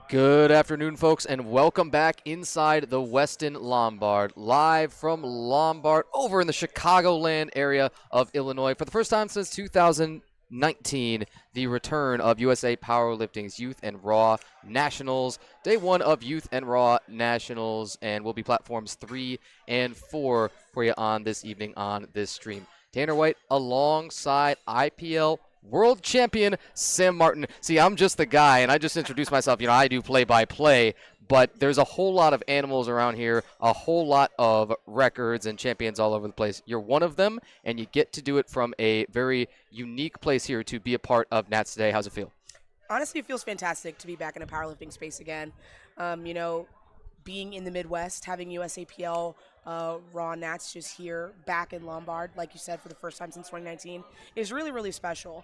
Good afternoon, folks, and welcome back inside the Westin Lombard, live from Lombard over in the Chicagoland area of Illinois. For the first time since 2019, the return of USA Powerlifting's Youth and Raw Nationals. Day one of Youth and Raw Nationals, and will be platforms 3 and 4 for you on this evening on this stream. Tanner White alongside IPL World Champion Sam Martin. See, I'm just the guy, and I just introduced myself. I do play-by-play, but there's a whole lot of animals around here, a whole lot of records and champions all over the place. You're one of them, and you get to do it from a very unique place here to be a part of Nats today. How's it feel? Honestly, it feels fantastic to be back in a powerlifting space again. Being in the Midwest, having USAPL Raw Nats just here back in Lombard, like you said, for the first time since 2019, is really, really special.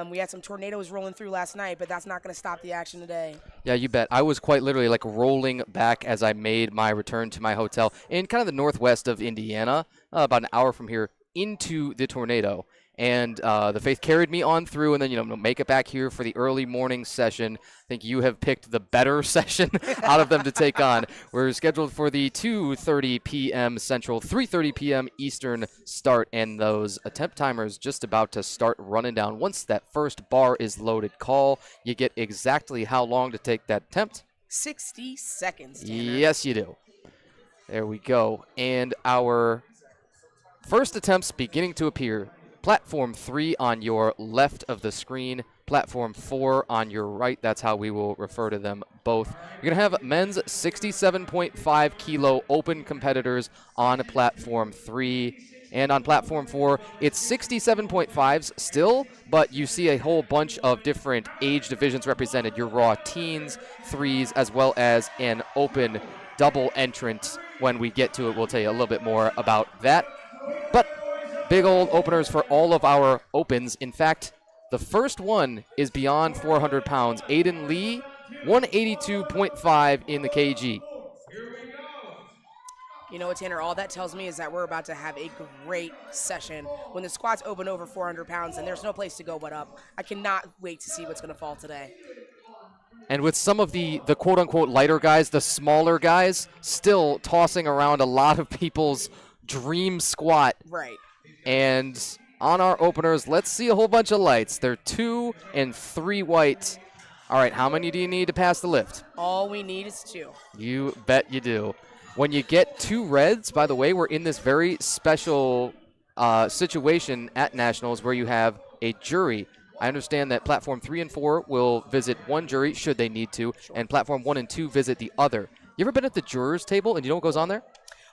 We had some tornadoes rolling through last night, but that's not going to stop the action today. Yeah, you bet. I was quite literally like rolling back as I made my return to my hotel in kind of the northwest of Indiana, about an hour from here, into the tornado. And the Faith carried me on through, and then, make it back here for the early morning session. I think you have picked the better session out of them to take on. We're scheduled for the 2:30 p.m. Central, 3:30 p.m. Eastern start, and those attempt timers just about to start running down. Once that first bar is loaded, call, you get exactly how long to take that attempt. 60 seconds, Tanner. Yes, you do. There we go. And our first attempts beginning to appear. Platform 3 on your left of the screen, platform 4 on your right. That's how we will refer to them both. You're going to have men's 67.5 kilo open competitors on platform 3. And on platform 4, it's 67.5s still, but you see a whole bunch of different age divisions represented. Your raw teens, 3s, as well as an open double entrant. When we get to it, we'll tell you a little bit more about that. But big old openers for all of our opens. In fact, the first one is beyond 400 pounds. Aiden Lee, 182.5 in the kg. You know what, Tanner? All that tells me is that we're about to have a great session when the squats open over 400 pounds, and there's no place to go but up. I cannot wait to see what's going to fall today. And with some of the quote-unquote lighter guys, the smaller guys, still tossing around a lot of people's dream squat. Right. And on our openers, let's see a whole bunch of lights. They're 2 and 3 white. All right, how many do you need to pass the lift? All we need is 2. You bet you do. When you get 2 reds, by the way, we're in this very special situation at Nationals where you have a jury. I understand that platform 3 and 4 will visit one jury should they need to, and platform 1 and 2 visit the other. You ever been at the jurors table and you know what goes on there?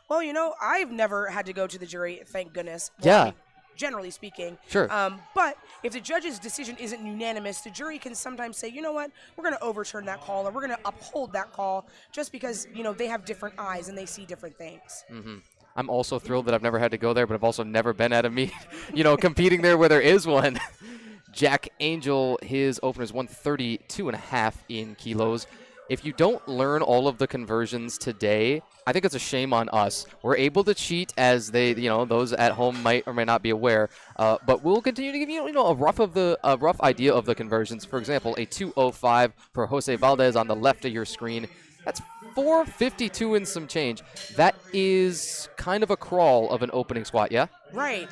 Well, I've never had to go to the jury, thank goodness. Well, yeah. I mean, generally speaking. Sure. But if the judge's decision isn't unanimous, the jury can sometimes say, you know what, we're going to overturn that call, or we're going to uphold that call just because, they have different eyes and they see different things. Mm-hmm. I'm also thrilled that I've never had to go there, but I've also never been at a meet, competing there where there is one. Jack Angel, his opener is 132.5 in kilos. If you don't learn all of the conversions today, I think it's a shame on us. We're able to cheat as they, those at home might or may not be aware. But we'll continue to give you, a rough idea of the conversions. For example, a 205 for Jose Valdez on the left of your screen. That's 452 and some change. That is kind of a crawl of an opening squat, yeah? Right.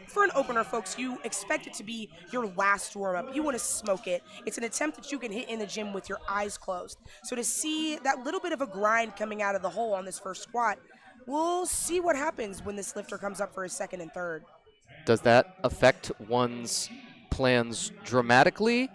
For an opener, folks, you expect it to be your last warm-up. You want to smoke it. It's an attempt that you can hit in the gym with your eyes closed. So to see that little bit of a grind coming out of the hole on this first squat, we'll see what happens when this lifter comes up for his second and third. Does that affect one's plans dramatically?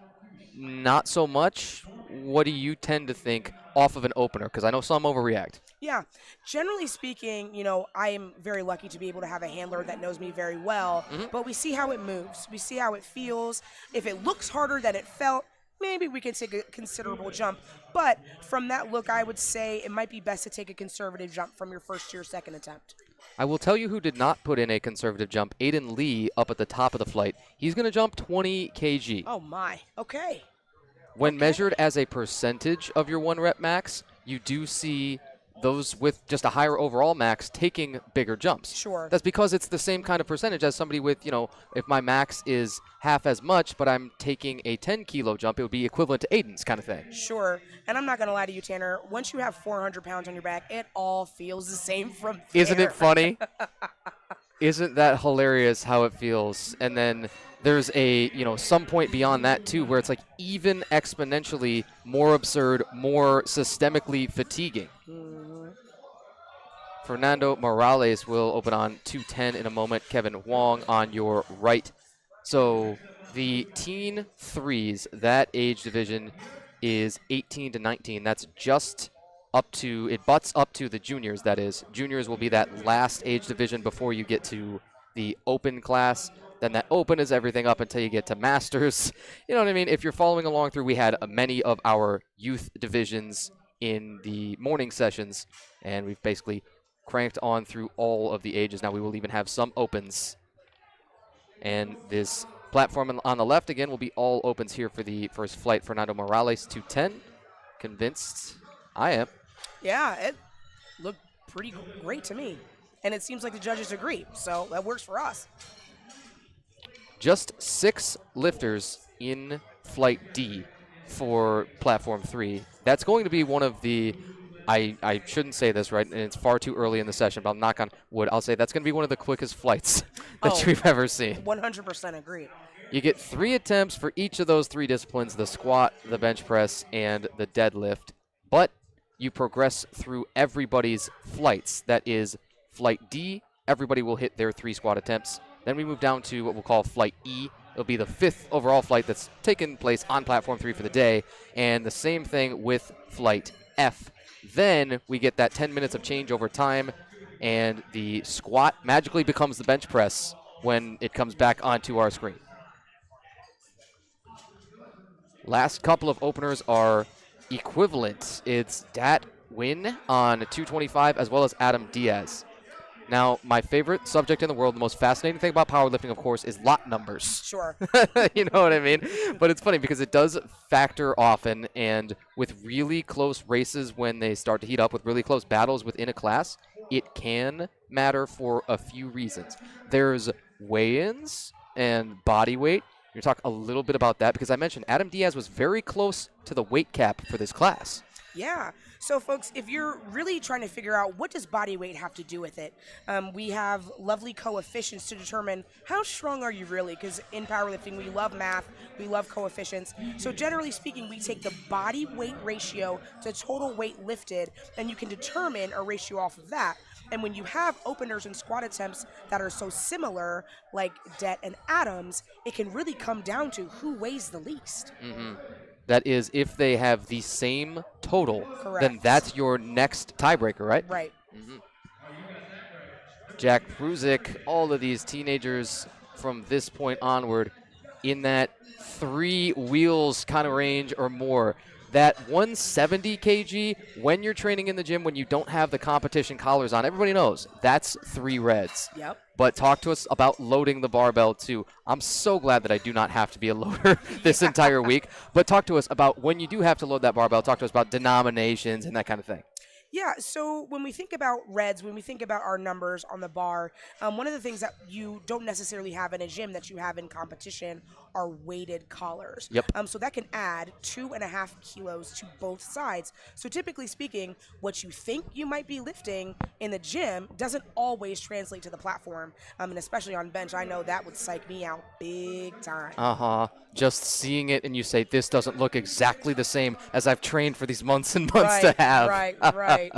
Not so much. What do you tend to think off of an opener? Because I know some overreact. Yeah. Generally speaking, I am very lucky to be able to have a handler that knows me very well, but we see how it moves. We see how it feels. If it looks harder than it felt, maybe we can take a considerable jump. But from that look, I would say it might be best to take a conservative jump from your first to your second attempt. I will tell you who did not put in a conservative jump. Aiden Lee up at the top of the flight. He's going to jump 20 kg. Oh, my. Okay. When measured as a percentage of your 1 rep max, you do see those with just a higher overall max taking bigger jumps. Sure. That's because it's the same kind of percentage as somebody with, if my max is half as much, but I'm taking a 10-kilo jump, it would be equivalent to Aiden's kind of thing. Sure. And I'm not going to lie to you, Tanner. Once you have 400 pounds on your back, it all feels the same from there. Isn't it funny? Isn't that hilarious how it feels? And then there's some point beyond that too where it's like even exponentially more absurd, more systemically fatiguing. Fernando Morales will open on 210 in a moment. Kevin Wong on your right. So the teen threes, that age division is 18 to 19. That's just it butts up to the juniors, that is. Juniors will be that last age division before you get to the open class. Then that open is everything up until you get to masters. You know what I mean? If you're following along through, we had many of our youth divisions in the morning sessions, and we've basically cranked on through all of the ages. Now we will even have some opens. And this platform on the left, again, will be all opens here for the first flight. Fernando Morales, 210. Convinced I am. Yeah, it looked pretty great to me. And it seems like the judges agree, so that works for us. Just 6 lifters in Flight D for Platform 3. That's going to be one of the, I shouldn't say this, right, and it's far too early in the session, but I'll knock on wood. I'll say that's going to be one of the quickest flights that we've ever seen. 100% agree. You get 3 attempts for each of those 3 disciplines, the squat, the bench press, and the deadlift. But you progress through everybody's flights. That is Flight D. Everybody will hit their 3 squat attempts. Then we move down to what we'll call Flight E. It'll be the 5th overall flight that's taken place on Platform 3 for the day. And the same thing with Flight F. Then we get that 10 minutes of changeover time, and the squat magically becomes the bench press when it comes back onto our screen. Last couple of openers are equivalent. It's Dat Nguyen on 225 as well as Adam Diaz. Now, my favorite subject in the world, the most fascinating thing about powerlifting, of course, is lot numbers. Sure. You know what I mean? But it's funny because it does factor often, and with really close races when they start to heat up, with really close battles within a class, it can matter for a few reasons. There's weigh-ins and body weight. We're going to talk a little bit about that because I mentioned Adam Diaz was very close to the weight cap for this class. Yeah. So, folks, if you're really trying to figure out what does body weight have to do with it, we have lovely coefficients to determine how strong are you really, because in powerlifting, we love math, we love coefficients. So, generally speaking, we take the body weight ratio to total weight lifted, and you can determine a ratio off of that. And when you have openers and squat attempts that are so similar, like Det and Adams, it can really come down to who weighs the least. Mm-hmm. That is, if they have the same total, Correct. Then that's your next tiebreaker, right? Right. Mm-hmm. Jack Pruzik, all of these teenagers from this point onward in that 3 wheels kind of range or more. That 170 kg, when you're training in the gym, when you don't have the competition collars on, everybody knows that's 3 reds. Yep. But talk to us about loading the barbell, too. I'm so glad that I do not have to be a loader this entire week. But talk to us about when you do have to load that barbell. Talk to us about denominations and that kind of thing. Yeah, so when we think about reds, when we think about our numbers on the bar, one of the things that you don't necessarily have in a gym that you have in competition are weighted collars. Yep. So that can add 2.5 kilos to both sides. So typically speaking, what you think you might be lifting in the gym doesn't always translate to the platform. And especially on bench, I know that would psych me out big time. Uh-huh. Just seeing it and you say, this doesn't look exactly the same as I've trained for these months and months to have. Right.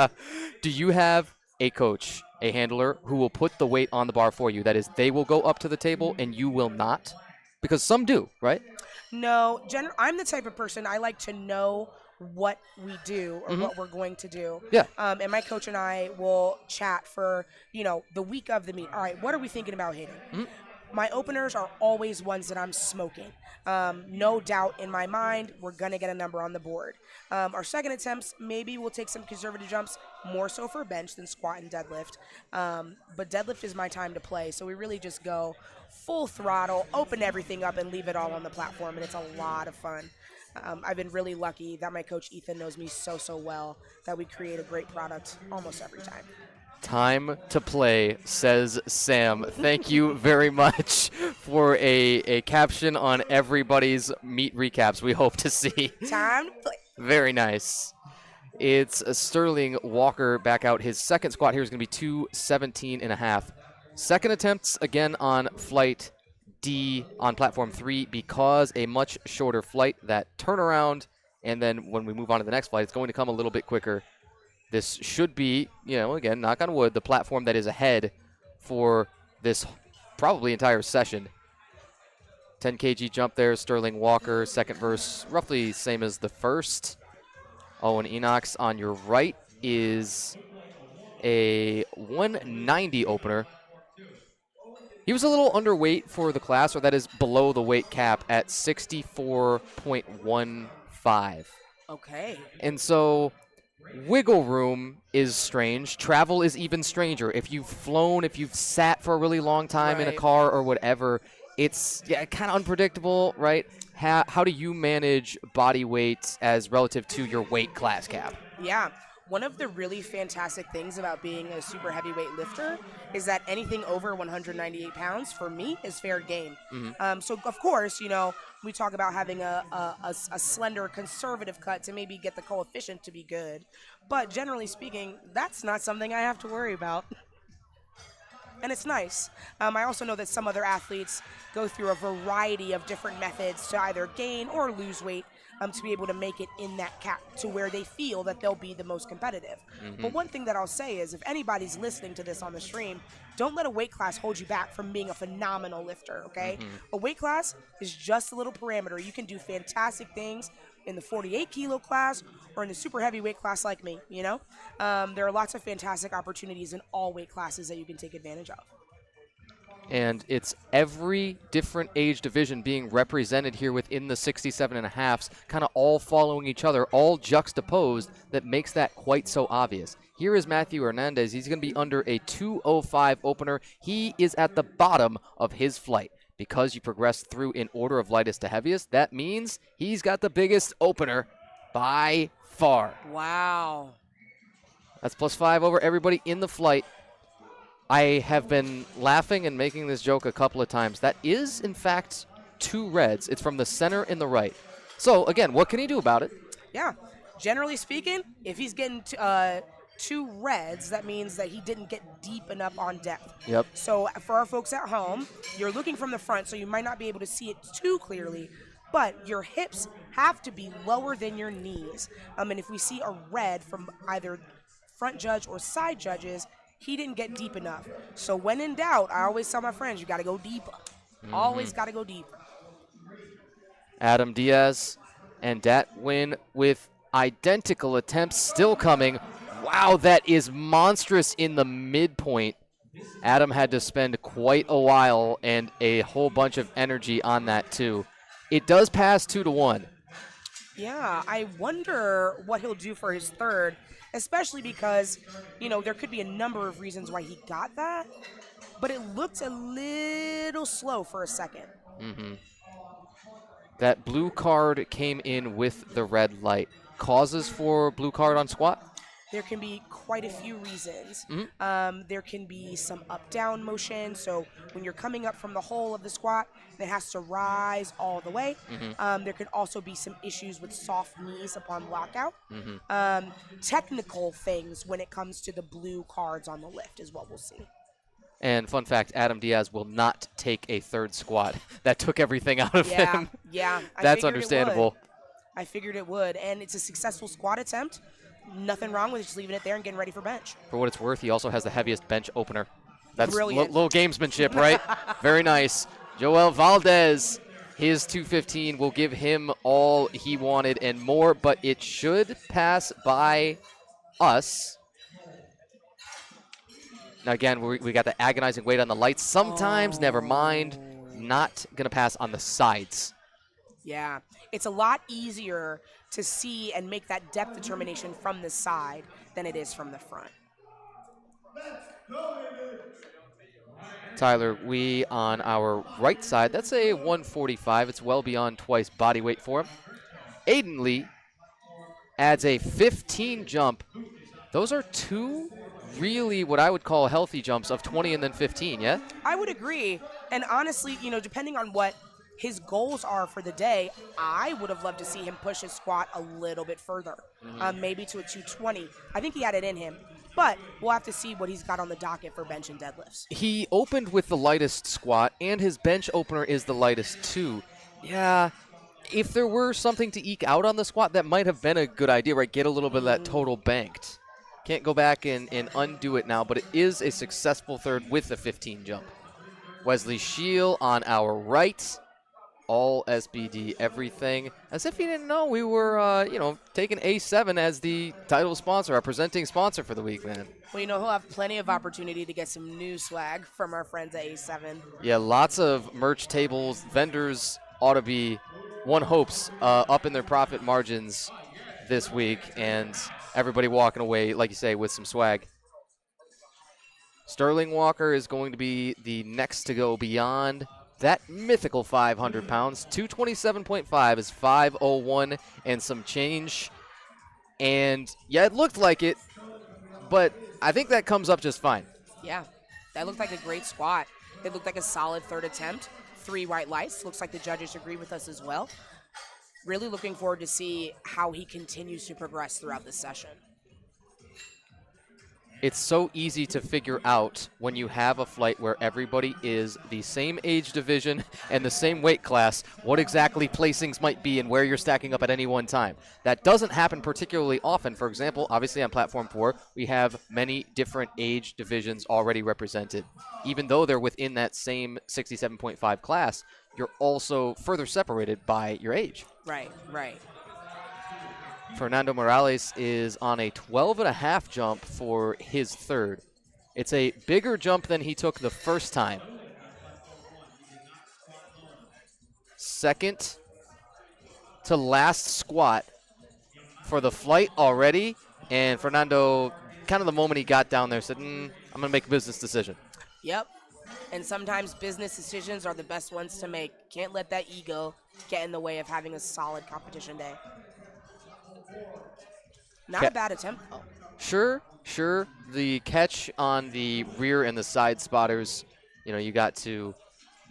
Do you have a coach, a handler, who will put the weight on the bar for you? That is, they will go up to the table and you will not? Because some do, right? No, I'm the type of person, I like to know what we do or what we're going to do. Yeah. And my coach and I will chat for, the week of the meet. All right, what are we thinking about hitting? My openers are always ones that I'm smoking. No doubt in my mind, we're going to get a number on the board. Our second attempts, maybe we'll take some conservative jumps, more so for bench than squat and deadlift. But deadlift is my time to play, so we really just go full throttle, open everything up, and leave it all on the platform, and it's a lot of fun. I've been really lucky that my coach Ethan knows me so well that we create a great product almost every time. Time to play, says Sam. Thank you very much for a caption on everybody's meet recaps we hope to see. Time to play. Very nice. It's Sterling Walker back out. His second squat here is going to be 217.5. Second attempts again on flight D on platform 3 because a much shorter flight. That turnaround, and then when we move on to the next flight, it's going to come a little bit quicker. This should be, again, knock on wood, the platform that is ahead for this probably entire session. 10 kg jump there, Sterling Walker. Second verse, roughly same as the first. Owen Enox on your right is a 190 opener. He was a little underweight for the class, or that is below the weight cap at 64.15. Okay. And so wiggle room is strange. Travel is even stranger. If you've flown, if you've sat for a really long time in a car or whatever, it's kind of unpredictable, right? How do you manage body weight as relative to your weight class cap? Yeah. One of the really fantastic things about being a super heavyweight lifter is that anything over 198 pounds for me is fair game. So of course, we talk about having a slender conservative cut to maybe get the coefficient to be good. But generally speaking, that's not something I have to worry about. And it's nice. I also know that some other athletes go through a variety of different methods to either gain or lose weight to be able to make it in that cap to where they feel that they'll be the most competitive. But one thing that I'll say is if anybody's listening to this on the stream, don't let a weight class hold you back from being a phenomenal lifter, okay? A weight class is just a little parameter. You can do fantastic things in the 48 kilo class or in the super heavyweight class like me, There are lots of fantastic opportunities in all weight classes that you can take advantage of. And it's every different age division being represented here within the 67.5s, kind of all following each other, all juxtaposed, that makes that quite so obvious. Here is Matthew Hernandez. He's going to be under a 205 opener. He is at the bottom of his flight. Because you progress through in order of lightest to heaviest, that means he's got the biggest opener by far. Wow. That's +5 over everybody in the flight. I have been laughing and making this joke a couple of times. That is, in fact, 2 reds. It's from the center and the right. So, again, what can he do about it? Yeah. Generally speaking, if he's getting 2 reds, that means that he didn't get deep enough on depth. Yep. So for our folks at home, you're looking from the front, so you might not be able to see it too clearly, but your hips have to be lower than your knees. And if we see a red from either front judge or side judges, he didn't get deep enough. So when in doubt, I always tell my friends, you got to go deeper. Always got to go deeper. Adam Diaz and Dat Win with identical attempts still coming. Wow, that is monstrous in the midpoint. Adam had to spend quite a while and a whole bunch of energy on that too. It does pass 2-1. Yeah, I wonder what he'll do for his third, especially because, there could be a number of reasons why he got that, but it looked a little slow for a second. That blue card came in with the red light. Causes for blue card on squat? There can be quite a few reasons. There can be some up-down motion. So when you're coming up from the hole of the squat, it has to rise all the way. There could also be some issues with soft knees upon lockout. Technical things when it comes to the blue cards on the lift is what we'll see. And fun fact, Adam Diaz will not take a third squat. That took everything out of him. Yeah. That's understandable. I figured it would. And it's a successful squat attempt. Nothing wrong with just leaving it there and getting ready for bench. For what it's worth, he also has the heaviest bench opener. That's brilliant. Little gamesmanship, right? Very nice. Joel Valdez, his 215 will give him all he wanted and more, but it should pass by us. Now, again, we got the agonizing weight on the lights. Sometimes, never mind, not going to pass on the sides. Yeah, it's a lot easier to see and make that depth determination from the side than it is from the front. Tyler, we on our right side, that's a 145. It's well beyond twice body weight for him. Aiden Lee adds a 15 jump. Those are two really what I would call healthy jumps of 20 and then 15, yeah? I would agree. And honestly, depending on what his goals are for the day, I would have loved to see him push his squat a little bit further, maybe to a 220. I think he had it in him. But we'll have to see what he's got on the docket for bench and deadlifts. He opened with the lightest squat, and his bench opener is the lightest too. Yeah, if there were something to eke out on the squat, that might have been a good idea, right? Get a little bit of that total banked. Can't go back and undo it now, but it is a successful third with the 15 jump. Wesley Scheel on our right. All SBD everything. As if you didn't know we were, taking A7 as the title sponsor, our presenting sponsor for the week, man. Well, he'll have plenty of opportunity to get some new swag from our friends at A7. Yeah, lots of merch tables. Vendors ought to be, one hopes, up in their profit margins this week, and everybody walking away, like you say, with some swag. Sterling Walker is going to be the next to go beyond that mythical 500 pounds. 227.5 is 501 and some change. And, yeah, it looked like it, but I think that comes up just fine. Yeah, that looked like a great squat. It looked like a solid third attempt. 3 white lights. Looks like the judges agree with us as well. Really looking forward to see how he continues to progress throughout this session. It's so easy to figure out when you have a flight where everybody is the same age division and the same weight class, what exactly placings might be and where you're stacking up at any one time. That doesn't happen particularly often. For example, obviously on Platform 4, we have many different age divisions already represented. Even though they're within that same 67.5 class, you're also further separated by your age. Right. Fernando Morales is on a 12.5 jump for his third. It's a bigger jump than he took the first time. Second to last squat for the flight already. And Fernando, kind of the moment he got down there, said, I'm going to make a business decision. Yep. And sometimes business decisions are the best ones to make. Can't let that ego get in the way of having a solid competition day. Not a bad attempt, though. Sure. The catch on the rear and the side spotters, you got to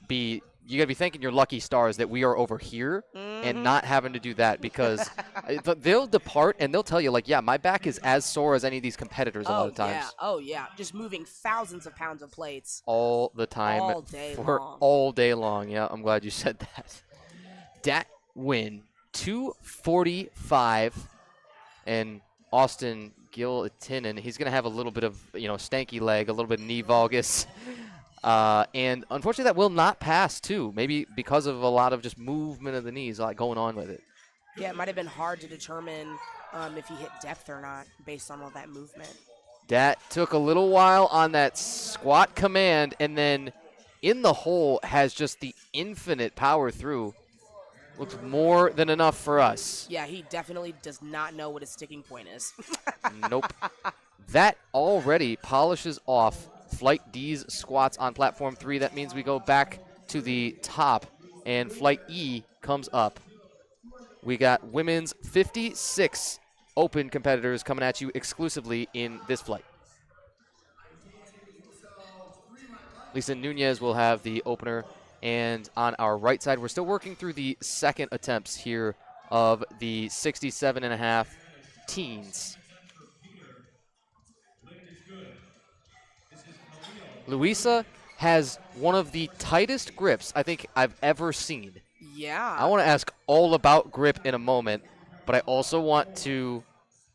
be thanking your lucky stars that we are over here and not having to do that, because they'll depart and they'll tell you, like, yeah, my back is as sore as any of these competitors a lot of times. Oh, yeah. Just moving thousands of pounds of plates. All the time. All day long. Yeah, I'm glad you said that. Dat win, 245. And Austin Giltinen, he's going to have a little bit of, stanky leg, a little bit of knee valgus. And unfortunately, that will not pass, too. Maybe because of a lot of just movement of the knees going on with it. Yeah, it might have been hard to determine if he hit depth or not based on all that movement. Dat took a little while on that squat command, and then in the hole has just the infinite power through. Looks more than enough for us. Yeah, he definitely does not know what his sticking point is. Nope. That already polishes off Flight D's squats on Platform 3. That means we go back to the top, and Flight E comes up. We got women's 56 open competitors coming at you exclusively in this flight. Lisa Nunez will have the opener. And on our right side, we're still working through the second attempts here of the 67.5 teens. Luisa has one of the tightest grips I think I've ever seen. Yeah. I want to ask all about grip in a moment, but I also want to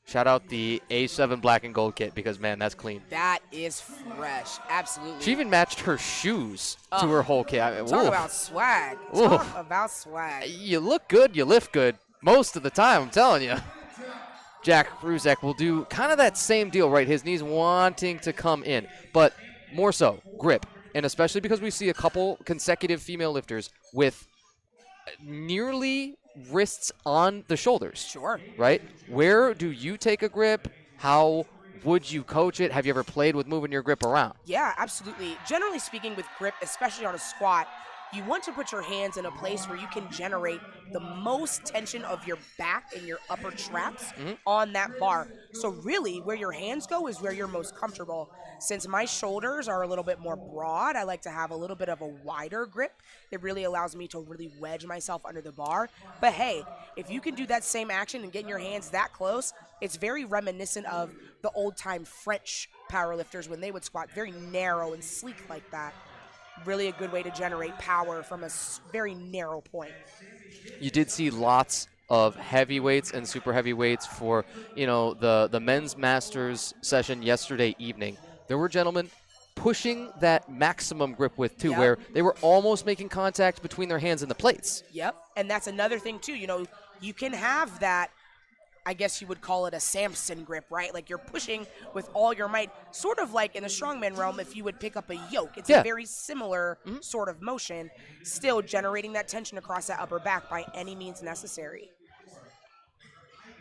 shout out the A7 black and gold kit, because, man, that's clean. That is fresh. Absolutely. She even matched her shoes to her whole kit. Talk about swag. Talk about swag. You look good, you lift good most of the time, I'm telling you. Jack Ruzek will do kind of that same deal, right? His knees wanting to come in, but more so grip. And especially because we see a couple consecutive female lifters with nearly wrists on the shoulders. Sure. Right? Where do you take a grip? How would you coach it? Have you ever played with moving your grip around? Yeah, absolutely. Generally speaking, with grip, especially on a squat, you want to put your hands in a place where you can generate the most tension of your back and your upper traps on that bar. So really, where your hands go is where you're most comfortable. Since my shoulders are a little bit more broad, I like to have a little bit of a wider grip. It really allows me to really wedge myself under the bar. But hey, if you can do that same action and getting your hands that close, it's very reminiscent of the old time French powerlifters when they would squat, very narrow and sleek like that. Really a good way to generate power from a very narrow point. You did see lots of heavyweights and super heavyweights for, the men's masters session yesterday evening. There were gentlemen pushing that maximum grip width too, where they were almost making contact between their hands and the plates. Yep, and that's another thing too. You can have that, I guess you would call it a Samson grip, right? Like you're pushing with all your might, sort of like in the strongman realm if you would pick up a yoke. It's a very similar sort of motion, still generating that tension across that upper back by any means necessary.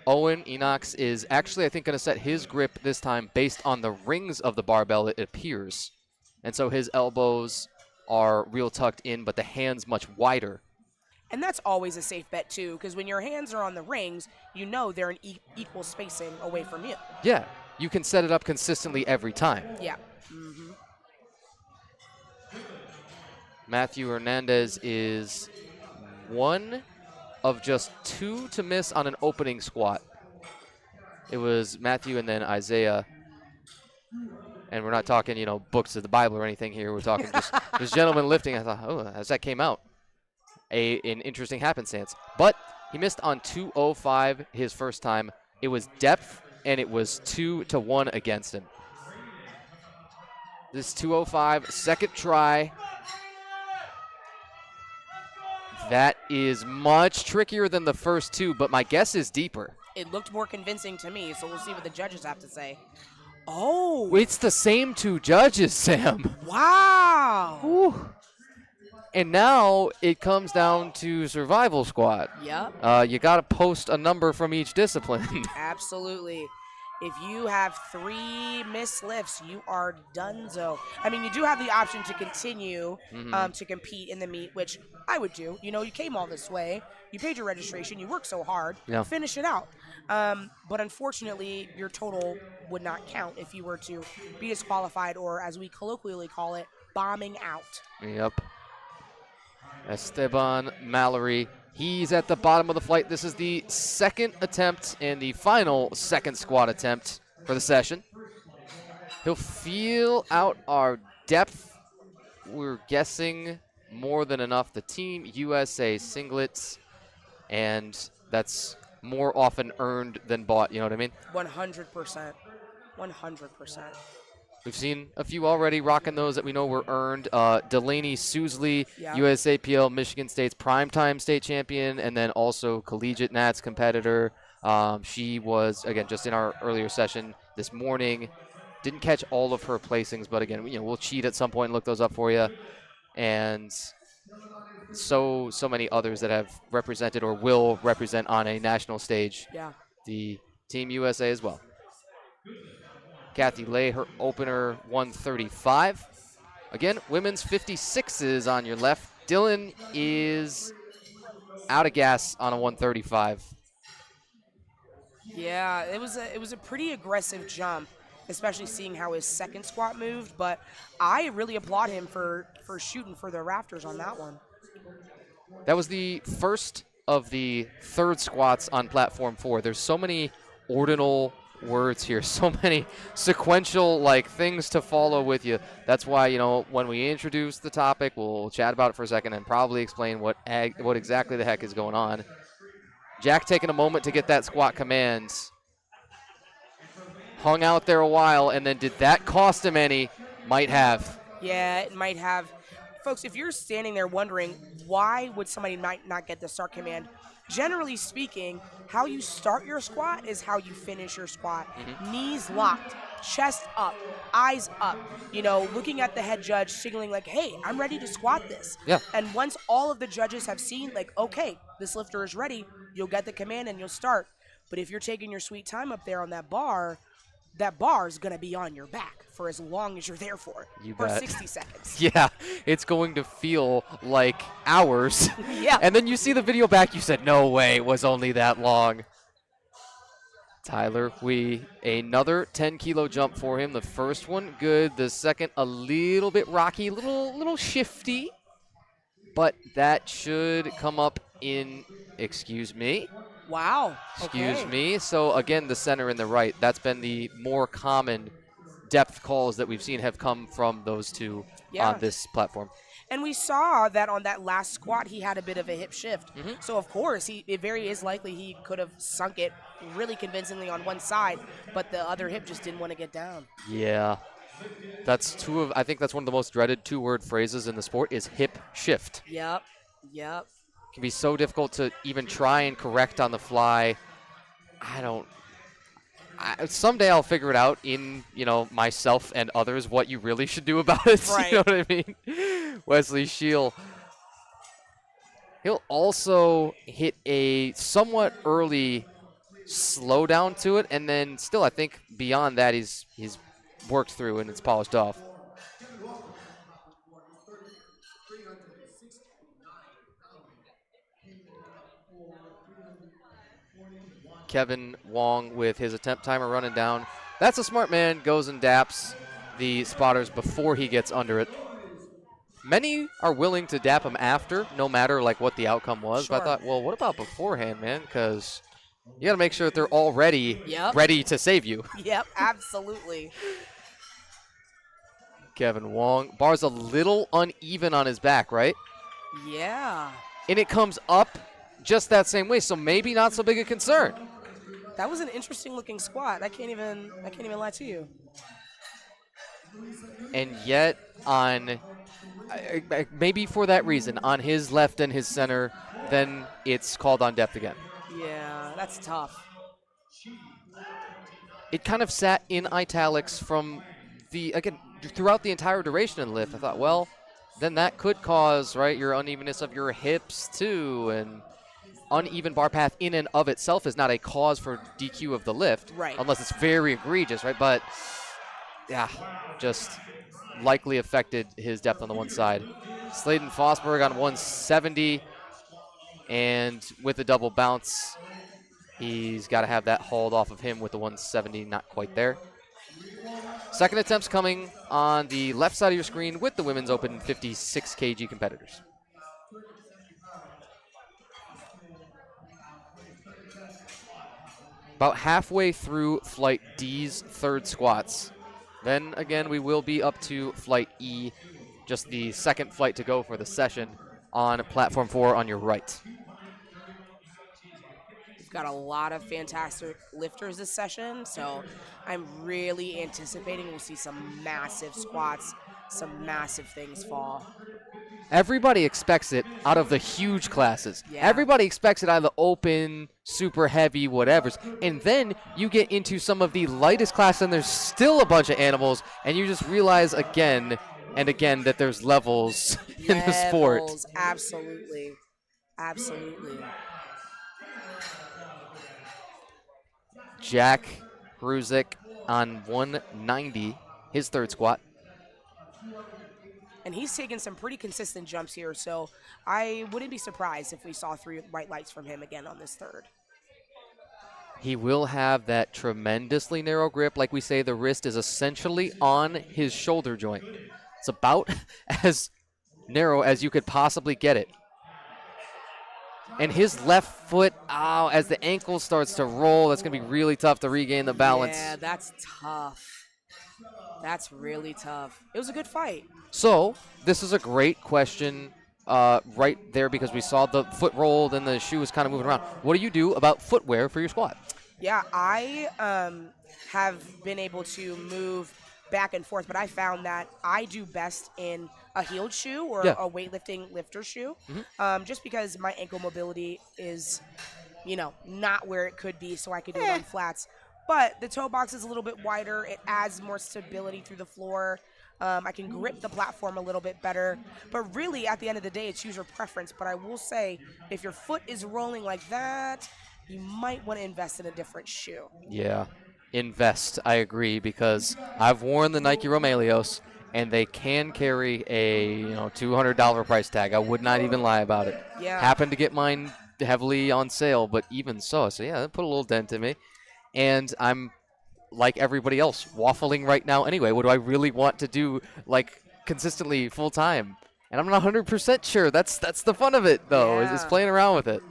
Owen Enox is actually, I think, going to set his grip this time based on the rings of the barbell, it appears. And so his elbows are real tucked in, but the hands much wider. And that's always a safe bet, too, because when your hands are on the rings, you know they're in equal spacing away from you. Yeah, you can set it up consistently every time. Yeah. Matthew Hernandez is one of just 2 to miss on an opening squat. It was Matthew and then Isaiah. And we're not talking, books of the Bible or anything here. We're talking just this gentleman lifting. I thought, as that came out, an interesting happenstance. But he missed on 205 his first time. It was depth, and it was 2-1 against him. This 205, second try. That is much trickier than the first 2, but my guess is deeper. It looked more convincing to me, so we'll see what the judges have to say. Oh. It's the same 2 judges, Sam. Wow. Whew. And now it comes down to survival squat. Yep. You got to post a number from each discipline. Absolutely. If you have 3 missed lifts, you are donezo. I mean, you do have the option to continue to compete in the meet, which I would do. You came all this way. You paid your registration. You worked so hard. Yeah. Finish it out. But unfortunately, your total would not count if you were to be disqualified or, as we colloquially call it, bombing out. Yep. Esteban Mallory, he's at the bottom of the flight. This is the second attempt and the final second squat attempt for the session. He'll feel out our depth. We're guessing more than enough. The Team USA singlets, and that's more often earned than bought, you know what I mean? 100%. 100%. We've seen a few already rocking those that we know were earned. Delaney Sousley, USAPL Michigan State's primetime state champion, and then also collegiate Nats competitor. She was, again, just in our earlier session this morning. Didn't catch all of her placings, but again, we'll cheat at some point and look those up for you. And so many others that have represented or will represent on a national stage. Yeah. The Team USA as well. Kathy Lay, her opener 135. Again, women's 56s on your left. Dylan is out of gas on a 135. Yeah, it was a pretty aggressive jump, especially seeing how his second squat moved. But I really applaud him for shooting for the rafters on that one. That was the first of the third squats on platform 4. There's so many ordinal words here, so many sequential things to follow with you. That's why when we introduce the topic, we'll chat about it for a second and probably explain what exactly the heck is going on. Jack taking a moment to get that squat command, hung out there a while, and then did that cost him any? Might have. Yeah, it might have. Folks, if you're standing there wondering why would somebody might not get the start command, generally speaking, how you start your squat is how you finish your squat. Knees locked, chest up, eyes up, looking at the head judge, signaling hey, I'm ready to squat this. Yeah. And once all of the judges have seen, okay, this lifter is ready, you'll get the command and you'll start. But if you're taking your sweet time up there on that bar, that bar is going to be on your back for as long as you're there for, You for bet. 60 seconds. Yeah, it's going to feel like hours. Yeah. And then you see the video back, you said, no way, it was only that long. Tyler Hui, another 10-kilo jump for him. The first one, good. The second, a little bit rocky, little shifty. But that should come up in, excuse me. Wow. Excuse Okay. me. So, again, the center and the right. That's been the more common depth calls that we've seen have come from those two Yeah. on this platform. And we saw that on that last squat, he had a bit of a hip shift. Mhm. So, of course, it very is likely he could have sunk it really convincingly on one side, but the other hip just didn't want to get down. Yeah. I think that's one of the most dreaded two-word phrases in the sport is hip shift. Yep. Yep. It can be so difficult to even try and correct on the fly. Someday I'll figure it out in, myself and others what you really should do about it. Right. You know what I mean? Wesley Scheel. He'll also hit a somewhat early slowdown to it, and then still I think beyond that he's worked through and it's polished off. Kevin Wong with his attempt timer running down. That's a smart man, goes and daps the spotters before he gets under it. Many are willing to dap him after, no matter like what the outcome was. Sure. But I thought, well, what about beforehand, man? Because you got to make sure that they're already Yep. ready to save you. Yep, absolutely. Kevin Wong. Bar's a little uneven on his back, right? Yeah. And it comes up just that same way, so maybe not so big a concern. That was an interesting looking squat. I can't even lie to you. And yet on maybe for that reason, on his left and his center, then it's called on depth again. Yeah, that's tough. It kind of sat in italics from throughout the entire duration of the lift. I thought, well, then that could cause, right, your unevenness of your hips too, and uneven bar path in and of itself is not a cause for DQ of the lift, Right. unless it's very egregious, right? But yeah, just likely affected his depth on the one side. Sladen Fosberg on 170, and with the double bounce, he's got to have that hauled off of him with the 170, not quite there. Second attempt's coming on the left side of your screen with the women's open 56 kg competitors. About halfway through Flight D's third squats. Then again, we will be up to Flight E, just the second flight to go for the session on platform 4 on your right. We've got a lot of fantastic lifters this session, so I'm really anticipating we'll see some massive squats, some massive things fall. Everybody expects it out of the huge classes. Yeah. Everybody expects it out of the open, super heavy, whatevers. And then you get into some of the lightest classes, and there's still a bunch of animals, and you just realize again and again that there's levels in the sport. Levels, absolutely. Absolutely. Jack Hruzik on 190, his third squat. And he's taken some pretty consistent jumps here, so I wouldn't be surprised if we saw 3 white lights from him again on this third. He will have that tremendously narrow grip. Like we say, the wrist is essentially on his shoulder joint. It's about as narrow as you could possibly get it. And his left foot, as the ankle starts to roll, that's going to be really tough to regain the balance. Yeah, that's tough. That's really tough. It was a good fight. So this is a great question right there, because we saw the foot rolled and the shoe was kind of moving around. What do you do about footwear for your squat? Yeah, I have been able to move back and forth, but I found that I do best in a heeled shoe or Yeah. a weightlifting lifter shoe, just because my ankle mobility is, not where it could be, so I could do it on flats. But the toe box is a little bit wider. It adds more stability through the floor. I can grip the platform a little bit better. But really, at the end of the day, it's user preference. But I will say, if your foot is rolling like that, you might want to invest in a different shoe. Yeah. invest. I agree, because I've worn the Nike Romaleos, and they can carry a $200 price tag. I would not even lie about it. Yeah. Happened to get mine heavily on sale, but even so yeah, that put a little dent in me. And I'm like everybody else, waffling right now anyway. What do I really want to do, like, consistently full time? And I'm not 100% sure. That's the fun of it, though, is playing around with it.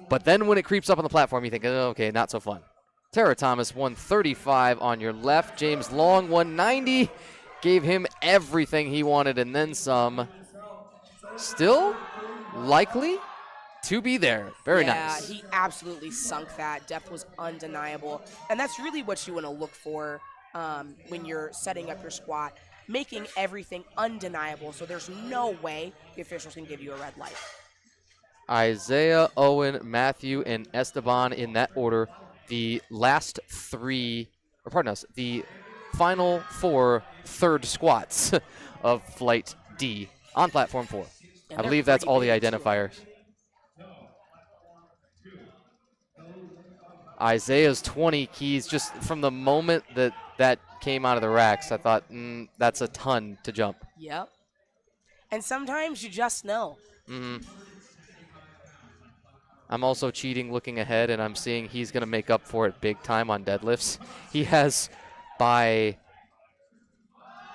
But then when it creeps up on the platform, you think, oh, okay, not so fun. Tara Thomas, 135 on your left. James Long, 190. Gave him everything he wanted and then some. Still likely to be there. Very nice. Yeah, he absolutely sunk that. Depth was undeniable. And that's really what you want to look for when you're setting up your squat, making everything undeniable so there's no way the officials can give you a red light. Isaiah, Owen, Matthew, and Esteban in that order. The last three, or pardon us, the final 4 third squats of Flight D on Platform 4. And I believe that's all the pretty big, too. identifiers. Isaiah's 20 keys, just from the moment that came out of the racks, I thought, that's a ton to jump. Yep. And sometimes you just know. I'm also cheating looking ahead, and I'm seeing he's going to make up for it big time on deadlifts. He has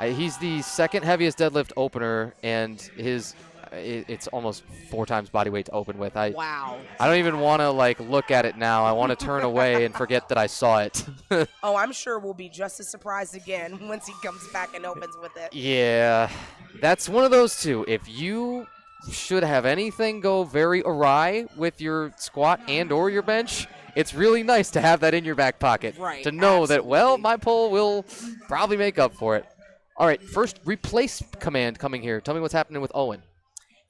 he's the second heaviest deadlift opener, and it's almost 4 times body weight to open with. Wow. I don't even want to look at it now. I want to turn away and forget that I saw it. Oh, I'm sure we'll be just as surprised again once he comes back and opens with it. Yeah, that's one of those two. If you should have anything go very awry with your squat and or your bench, it's really nice to have that in your back pocket. Right, to know that, well, absolutely. my pull will probably make up for it. All right, first replace command coming here. Tell me what's happening with Owen.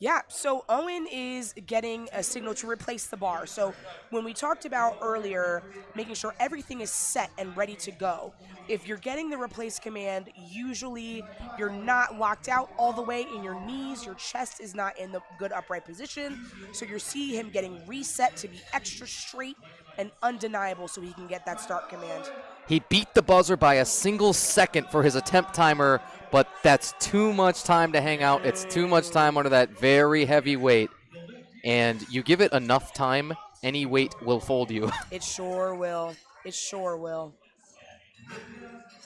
Yeah, so Owen is getting a signal to replace the bar. So when we talked about earlier, making sure everything is set and ready to go, if you're getting the replace command, usually you're not locked out all the way in your knees, your chest is not in the good upright position, so you see him getting reset to be extra straight and undeniable so he can get that start command. He beat the buzzer by a single second for his attempt timer, but that's too much time to hang out. It's too much time under that very heavy weight. And you give it enough time, any weight will fold you. It sure will. It sure will.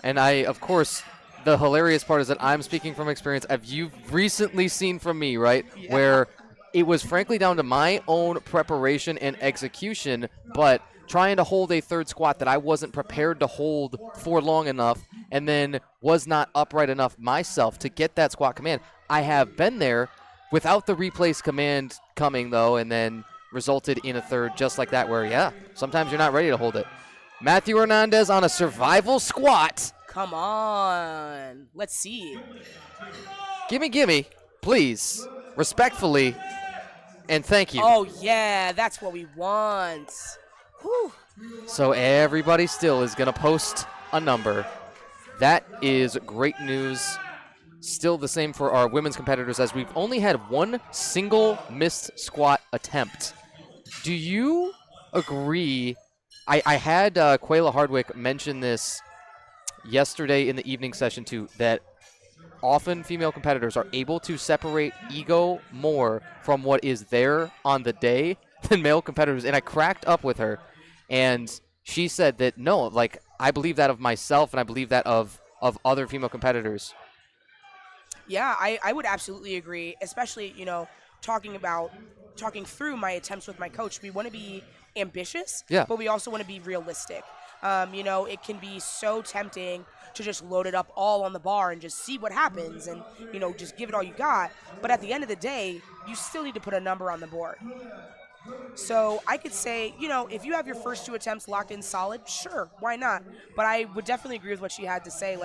And of course, the hilarious part is that I'm speaking from experience. You've recently seen from me, right? Yeah. Where it was frankly down to my own preparation and execution, but trying to hold a third squat that I wasn't prepared to hold for long enough, and then was not upright enough myself to get that squat command. I have been there without the replace command coming, though, and then resulted in a third just like that where, yeah, sometimes you're not ready to hold it. Matthew Hernandez on a survival squat. Come on. Let's see. Gimme, please, respectfully, and thank you. Oh, yeah, that's what we want. Whew. So everybody still is going to post a number. That is great news. Still the same for our women's competitors, as we've only had one single missed squat attempt. Do you agree? I had Quayla Hardwick mention this yesterday in the evening session too, that often female competitors are able to separate ego more from what is there on the day than male competitors. And I cracked up with her, and she said that, no, I believe that of myself, and I believe that of other female competitors. Yeah, I would absolutely agree, especially, talking through my attempts with my coach. We want to be ambitious, Yeah. but we also want to be realistic. It can be so tempting to just load it up all on the bar and just see what happens and, just give it all you got. But at the end of the day, you still need to put a number on the board. So I could say, if you have your first 2 attempts locked in solid, sure, why not? But I would definitely agree with what she had to say.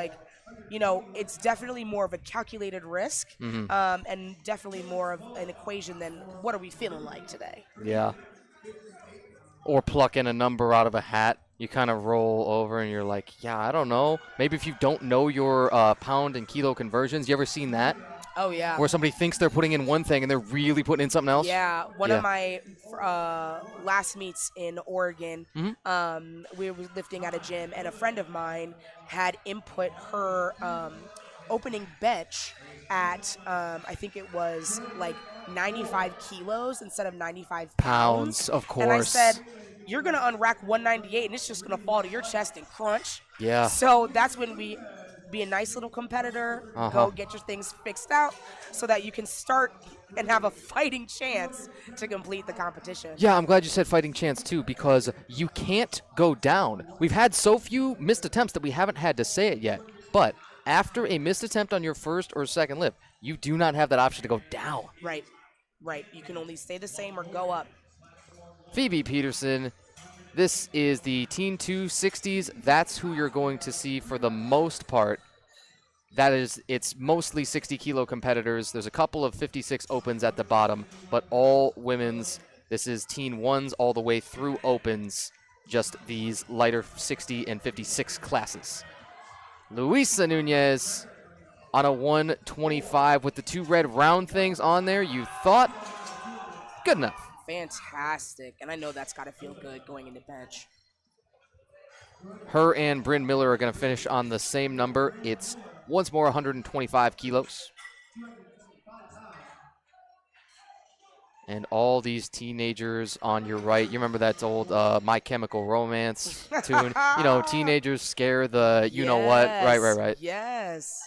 It's definitely more of a calculated risk, and definitely more of an equation than what are we feeling like today. Yeah. Or plucking a number out of a hat. You kind of roll over and you're like, yeah, I don't know. Maybe if you don't know your pound and kilo conversions, you ever seen that? Oh, yeah. Where somebody thinks they're putting in one thing and they're really putting in something else? Yeah, one of my last meets in Oregon, we were lifting at a gym, and a friend of mine had input her opening bench at, I think it was like 95 kilos instead of 95 pounds. Of course. And I said, you're going to unrack 198, and it's just going to fall to your chest and crunch. Yeah. So that's when we be a nice little competitor, go get your things fixed out so that you can start and have a fighting chance to complete the competition. Yeah, I'm glad you said fighting chance too, because you can't go down. We've had so few missed attempts that we haven't had to say it yet. But after a missed attempt on your first or second lift, you do not have that option to go down. Right. You can only stay the same or go up. Phoebe Peterson, this is the Teen 260s. That's who you're going to see for the most part. That is, it's mostly 60-kilo competitors. There's a couple of 56 opens at the bottom, but all women's. This is Teen 1s all the way through opens, just these lighter 60 and 56 classes. Luisa Nunez on a 125 with the two red round things on there. You thought? Good enough. Fantastic. And I know that's got to feel good going into bench. Her and Bryn Miller are going to finish on the same number. It's once more 125 kilos. And all these teenagers on your right. You remember that old My Chemical Romance tune? You know, teenagers scare the you-know-what. Right. Yes.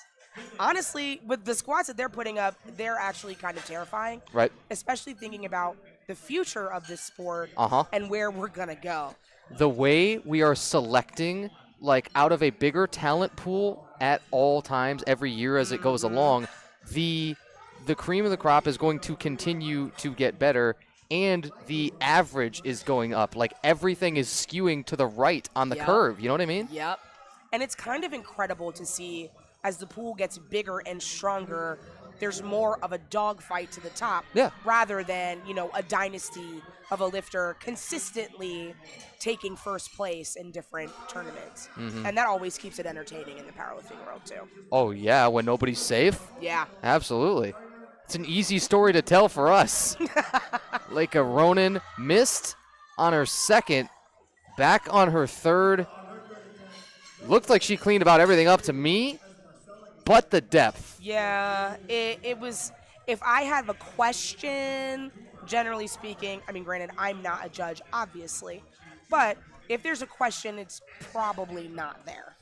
Honestly, with the squats that they're putting up, they're actually kind of terrifying. Right. Especially thinking about the future of this sport and where we're going to go. The way we are selecting, like, out of a bigger talent pool at all times every year as it goes along, the cream of the crop is going to continue to get better, and the average is going up. Like, everything is skewing to the right on the curve. You know what I mean? Yep. And it's kind of incredible to see as the pool gets bigger and stronger, there's more of a dogfight to the top rather than, a dynasty of a lifter consistently taking first place in different tournaments. And that always keeps it entertaining in the powerlifting world, too. Oh, yeah, when nobody's safe? Yeah. Absolutely. It's an easy story to tell for us. Leica Ronan missed on her second, back on her third. Looked like she cleaned about everything up to me, but the depth. Yeah, it was, if I have a question, generally speaking, I mean, granted, I'm not a judge, obviously, but if there's a question, it's probably not there.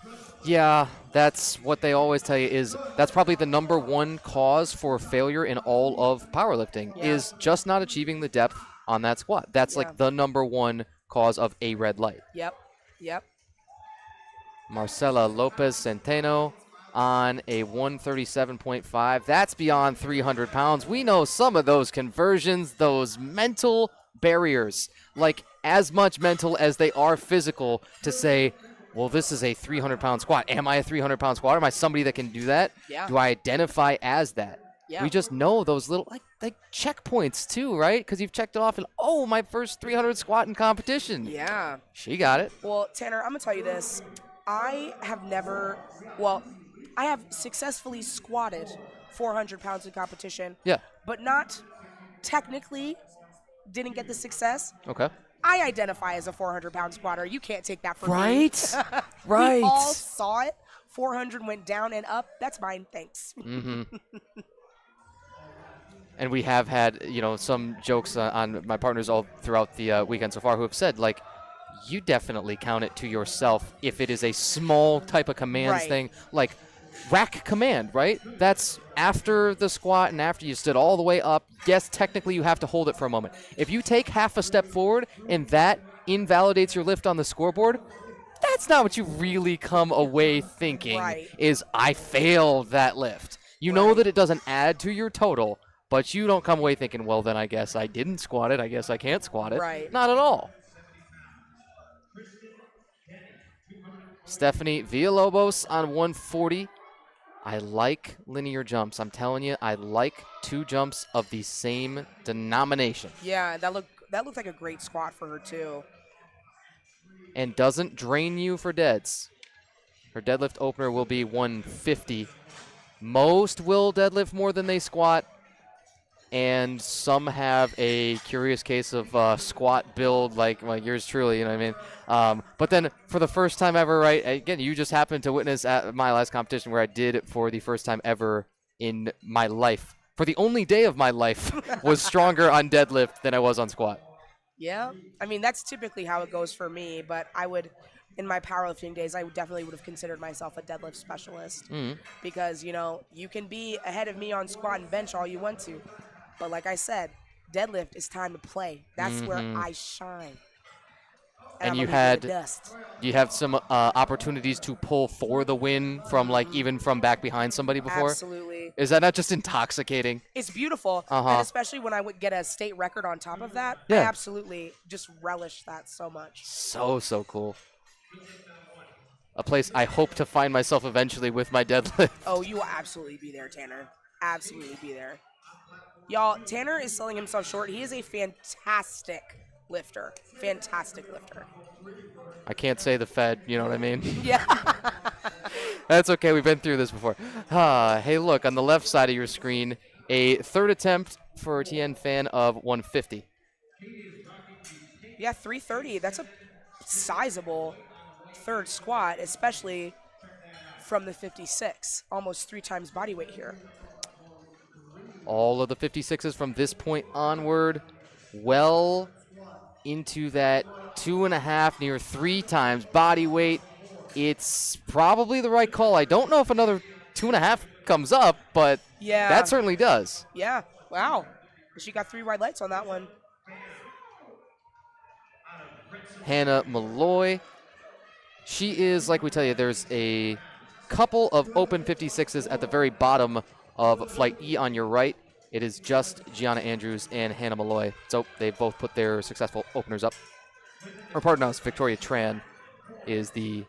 Yeah, that's what they always tell you is that's probably the number one cause for failure in all of powerlifting is just not achieving the depth on that squat. That's like the number one cause of a red light. Yep. Marcela Lopez Centeno on a 137.5. That's beyond 300 pounds. We know some of those conversions, those mental barriers, like as much mental as they are physical to say, well, this is a 300-pound squat. Am I a 300-pound squatter? Am I somebody that can do that? Yeah. Do I identify as that? Yeah. We just know those little, like checkpoints too, right? Because you've checked it off and, oh, my first 300 squat in competition. Yeah. She got it. Well, Tanner, I'm going to tell you this. I have successfully squatted 400 pounds in competition. Yeah. But not technically didn't get the success. Okay. I identify as a 400-pound squatter. You can't take that from me. Right. Right. We all saw it. 400 went down and up. That's mine. Thanks. And we have had, some jokes on my partners all throughout the weekend so far who have said, like, you definitely count it to yourself if it is a small type of commands thing, like rack command, right? That's after the squat and after you stood all the way up. Yes, technically you have to hold it for a moment. If you take half a step forward and that invalidates your lift on the scoreboard, that's not what you really come away thinking is I failed that lift. You know that it doesn't add to your total, but you don't come away thinking, well, then I guess I didn't squat it. I guess I can't squat it. Right. Not at all. Stephanie Villalobos on 140. I like linear jumps. I'm telling you, I like two jumps of the same denomination. Yeah, that looked like a great squat for her too. And doesn't drain you for deads. Her deadlift opener will be 150. Most will deadlift more than they squat, and some have a curious case of squat build like yours truly, you know what I mean? But then for the first time ever, right, again, you just happened to witness at my last competition where I did it for the first time ever in my life. For the only day of my life was stronger on deadlift than I was on squat. Yeah, I mean, that's typically how it goes for me, but I would, in my powerlifting days, I definitely would have considered myself a deadlift specialist because, you can be ahead of me on squat and bench all you want to. But like I said, deadlift is time to play. That's where I shine. And And I'm you gonna leave you in the had dust. you have some opportunities to pull for the win from even from back behind somebody before? Absolutely. Is that not just intoxicating? It's beautiful. And especially when I would get a state record on top of that, I Yeah. absolutely just relish that so much. So cool. A place I hope to find myself eventually with my deadlift. Oh, you will absolutely be there, Tanner. Absolutely be there. Y'all, Tanner is selling himself short. He is a fantastic lifter. Fantastic lifter. I can't say the Fed, you know what I mean? Yeah. That's okay, we've been through this before. Hey, look, on the left side of your screen, a third attempt for a TN fan of 150. Yeah, 330. That's a sizable third squat, especially from the 56. Almost 3 times body weight here. All of the 56s from this point onward, well into that 2.5, near 3 times body weight. It's probably the right call. I don't know if another 2.5 comes up, but Yeah. that certainly does. Yeah. Wow. She got 3 white lights on that one. Hannah Malloy. She is, like we tell you, there's a couple of open 56s at the very bottom of Flight E on your right. It is just Gianna Andrews and Hannah Malloy. So they both put their successful openers up. Or pardon us, Victoria Tran is the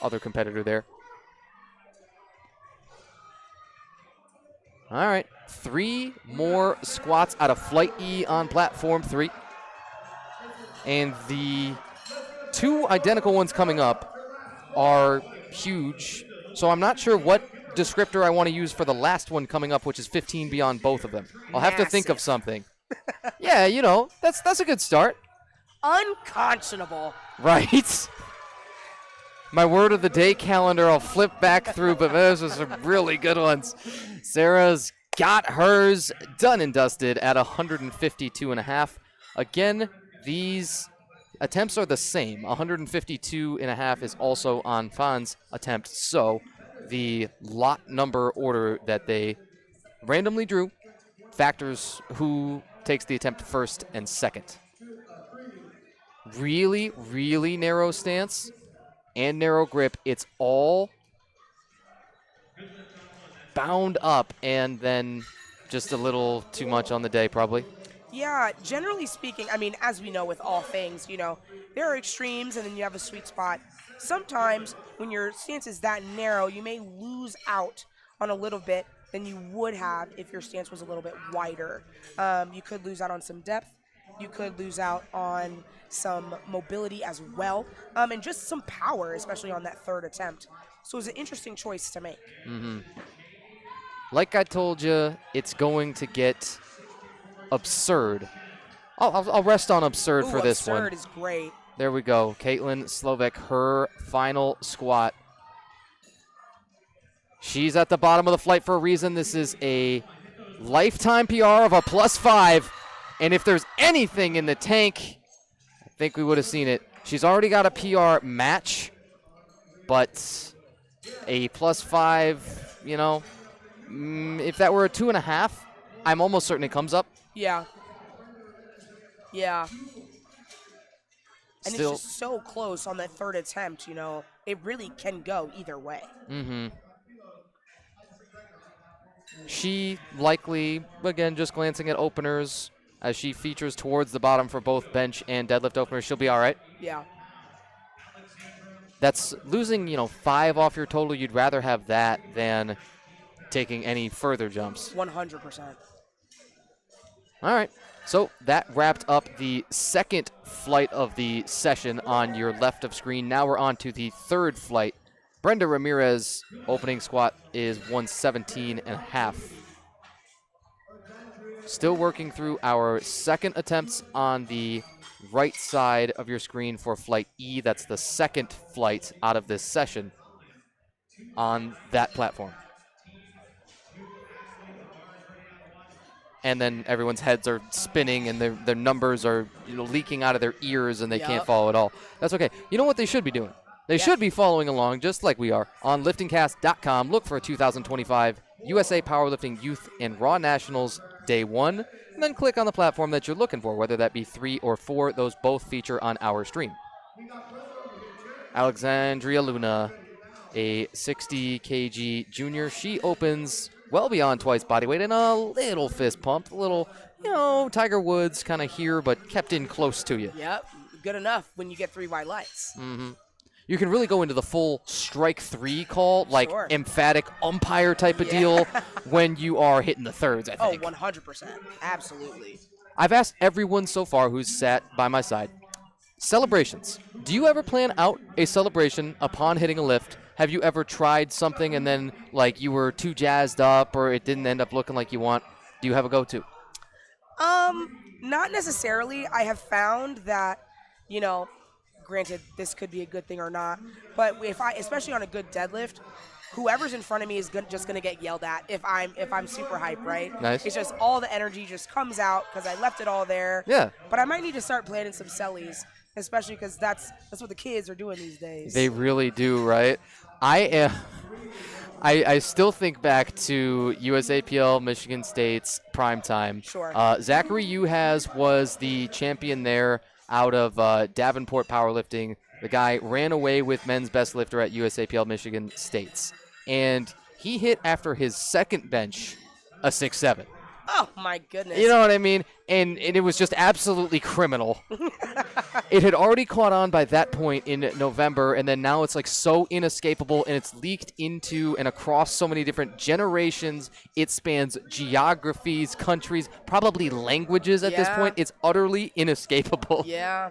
other competitor there. All right, 3 more squats out of Flight E on platform 3. And the 2 identical ones coming up are huge. So I'm not sure what descriptor I want to use for the last one coming up, which is 15 beyond both of them. I'll have to think of Massive. something. Yeah, that's a good start. Unconscionable. Right? My word of the day calendar, I'll flip back through, but those are some really good ones. Sarah's got hers done and dusted at 152.5. Again, these attempts are the same. 152.5 is also on Fahn's attempt, so the lot number order that they randomly drew factors who takes the attempt first and second. Really, really narrow stance and narrow grip. It's all bound up and then just a little too much on the day probably. Yeah, generally speaking, I mean, as we know with all things, there are extremes and then you have a sweet spot. Sometimes when your stance is that narrow, you may lose out on a little bit than you would have if your stance was a little bit wider. You could lose out on some depth. You could lose out on some mobility as well, and just some power, especially on that third attempt. So it was an interesting choice to make. Like I told you, it's going to get absurd. I'll rest on absurd for this one. Absurd is great. There we go. Caitlin Slovak, her final squat. She's at the bottom of the flight for a reason. This is a lifetime PR of a +5. And if there's anything in the tank, I think we would have seen it. She's already got a PR match, but a +5, if that were a 2.5, I'm almost certain it comes up. Yeah. Yeah. And Still, it's just so close on that third attempt, it really can go either way. She likely, again, just glancing at openers, as she features towards the bottom for both bench and deadlift openers, she'll be all right. Yeah. That's losing, 5 off your total. You'd rather have that than taking any further jumps. 100%. All right. So that wrapped up the second flight of the session on your left of screen. Now we're on to the third flight Brenda Ramirez opening squat is 117.5. Still working through our second attempts on the right side of your screen for flight E. That's the second flight out of this session on that platform. And then everyone's heads are spinning and their numbers are leaking out of their ears and they can't follow at all. That's okay. You know what they should be doing? They should be following along just like we are on LiftingCast.com. Look for a 2025 USA Powerlifting Youth and Raw Nationals Day 1, and then click on the platform that you're looking for, whether that be 3 or 4. Those both feature on our stream. Alexandria Luna, a 60 kg junior. She opens well beyond twice body weight and a little fist pump, a little, Tiger Woods kind of here, but kept in close to you. Yep, good enough when you get 3 white lights. Mm-hmm. You can really go into the full strike 3 call, like emphatic umpire type of deal when you are hitting the thirds, I think. Oh, 100%. Absolutely. I've asked everyone so far who's sat by my side, celebrations. Do you ever plan out a celebration upon hitting a lift? Have you ever tried something and then, like, you were too jazzed up or it didn't end up looking like you want? Do you have a go-to? Not necessarily. I have found that, granted, this could be a good thing or not, but especially on a good deadlift, whoever's in front of me is just gonna get yelled at if I'm super hyped, right? Nice. It's just all the energy just comes out because I left it all there. Yeah. But I might need to start planning some sellies, especially because that's what the kids are doing these days. They really do, right? I still think back to USAPL Michigan State's primetime. Sure. Zachary Uhas was the champion there out of Davenport Powerlifting. The guy ran away with men's best lifter at USAPL Michigan State's. And he hit after his second bench a 6'7". Oh, my goodness. You know what I mean? And it was just absolutely criminal. It had already caught on by that point in November, and then now it's like so inescapable, and it's leaked into and across so many different generations. It spans geographies, countries, probably languages at this point. It's utterly inescapable. Yeah.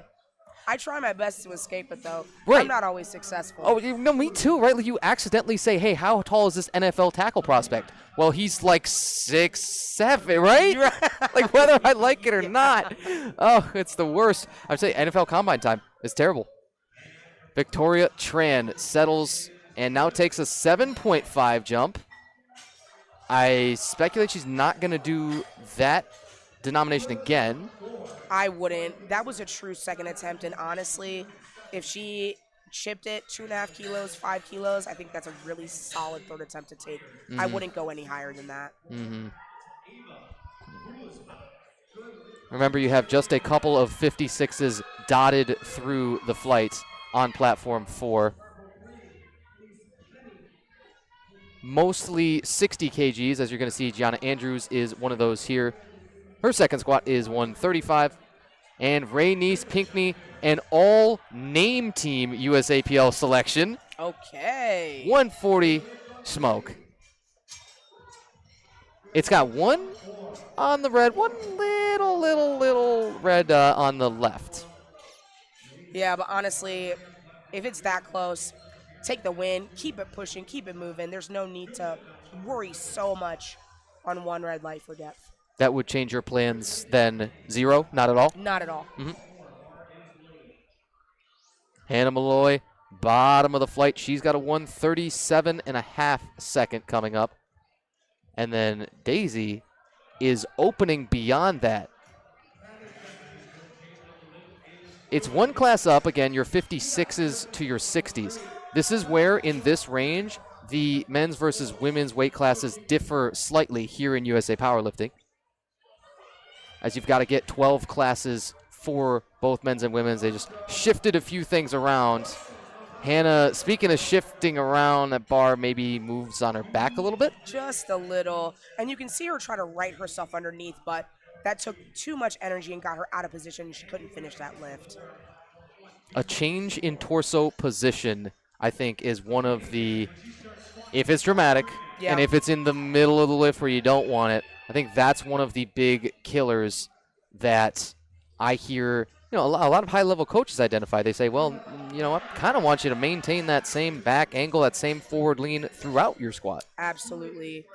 I try my best to escape it, though. Right. I'm not always successful. Oh, no, me too, right? Like you accidentally say, hey, how tall is this NFL tackle prospect? Well, he's like 6'7", right? Like whether I like it or not. Oh, it's the worst. I'd say NFL Combine time is terrible. Victoria Tran settles and now takes a 7.5 jump. I speculate she's not going to do that denomination again. I wouldn't. That was a true second attempt, and honestly, if she chipped it 2.5 kilos, 5 kilos, I think that's a really solid third attempt to take. I wouldn't go any higher than that. Remember, you have just a couple of 56s dotted through the flight on platform 4. Mostly 60 kgs, as you're going to see. Gianna Andrews is one of those here. Her second squat is 135. And Raynice Pinkney, an all-name team USAPL selection. Okay. 140 smoke. It's got one on the red, one little red on the left. Yeah, but honestly, if it's that close, take the win, keep it pushing, keep it moving. There's no need to worry so much on one red light for depth. That would change your plans then 0? Not at all? Not at all. Hannah Malloy, bottom of the flight. She's got a 137.5 second coming up. And then Daisy is opening beyond that. It's one class up, again, your 56s to your 60s. This is where, in this range, the men's versus women's weight classes differ slightly here in USA Powerlifting, as you've got to get 12 classes for both men's and women's. They just shifted a few things around. Hannah, speaking of shifting around, that bar maybe moves on her back a little bit. Just a little. And you can see her try to right herself underneath, but that took too much energy and got her out of position, and she couldn't finish that lift. A change in torso position, I think, is one of the, if it's dramatic, and if it's in the middle of the lift where you don't want it, I think that's one of the big killers that I hear a lot of high-level coaches identify. They say, well, I kind of want you to maintain that same back angle, that same forward lean throughout your squat. Absolutely.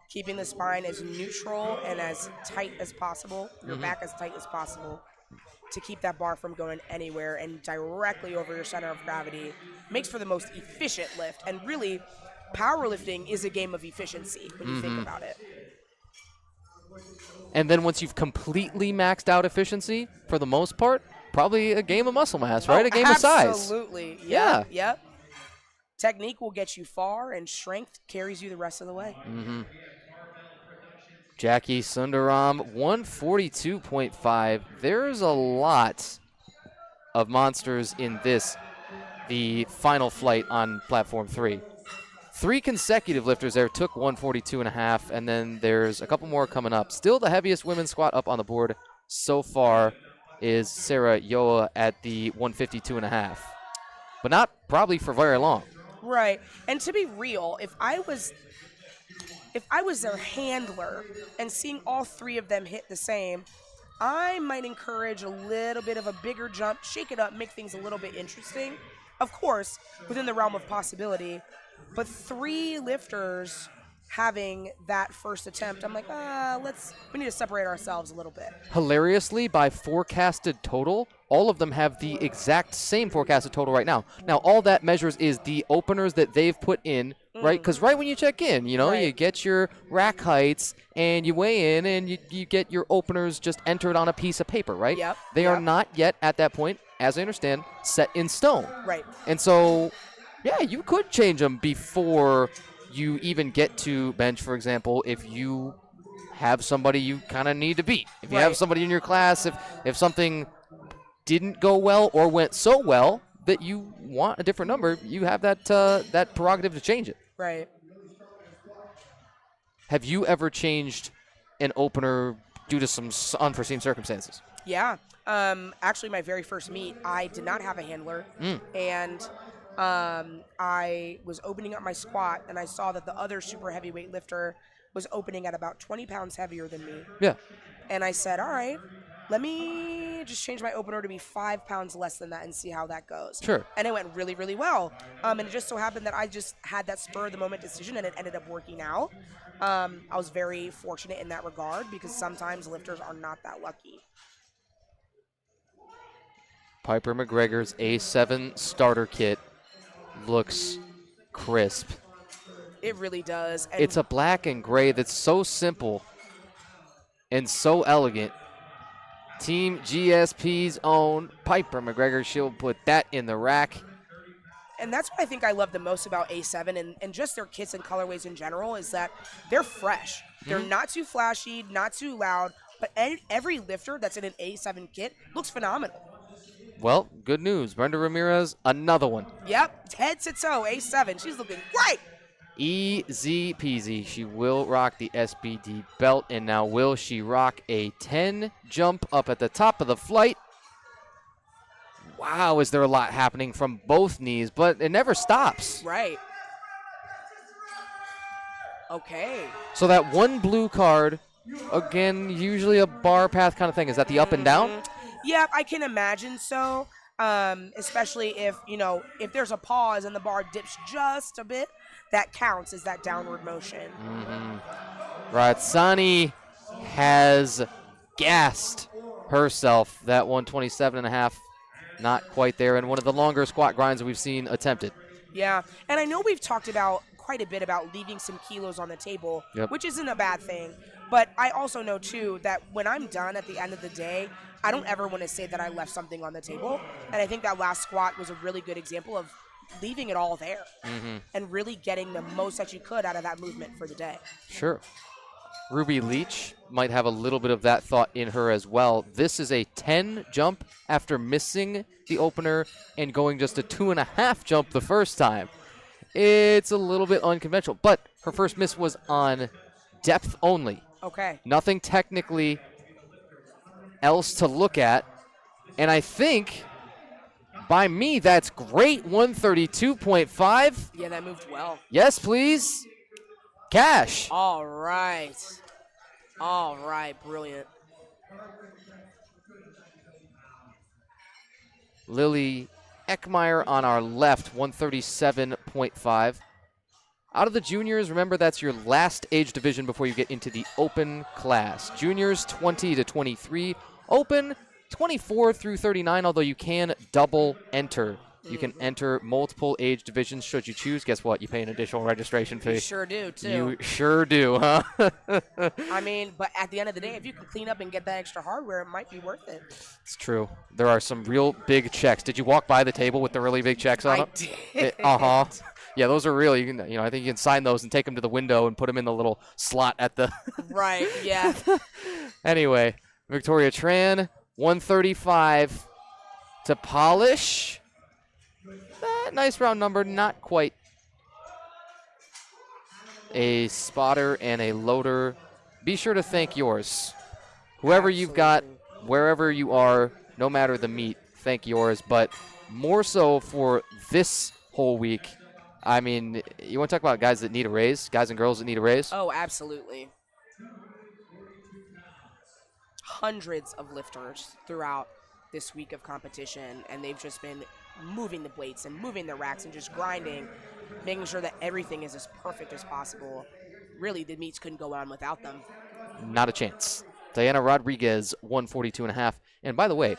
Keeping the spine as neutral and as tight as possible, your back as tight as possible, to keep that bar from going anywhere and directly over your center of gravity makes for the most efficient lift. And really, powerlifting is a game of efficiency when you think about it. And then once you've completely maxed out efficiency, for the most part, probably a game of muscle mass, right? A game of size. Absolutely. Yeah. Yep. Technique will get you far, and strength carries you the rest of the way. Jackie Sundaram, 142.5. There's a lot of monsters in this, the final flight on platform 3. 3 consecutive lifters there took 142.5, and then there's a couple more coming up. Still the heaviest women's squat up on the board so far is Sarah Yoa at the 152.5, but not probably for very long. Right. And to be real, if I was their handler and seeing all 3 of them hit the same, I might encourage a little bit of a bigger jump, shake it up, make things a little bit interesting. Of course, within the realm of possibility, but 3 lifters having that first attempt, I'm like, we need to separate ourselves a little bit. Hilariously, by forecasted total, all of them have the exact same forecasted total right now. Now, all that measures is the openers that they've put in, right? Because right when you check in, Right. you get your rack heights and you weigh in and you get your openers just entered on a piece of paper, right? Yep. They are not yet at that point, as I understand, set in stone. Right. And so, yeah, you could change them before you even get to bench, for example, if you have somebody you kind of need to beat. If you have Right. somebody in your class, if something didn't go well or went so well that you want a different number, you have that prerogative to change it. Right. Have you ever changed an opener due to some unforeseen circumstances? Yeah. Actually, my very first meet, I did not have a handler, and I was opening up my squat, and I saw that the other super heavyweight lifter was opening at about 20 pounds heavier than me. Yeah. And I said, all right, let me just change my opener to be 5 pounds less than that and see how that goes. Sure. And it went really, really well. And it just so happened that I just had that spur of the moment decision, and it ended up working out. I was very fortunate in that regard because sometimes lifters are not that lucky. Piper McGregor's A7 starter kit looks crisp. It really does. And It's a black and gray that's so simple and so elegant. Team GSP's own Piper McGregor, she'll put that in the rack. And that's what I think I love the most about A7 and just their kits and colorways in general is that they're fresh. They're not too flashy, not too loud, but every lifter that's in an A7 kit looks phenomenal. Well, good news. Brenda Ramirez, another one. Yep, head to toe, A7. She's looking great. Easy peasy. She will rock the SBD belt, and now will she rock a 10 jump up at the top of the flight? Wow, is there a lot happening from both knees, but it never stops. Right. Okay. So that one blue card, again, usually a bar path kind of thing. Is that the up and down? Yeah, I can imagine so. Especially if there's a pause and the bar dips just a bit, that counts as that downward motion. Ratsani has gassed herself. That 127.5, not quite there, and one of the longer squat grinds that we've seen attempted. Yeah, and I know we've talked about quite a bit about leaving some kilos on the table, Yep. which isn't a bad thing. But I also know, too, that when I'm done at the end of the day, I don't ever want to say that I left something on the table. And I think that last squat was a really good example of leaving it all there and really getting the most that you could out of that movement for the day. Sure. Ruby Leach might have a little bit of that thought in her as well. This is a 10 jump after missing the opener and going just a 2.5 jump the first time. It's a little bit unconventional, but her first miss was on depth only. Okay. Nothing technically else to look at. And I think, by me, that's great. 132.5. Yeah, that moved well. Yes, please. Cash. All right. All right. Brilliant. Lily Eckmeyer on our left, 137.5. Out of the juniors, remember that's your last age division before you get into the open class. Juniors 20 to 23, open 24 through 39, although you can double enter. You can enter multiple age divisions should you choose. Guess what? You pay an additional registration fee. You sure do, too. You sure do, huh? I mean, but at the end of the day, if you can clean up and get that extra hardware, it might be worth it. It's true. There are some real big checks. Did you walk by the table with the really big checks on I it? did. Uh-huh. Yeah, those are real. I think you can sign those and take them to the window and put them in the little slot at the. Right. Yeah. Anyway, Victoria Tran, 135 to polish. Nice round number, not quite. A spotter and a loader. Be sure to thank yours. Whoever you've got, wherever you are, no matter the meet, thank yours. But more so for this whole week. I mean, you want to talk about guys that need a raise, guys and girls that need a raise? Oh, absolutely. Hundreds of lifters throughout this week of competition, and they've just been moving the weights and moving the racks and just grinding, making sure that everything is as perfect as possible. Really, the meets couldn't go on without them. Not a chance. Diana Rodriguez, 142.5. And by the way,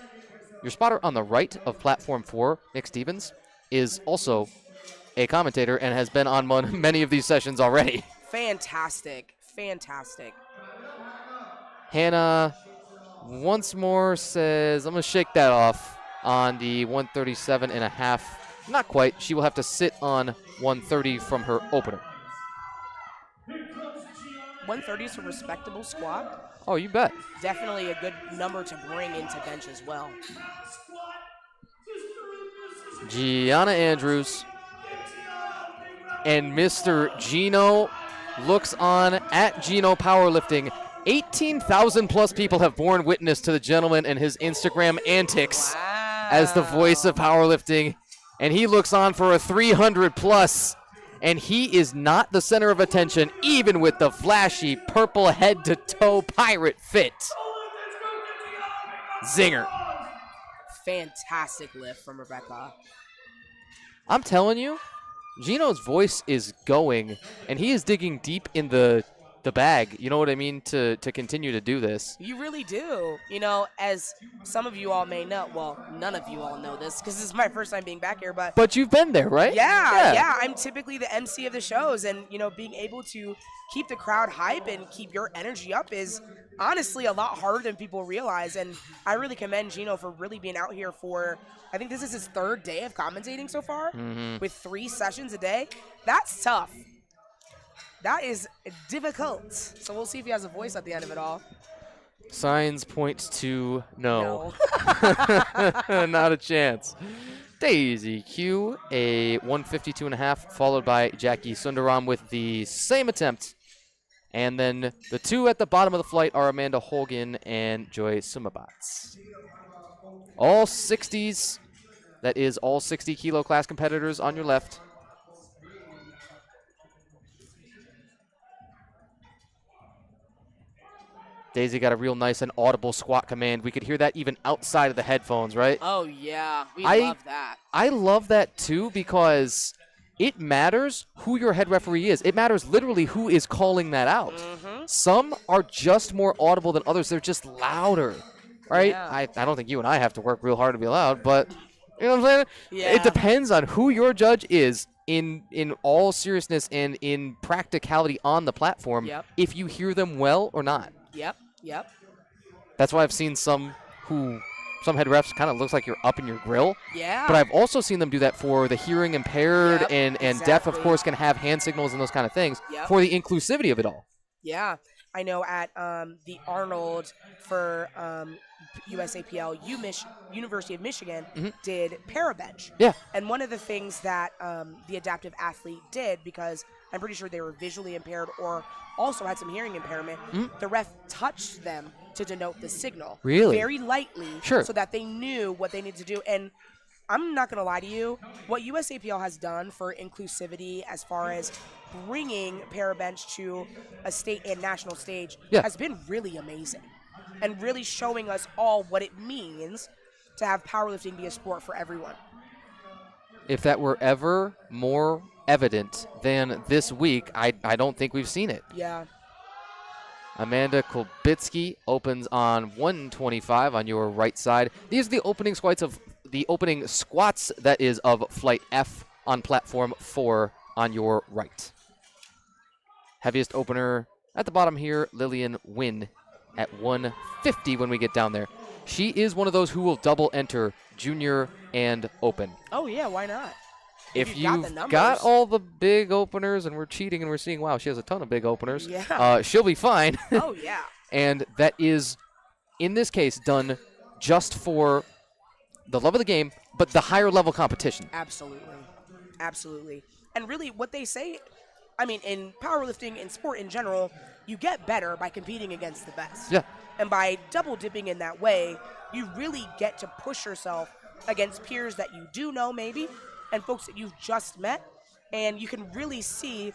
your spotter on the right of platform 4, Nick Stevens, is also a commentator and has been on many of these sessions already. Fantastic. Fantastic. Hannah once more says, I'm going to shake that off on the 137.5. Not quite. She will have to sit on 130 from her opener. 130 is a respectable squat. Oh, you bet. Definitely a good number to bring into bench as well. Gianna Andrews and Mr. Gino looks on at Gino Powerlifting. 18,000 plus people have borne witness to the gentleman and his Instagram antics as the voice of powerlifting, and he looks on for a 300 plus, and he is not the center of attention, even with the flashy purple head-to-toe pirate fit. Zinger. Fantastic lift from Rebecca. I'm telling you, Gino's voice is going, and he is digging deep in the bag, you know what I mean, to continue to do this. You really do. You know, as some of you all may know, well, none of you all know this because this is my first time being back here, but you've been there, right? Yeah. I'm typically the MC of the shows, and, you know, being able to keep the crowd hype and keep your energy up is honestly a lot harder than people realize, and I really commend Gino for really being out here for, I think this is his 3rd day of commentating so far, with 3 sessions a day. That's tough. That is difficult. So we'll see if he has a voice at the end of it all. Signs point to no. Not a chance. Daisy Q, a 152.5, followed by Jackie Sundaram with the same attempt. And then the 2 at the bottom of the flight are Amanda Holgan and Joy Sumabats. All 60s. That is all 60 kilo class competitors on your left. Daisy got a real nice and audible squat command. We could hear that even outside of the headphones, right? Oh, yeah. We love that. I love that, too, because it matters who your head referee is. It matters literally who is calling that out. Some are just more audible than others. They're just louder, right? Yeah. I don't think you and I have to work real hard to be loud, but you know what I'm saying? Yeah. It depends on who your judge is in all seriousness and in practicality on the platform, if you hear them well or not. Yep. That's why I've seen some head refs kind of looks like you're up in your grill. Yeah. But I've also seen them do that for the hearing impaired and deaf, of exactly. course, can have hand signals and those kind of things Yep. for the inclusivity of it all. Yeah. I know at the Arnold for USAPL, University of Michigan did parabench. Yeah. And one of the things that the adaptive athlete did, because I'm pretty sure they were visually impaired or also had some hearing impairment, the ref touched them to denote the signal. Really? Very lightly. Sure. So that they knew what they needed to do. And I'm not going to lie to you, what USAPL has done for inclusivity as far as bringing parabench to a state and national stage has been really amazing and really showing us all what it means to have powerlifting be a sport for everyone. If that were ever more evident than this week, I don't think we've seen it. Yeah. Amanda Kulbitsky opens on 125 on your right side. These are the opening squats that is of flight F on platform 4 on your right. Heaviest opener at the bottom here, Lillian Wynn at 150 when we get down there. She is one of those who will double enter junior and open. Oh, yeah, why not? If you've got all the big openers and we're cheating and we're seeing, wow, she has a ton of big openers, she'll be fine. Oh, yeah. And that is, in this case, done just for the love of the game, but the higher level competition. Absolutely. Absolutely. And really what they say, I mean, in powerlifting and sport in general, you get better by competing against the best. Yeah. And by double dipping in that way, you really get to push yourself against peers that you do know maybe, and folks that you've just met, and you can really see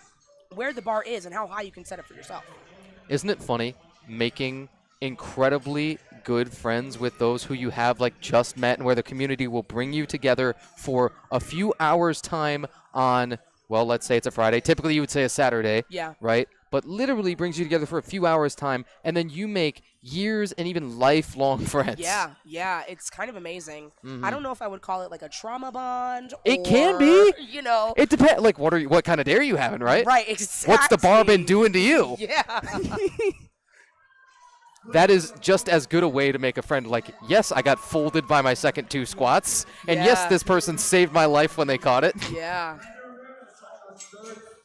where the bar is and how high you can set it for yourself. Isn't it funny making incredibly good friends with those who you have like just met, and where the community will bring you together for a few hours time on, well, let's say it's a Friday. Typically you would say a Saturday, right? But literally brings you together for a few hours time, and then you make years and even lifelong friends. Yeah, it's kind of amazing. I don't know if I would call it like a trauma bond. It can be. You know. It depends. Like, what kind of day are you having, right? Right, exactly. What's the bar been doing to you? Yeah. That is just as good a way to make a friend. Like, yes, I got folded by my second 2 squats, and yes, this person saved my life when they caught it. Yeah.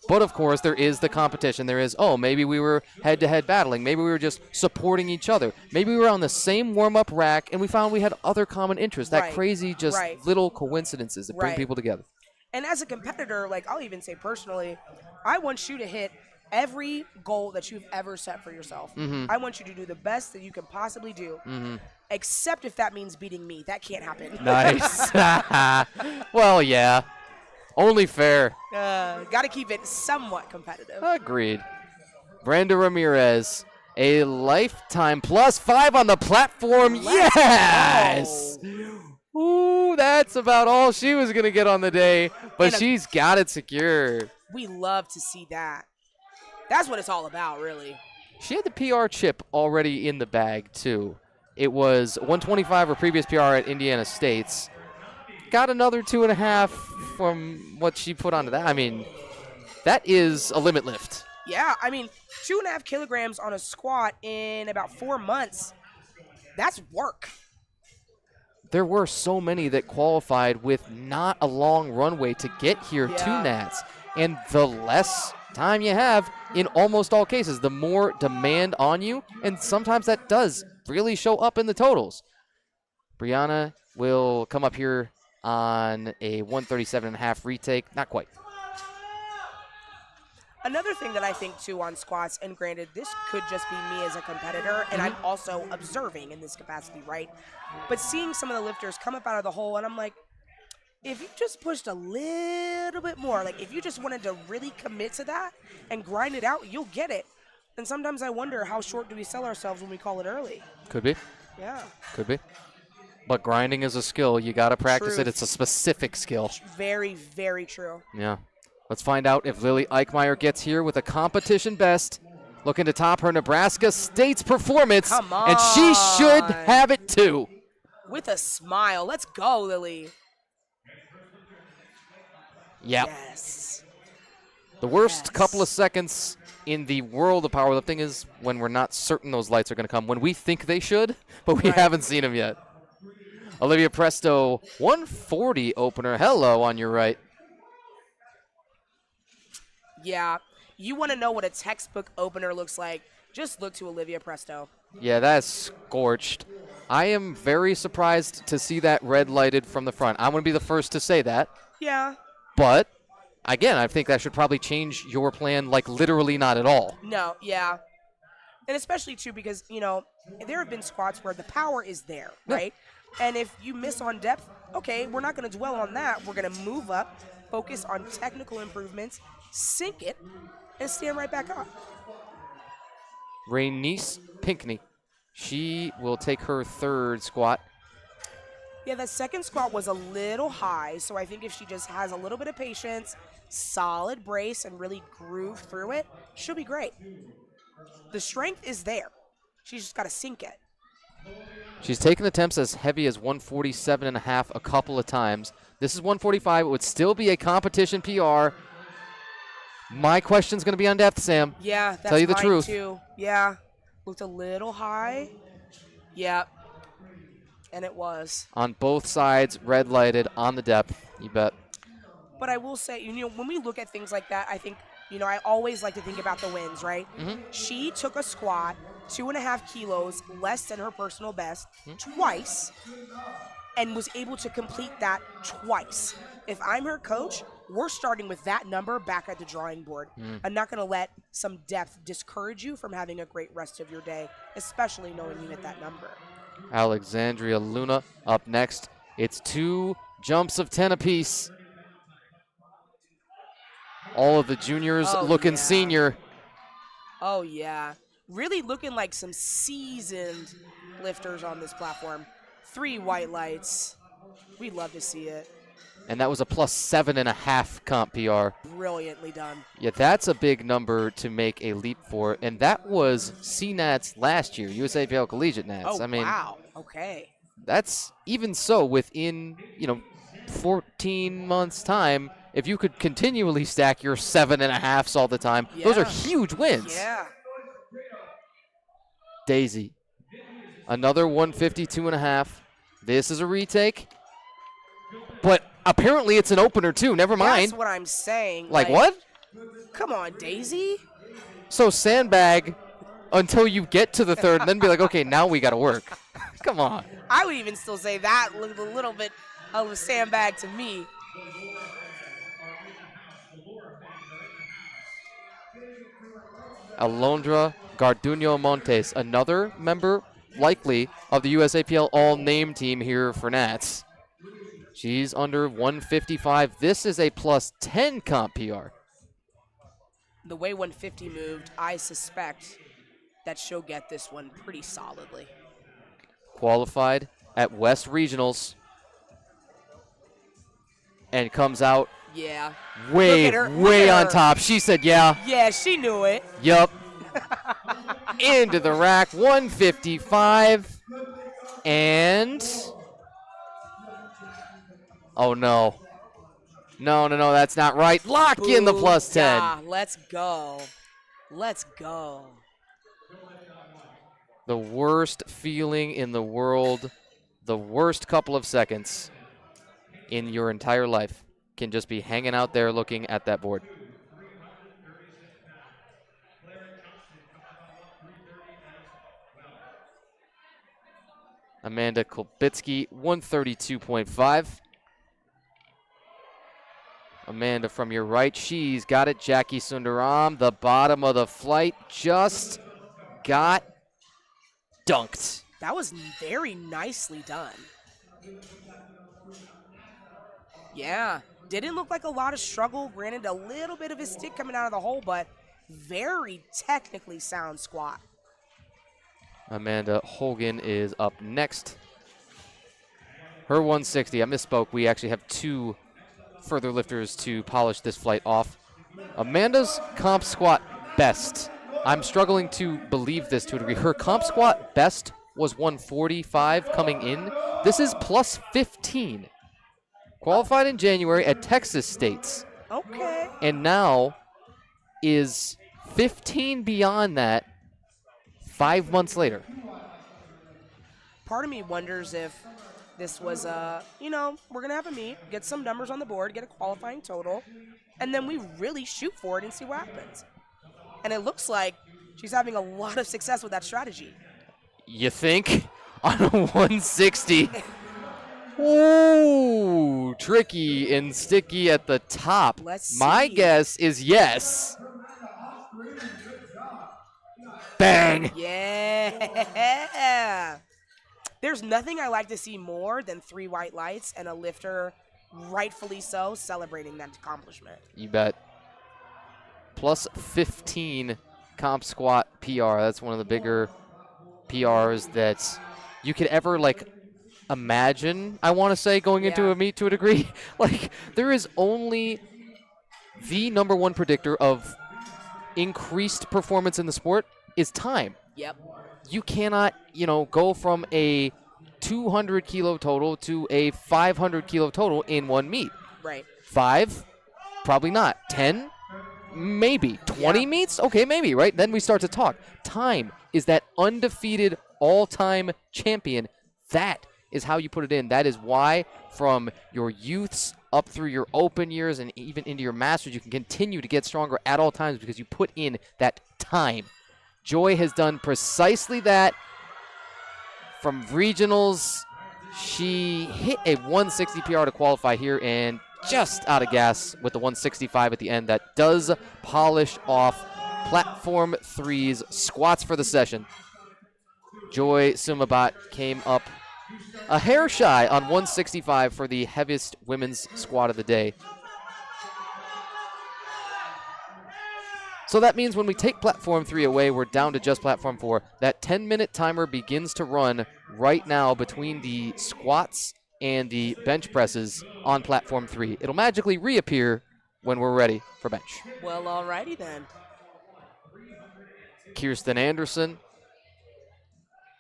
But, of course, there is the competition. There is, maybe we were head-to-head battling. Maybe we were just supporting each other. Maybe we were on the same warm-up rack, and we found we had other common interests. That crazy, just little coincidences that bring people together. And as a competitor, like I'll even say personally, I want you to hit every goal that you've ever set for yourself. I want you to do the best that you can possibly do, except if that means beating me. That can't happen. Nice. Well, yeah. Only fair. Got to keep it somewhat competitive. Agreed. Brenda Ramirez, a lifetime +5 on the platform. Yes! Ooh, that's about all she was going to get on the day, but she's got it secured. We love to see that. That's what it's all about, really. She had the PR chip already in the bag, too. It was 125, her previous PR at Indiana State's. Got another 2.5 from what she put onto that. I mean, that is a limit lift. Yeah, I mean, 2.5 kilograms on a squat in about 4 months. That's work. There were so many that qualified with not a long runway to get here to Nats. And the less time you have, in almost all cases, the more demand on you. And sometimes that does really show up in the totals. Brianna will come up here on a 137.5 retake. Not quite. Another thing that I think, too, on squats, and granted, this could just be me as a competitor, and I'm also observing in this capacity, right? But seeing some of the lifters come up out of the hole, and I'm like, if you just pushed a little bit more, like if you just wanted to really commit to that and grind it out, you'll get it. And sometimes I wonder, how short do we sell ourselves when we call it early? Could be. Yeah. Could be. But grinding is a skill. You got to practice it. It's a specific skill. Very, very true. Yeah. Let's find out if Lily Eichmeyer gets here with a competition best. Looking to top her Nebraska State's performance. Come on. And she should have it too. With a smile. Let's go, Lily. Yeah. Yes. The worst couple of seconds in the world of powerlifting is when we're not certain those lights are going to come. When we think they should, but we haven't seen them yet. Olivia Presto, 140 opener. Hello on your right. Yeah. You want to know what a textbook opener looks like, just look to Olivia Presto. Yeah, that's scorched. I am very surprised to see that red lighted from the front. I'm going to be the first to say that. Yeah. But, again, I think that should probably change your plan, like literally not at all. No, yeah. And especially, too, because, you know, there have been squats where the power is there, right? And if you miss on depth, okay, we're not going to dwell on that. We're going to move up, focus on technical improvements, sink it, and stand right back up. Rainice Pinkney. She will take her third squat. Yeah, that second squat was a little high, so I think if she just has a little bit of patience, solid brace, and really groove through it, she'll be great. The strength is there. She's just got to sink it. She's taken attempts as heavy as 147.5 a couple of times. This is 145. It would still be a competition PR. My question's going to be on depth, Sam. Yeah, that's Tell you the mine truth. too. Yeah, looked a little high. Yep, and it was. On both sides, red lighted on the depth. You bet. But I will say, when we look at things like that, I think, I always like to think about the wins, right? She took a squat 2.5 kilos less than her personal best twice and was able to complete that twice. If I'm her coach, we're starting with that number back at the drawing board. I'm not going to let some depth discourage you from having a great rest of your day, especially knowing you hit that number. Alexandria Luna up next. It's 2 jumps of 10 apiece. All of the juniors looking senior. Oh, yeah. Really looking like some seasoned lifters on this platform. 3 white lights. We'd love to see it. And that was a plus 7.5 comp PR. Brilliantly done. Yeah, that's a big number to make a leap for. And that was CNATS last year, USAPL Collegiate Nats. Oh, I mean, wow. Okay. That's even so within, 14 months' time. If you could continually stack your 7.5s all the time, those are huge wins. Yeah. Daisy, another 152.5. This is a retake, but apparently it's an opener too. Never mind. That's what I'm saying. Like what? Come on, Daisy. So sandbag until you get to the third, and then be like, okay, now we got to work. Come on. I would even still say that looked a little bit of a sandbag to me. Alondra Garduño Montes, another member, likely, of the USAPL all-name team here for Nats. She's under 155. This is a plus 10 comp PR. The way 150 moved, I suspect that she'll get this one pretty solidly. Qualified at West Regionals and comes out way on top. She said, yeah. Yeah, she knew it. Yup. Into the rack, 155. And, oh no. No, that's not right. Lock in the plus 10. Yeah, let's go. Let's go. The worst feeling in the world, the worst couple of seconds in your entire life can just be hanging out there looking at that board. Amanda Kolbitsky, 132.5. Amanda from your right, she's got it. Jackie Sundaram, the bottom of the flight, just got dunked. That was very nicely done. Yeah, didn't look like a lot of struggle. Granted, a little bit of a stick coming out of the hole, but very technically sound squat. Amanda Hogan is up next. Her 160, I misspoke. We actually have 2 further lifters to polish this flight off. Amanda's comp squat best. I'm struggling to believe this to a degree. Her comp squat best was 145 coming in. This is plus 15. Qualified in January at Texas States. Okay. And now is 15 beyond that 5 months later. Part of me wonders if this was we're going to have a meet, get some numbers on the board, get a qualifying total, and then we really shoot for it and see what happens. And it looks like she's having a lot of success with that strategy. You think? On a 160. Ooh, tricky and sticky at the top. Let's see. My guess is yes. Bang. Yeah. There's nothing I like to see more than 3 white lights and a lifter, rightfully so, celebrating that accomplishment. You bet. Plus 15 comp squat PR. That's one of the bigger PRs that you could ever imagine, I want to say, going into a meet to a degree. Like, there is only the number one predictor of increased performance in the sport is time. Yep. You cannot, go from a 200 kilo total to a 500 kilo total in one meet. Right. 5, probably not. 10, maybe. 20 meets? Okay, maybe, right? Then we start to talk. Time is that undefeated all-time champion. That is how you put it in. That is why from your youths up through your open years and even into your masters, you can continue to get stronger at all times because you put in that time. Joy has done precisely that. From regionals, she hit a 160 PR to qualify here and just out of gas with the 165 at the end. That does polish off Platform 3's squats for the session. Joy Sumabat came up a hair shy on 165 for the heaviest women's squat of the day. So that means when we take Platform 3 away, we're down to just Platform 4. That 10-minute timer begins to run right now between the squats and the bench presses on Platform 3. It'll magically reappear when we're ready for bench. Well, alrighty then. Kirsten Anderson,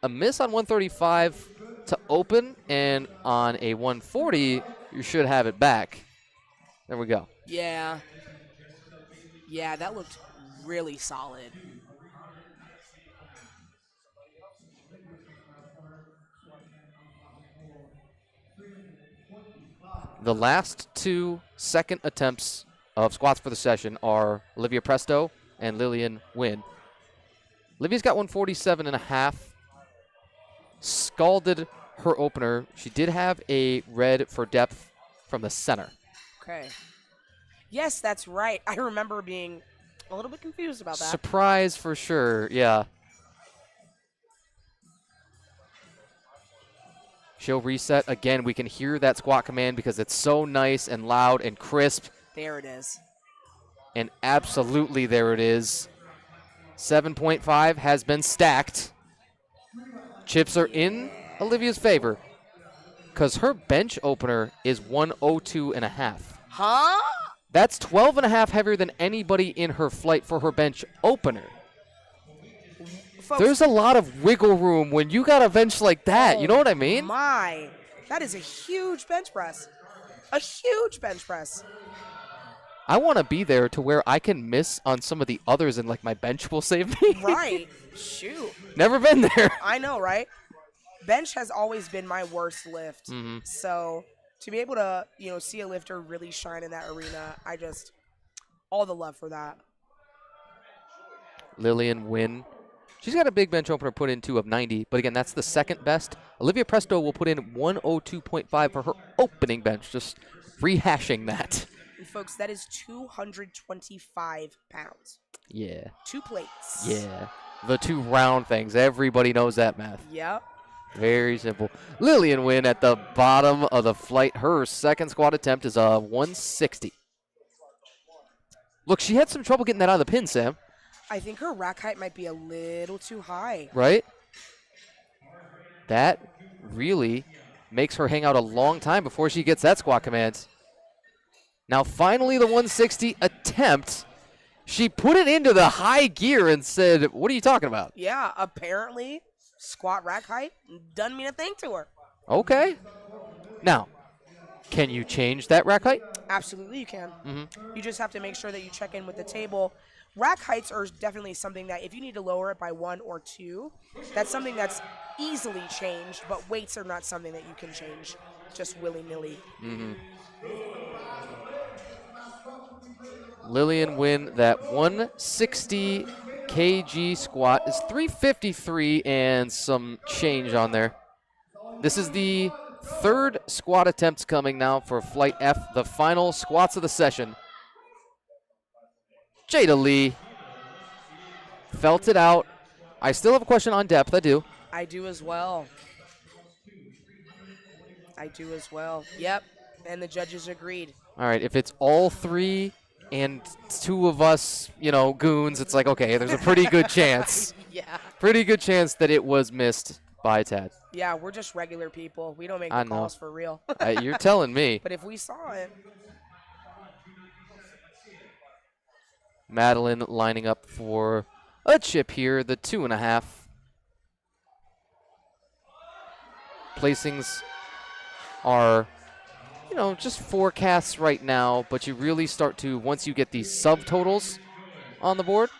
a miss on 135 to open, and on a 140, you should have it back. There we go. Yeah. Yeah, that looked really solid. The last 2 second attempts of squats for the session are Olivia Presto and Lillian Wynn. Olivia's got 147.5. Scalded her opener. She did have a red for depth from the center. Okay. Yes, that's right. I remember being a little bit confused about that. Surprise for sure, yeah. She'll reset. Again, we can hear that squat command because it's so nice and loud and crisp. There it is. And absolutely there it is. 7.5 has been stacked. Chips are in Olivia's favor because her bench opener is 102.5. Huh? That's 12.5 heavier than anybody in her flight for her bench opener. Folks, there's a lot of wiggle room when you got a bench like that. You know what I mean? My, that is a huge bench press. A huge bench press. I want to be there to where I can miss on some of the others and like my bench will save me. Right. Shoot. Never been there. I know, right? Bench has always been my worst lift. Mm-hmm. So to be able to, see a lifter really shine in that arena, all the love for that. Lillian Wynn. She's got a big bench opener put in 2 of 90, but again, that's the second best. Olivia Presto will put in 102.5 for her opening bench, just rehashing that. And folks, that is 225 pounds. Yeah. 2 plates. Yeah. The 2 round things. Everybody knows that math. Yep. Very simple. Lillian Wynn at the bottom of the flight. Her second squat attempt is a 160. Look, she had some trouble getting that out of the pin, Sam. I think her rack height might be a little too high. Right? That really makes her hang out a long time before she gets that squat command. Now, finally, the 160 attempt. She put it into the high gear and said, what are you talking about? Yeah, apparently, squat rack height doesn't mean a thing to her. Okay. Now, can you change that rack height? Absolutely, you can. Mm-hmm. You just have to make sure that you check in with the table. Rack heights are definitely something that if you need to lower it by 1 or 2, that's something that's easily changed, but weights are not something that you can change just willy-nilly. Mm-hmm. Lillian Wynn, that 160 kg squat is 353 and some change on there. This is the third squat attempt coming now for Flight F, the final squats of the session. Jada Lee felt it out. I still have a question on depth. I do. I do as well. Yep, and the judges agreed. All right, if it's all 3 and 2 of us, goons, it's like, okay, there's a pretty good chance. Yeah. Pretty good chance that it was missed. Bye, Tad. Yeah, we're just regular people. We don't make I the know. calls for real. You're telling me. But if we saw it. Madeline lining up for a chip here, the 2.5. Placings are, just forecasts right now, but you really start to, once you get these subtotals on the board,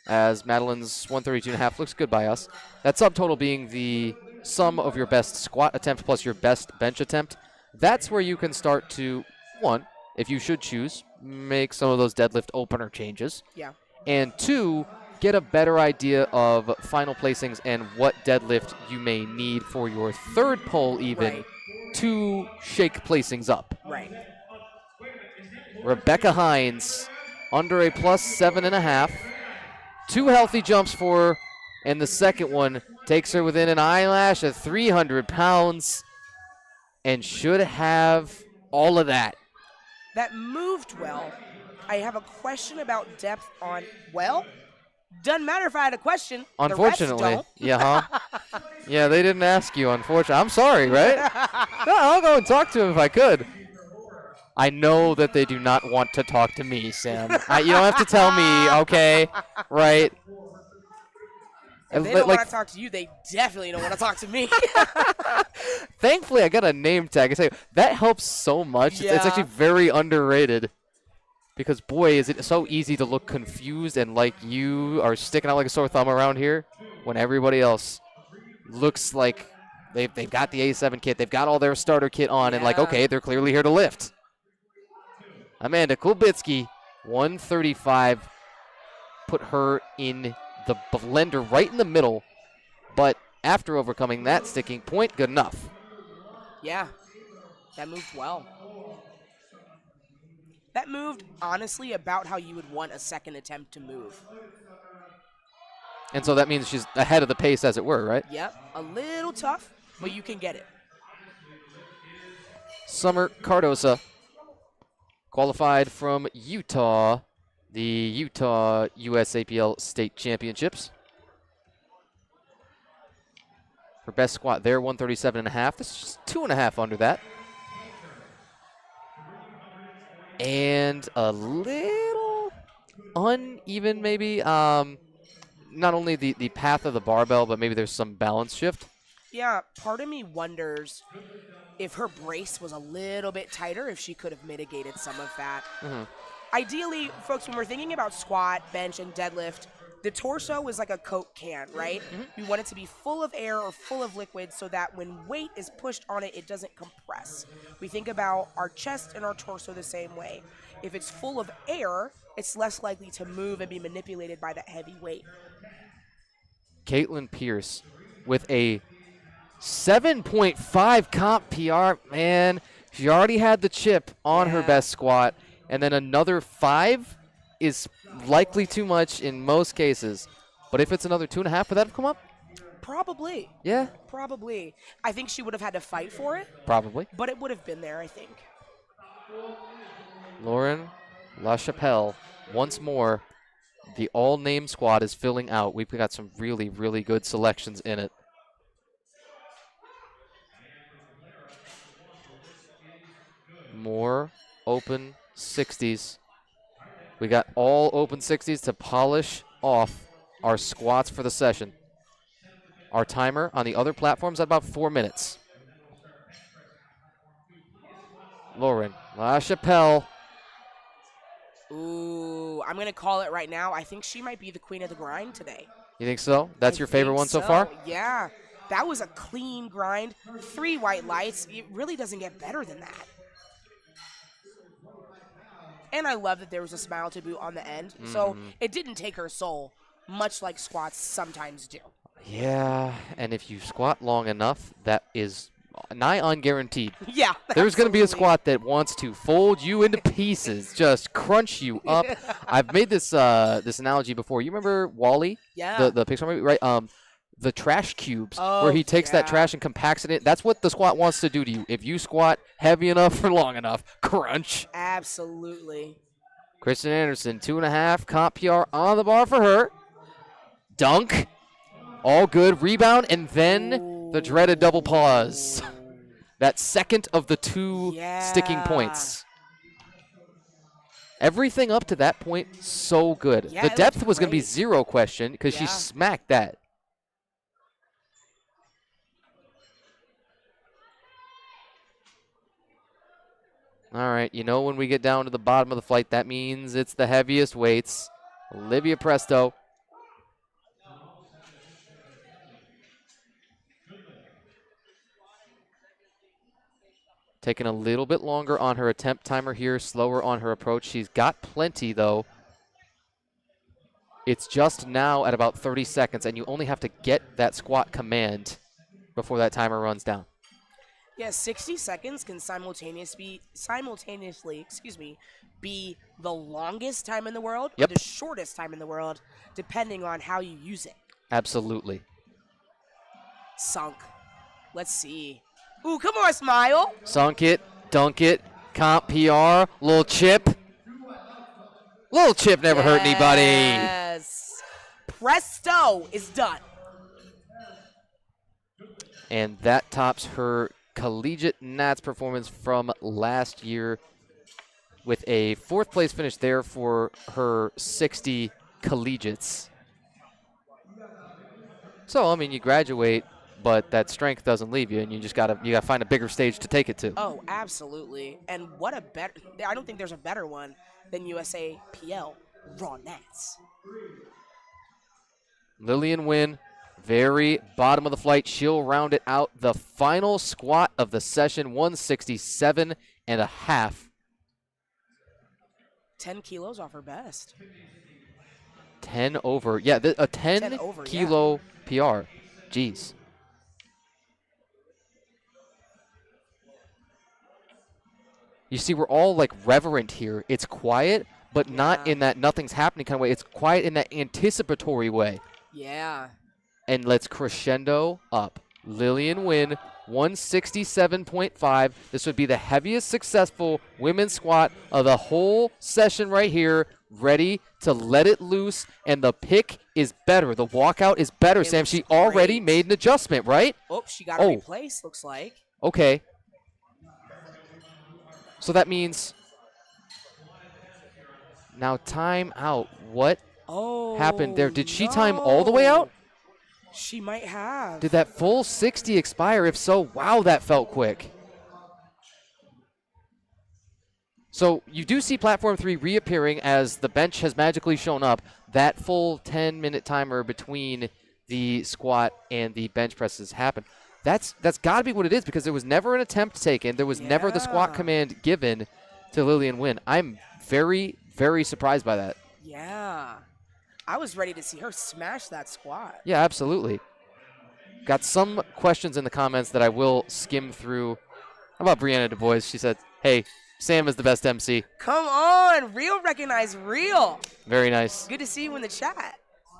as Madeline's 132.5 looks good by us, that subtotal being the sum of your best squat attempt plus your best bench attempt, that's where you can start to, one, if you should choose, make some of those deadlift opener changes. Yeah. And two, get a better idea of final placings and what deadlift you may need for your third pull even to shake placings up. Right. Rebecca Hines under a plus 7.5. 2 healthy jumps for her, and the second one takes her within an eyelash of 300 pounds and should have all of that. That moved well. I have a question about depth on, well, doesn't matter if I had a question. Unfortunately. The rest don't. Yeah, they didn't ask you, unfortunately. I'm sorry, right? No, I'll go and talk to him if I could. I know that they do not want to talk to me, Sam. You don't have to tell me, okay? Right? If they don't want to talk to you, they definitely don't want to talk to me. Thankfully, I got a name tag. I say that helps so much. Yeah. It's actually very underrated. Because, boy, is it so easy to look confused and like you are sticking out like a sore thumb around here when everybody else looks like they've got the A7 kit. They've got all their starter kit on and like, okay, they're clearly here to lift. Amanda Kulbitsky, 135, put her in the blender right in the middle. But after overcoming that sticking point, good enough. Yeah, that moved well. That moved, honestly, about how you would want a second attempt to move. And so that means she's ahead of the pace, as it were, right? Yep, a little tough, but you can get it. Summer Cardosa, qualified from Utah, the Utah USAPL State Championships. Her best squat there, 137.5. This is just 2.5 under that. And a little uneven, maybe. Not only the path of the barbell, but maybe there's some balance shift. Yeah, part of me wonders if her brace was a little bit tighter, if she could have mitigated some of that. Mm-hmm. Ideally, folks, when we're thinking about squat, bench, and deadlift, the torso is like a Coke can, right? Mm-hmm. We want it to be full of air or full of liquid so that when weight is pushed on it, it doesn't compress. We think about our chest and our torso the same way. If it's full of air, it's less likely to move and be manipulated by that heavy weight. Caitlin Pierce with a 7.5 comp PR. Man, she already had the chip on her best squat, and then another 5 is likely too much in most cases. But if it's another 2.5, would that have come up? Probably. Yeah. Probably. I think she would have had to fight for it. Probably. But it would have been there, I think. Lauren LaChapelle, once more, the all-name squad is filling out. We've got some really, really good selections in it. More open 60s. We got all open 60s to polish off our squats for the session. Our timer on the other platforms at about 4 minutes. Lauren LaChapelle. Ooh, I'm going to call it right now. I think she might be the queen of the grind today. You think so? That's your favorite one so far? Yeah. That was a clean grind. 3 white lights. It really doesn't get better than that. And I love that there was a smile to boot on the end. Mm-hmm. So it didn't take her soul, much like squats sometimes do. Yeah, and if you squat long enough, that is nigh unguaranteed. Yeah, there's going to be a squat that wants to fold you into pieces, just crunch you up. I've made this this analogy before. You remember Wall-E? Yeah. The Pixar movie, right? The trash cubes, where he takes that trash and compacts it in. That's what the squat wants to do to you. If you squat heavy enough for long enough, crunch. Absolutely. Kristen Anderson, 2.5 comp PR on the bar for her. Dunk. All good. Rebound, and then the dreaded double pause. That second of the two sticking points. Everything up to that point, so good. Yeah, the it depth looked was going to be great. 0 question because she smacked that. All right, you know when we get down to the bottom of the flight, that means it's the heaviest weights. Olivia Presto. Taking a little bit longer on her attempt timer here, slower on her approach. She's got plenty, though. It's just now at about 30 seconds, and you only have to get that squat command before that timer runs down. Yeah, 60 seconds can simultaneously, be the longest time in the world or the shortest time in the world, depending on how you use it. Absolutely. Sunk. Let's see. Ooh, come on, smile. Sunk it, dunk it, comp PR, little chip. Little chip never hurt anybody. Yes. Presto is done. And that tops her collegiate Nats performance from last year with a 4th place finish there for her 60 collegiates. So, I mean, you graduate, but that strength doesn't leave you, and you gotta find a bigger stage to take it to. Oh, absolutely. And what a better, I don't think there's a better one than USA PL Raw Nats. Lillian Wynn, very bottom of the flight. She'll round it out. The final squat of the session, 167 and a half. 10 kilos off her best. 10 over. Yeah, a 10 kilo PR. Jeez. You see, we're all like reverent here. It's quiet, but not in that nothing's happening kind of way. It's quiet in that anticipatory way. Yeah. And let's crescendo up. Lillian Wynn, 167.5. This would be the heaviest successful women's squat of the whole session right here. Ready to let it loose, and the pick is better. The walkout is better, Sam. She already made an adjustment, right? Oh, she got to replace, looks like. Okay. So that means now time out. What happened there? Did she time all the way out? She might have. Did that full 60 expire? If so, wow, that felt quick. So you do see Platform 3 reappearing as the bench has magically shown up. That full 10-minute timer between the squat and the bench presses happened. That's got to be what it is, because there was never an attempt taken. There was never the squat command given to Lillian Wynn. I'm very, very surprised by that. Yeah. I was ready to see her smash that squat. Yeah, absolutely. Got some questions in the comments that I will skim through. How about Brianna Du Bois? She said, hey, Sam is the best MC. Come on. Real recognize real. Very nice. Good to see you in the chat.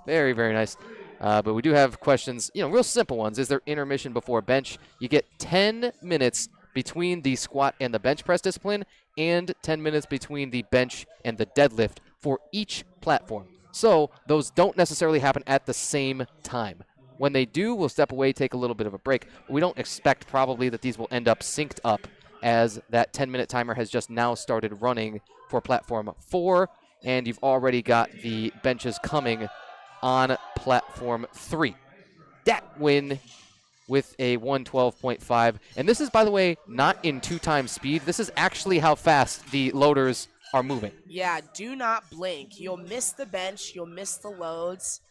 Very, very nice. But we do have questions, real simple ones. Is there intermission before bench? You get 10 minutes between the squat and the bench press discipline, and 10 minutes between the bench and the deadlift for each platform. So those don't necessarily happen at the same time. When they do, we'll step away, take a little bit of a break. We don't expect probably that these will end up synced up, as that 10-minute timer has just now started running for platform 4, and you've already got the benches coming on platform 3. Dat Wynn with a 112.5. And this is, by the way, not in 2x speed. This is actually how fast the loaders are moving. Yeah, do not blink. You'll miss the bench. You'll miss the loads.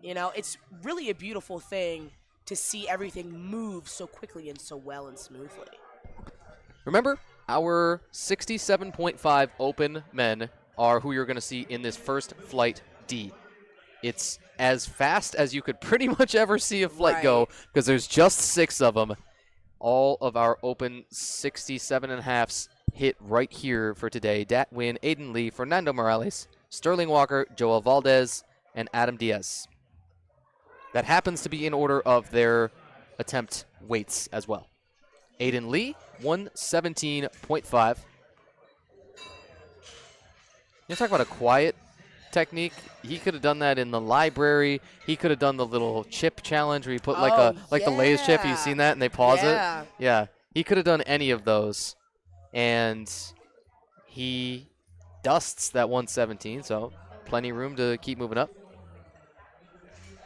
It's really a beautiful thing to see everything move so quickly and so well and smoothly. Remember, our 67.5 open men are who you're going to see in this first flight D. It's as fast as you could pretty much ever see a flight go, because there's just 6 of them. All of our open 67.5s hit right here for today. Dat Wynn, Aiden Lee, Fernando Morales, Sterling Walker, Joel Valdez, and Adam Diaz. That happens to be in order of their attempt weights as well. Aiden Lee, 117.5. You talk about a quiet technique, he could have done that in the library. He could have done the little chip challenge where you put Oh, like the Lay's chip. You've seen that, and they pause Yeah. it. Yeah, he could have done any of those, and he dusts that 117. So plenty of room to keep moving up.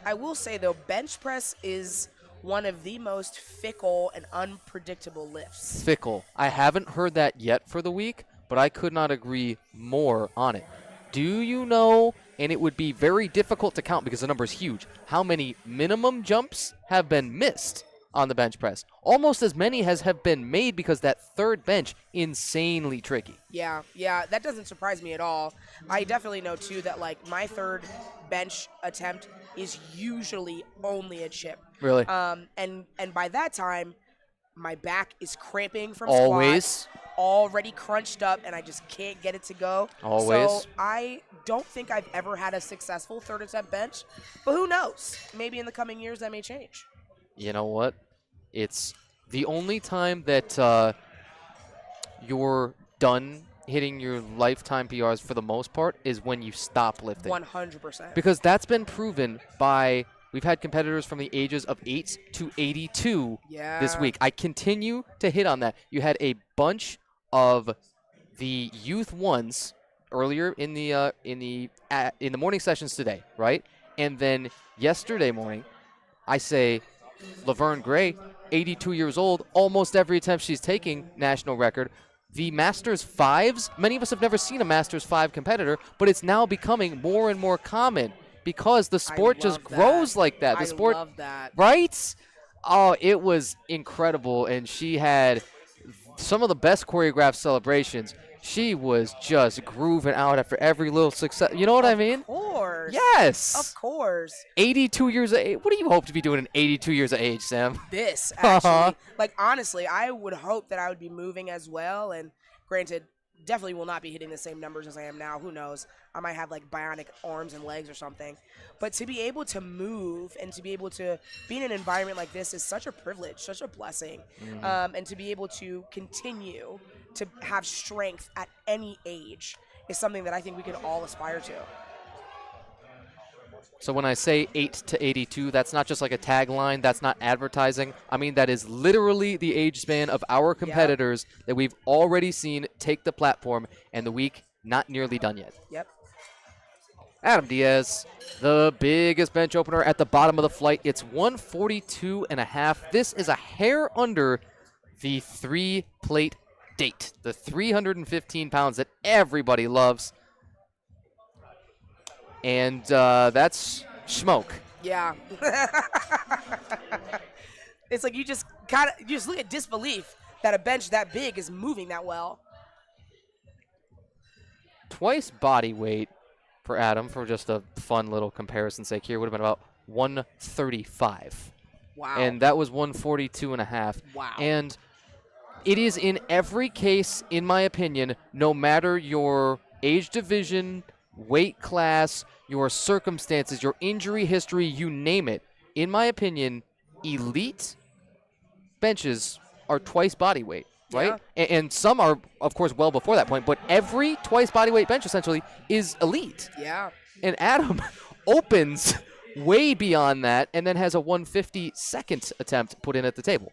I will say, though, bench press is one of the most fickle and unpredictable lifts. Fickle. I haven't heard that yet for the week, but I could not agree more on it. Do you know, and it would be very difficult to count because the number is huge, how many minimum jumps have been missed on the bench press? Almost as many as have been made because that third bench, insanely tricky. Yeah, that doesn't surprise me at all. I definitely know, too, that, like, my third bench attempt is usually only a chip. Really? And by that time, my back is cramping from Always. squats, already crunched up, and I just can't get it to go. Always. So I don't think I've ever had a successful third attempt bench, but who knows? Maybe in the coming years that may change. You know what? It's the only time that you're done hitting your lifetime PRs for the most part is when you stop lifting. 100%. Because that's been proven by, we've had competitors from the ages of 8 to 82 this week. I continue to hit on that. You had a bunch of the youth ones earlier in the morning sessions today, right? And then yesterday morning, I say Laverne Gray, 82 years old, almost every attempt she's taking, national record. The Masters 5s, many of us have never seen a Masters 5 competitor, but it's now becoming more and more common because the sport just grows like that. The sport, love that. Right? Oh, it was incredible, and she had some of the best choreographed celebrations. She was just grooving out after every little success. You know what I mean? Of course. Yes. Of course. 82 years of age. What do you hope to be doing in 82 years of age, Sam? This, actually. Like, honestly, I would hope that I would be moving as well. And granted, definitely will not be hitting the same numbers as I am now. Who knows? I might have, like, bionic arms and legs or something. But to be able to move and to be able to be in an environment like this is such a privilege, such a blessing. And to be able to continue to have strength at any age is something that I think we can all aspire to. So when I say 8 to 82, that's not just like a tagline. That's not advertising. I mean, that is literally the age span of our competitors that we've already seen take the platform, and the week not nearly done yet. Yep. Adam Diaz, the biggest bench opener at the bottom of the flight. It's 142.5. This is a hair under the 3-plate date, the 315 pounds that everybody loves. And that's smoke. Yeah. It's like you just look at disbelief that a bench that big is moving that well. Twice body weight for Adam, for just a fun little comparison sake here, would have been about 135. Wow. And that was 142.5. Wow. And it is in every case, in my opinion, no matter your age division, weight class, your circumstances, your injury history, you name it. In my opinion, elite benches are twice body weight, right? Yeah. And some are, of course, well before that point, but every twice body weight bench essentially is elite. Yeah. And Adam opens way beyond that and then has a 152nd attempt put in at the table.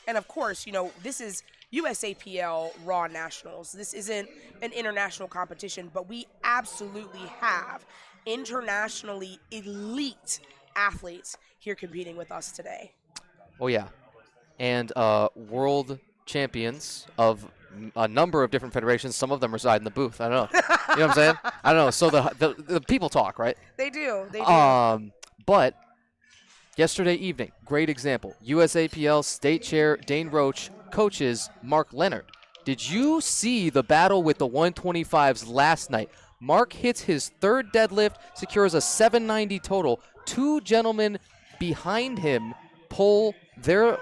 And of course, this is USAPL Raw Nationals. This isn't an international competition, but we absolutely have internationally elite athletes here competing with us today. Oh, yeah. And world champions of a number of different federations. Some of them reside in the booth. I don't know. You know what I'm saying? I don't know. So the people talk, right? They do. They do. But yesterday evening, great example. USAPL State Chair Dane Roach coaches Mark Leonard. Did you see the battle with the 125s last night? Mark hits his third deadlift, secures a 790 total. Two gentlemen behind him pull their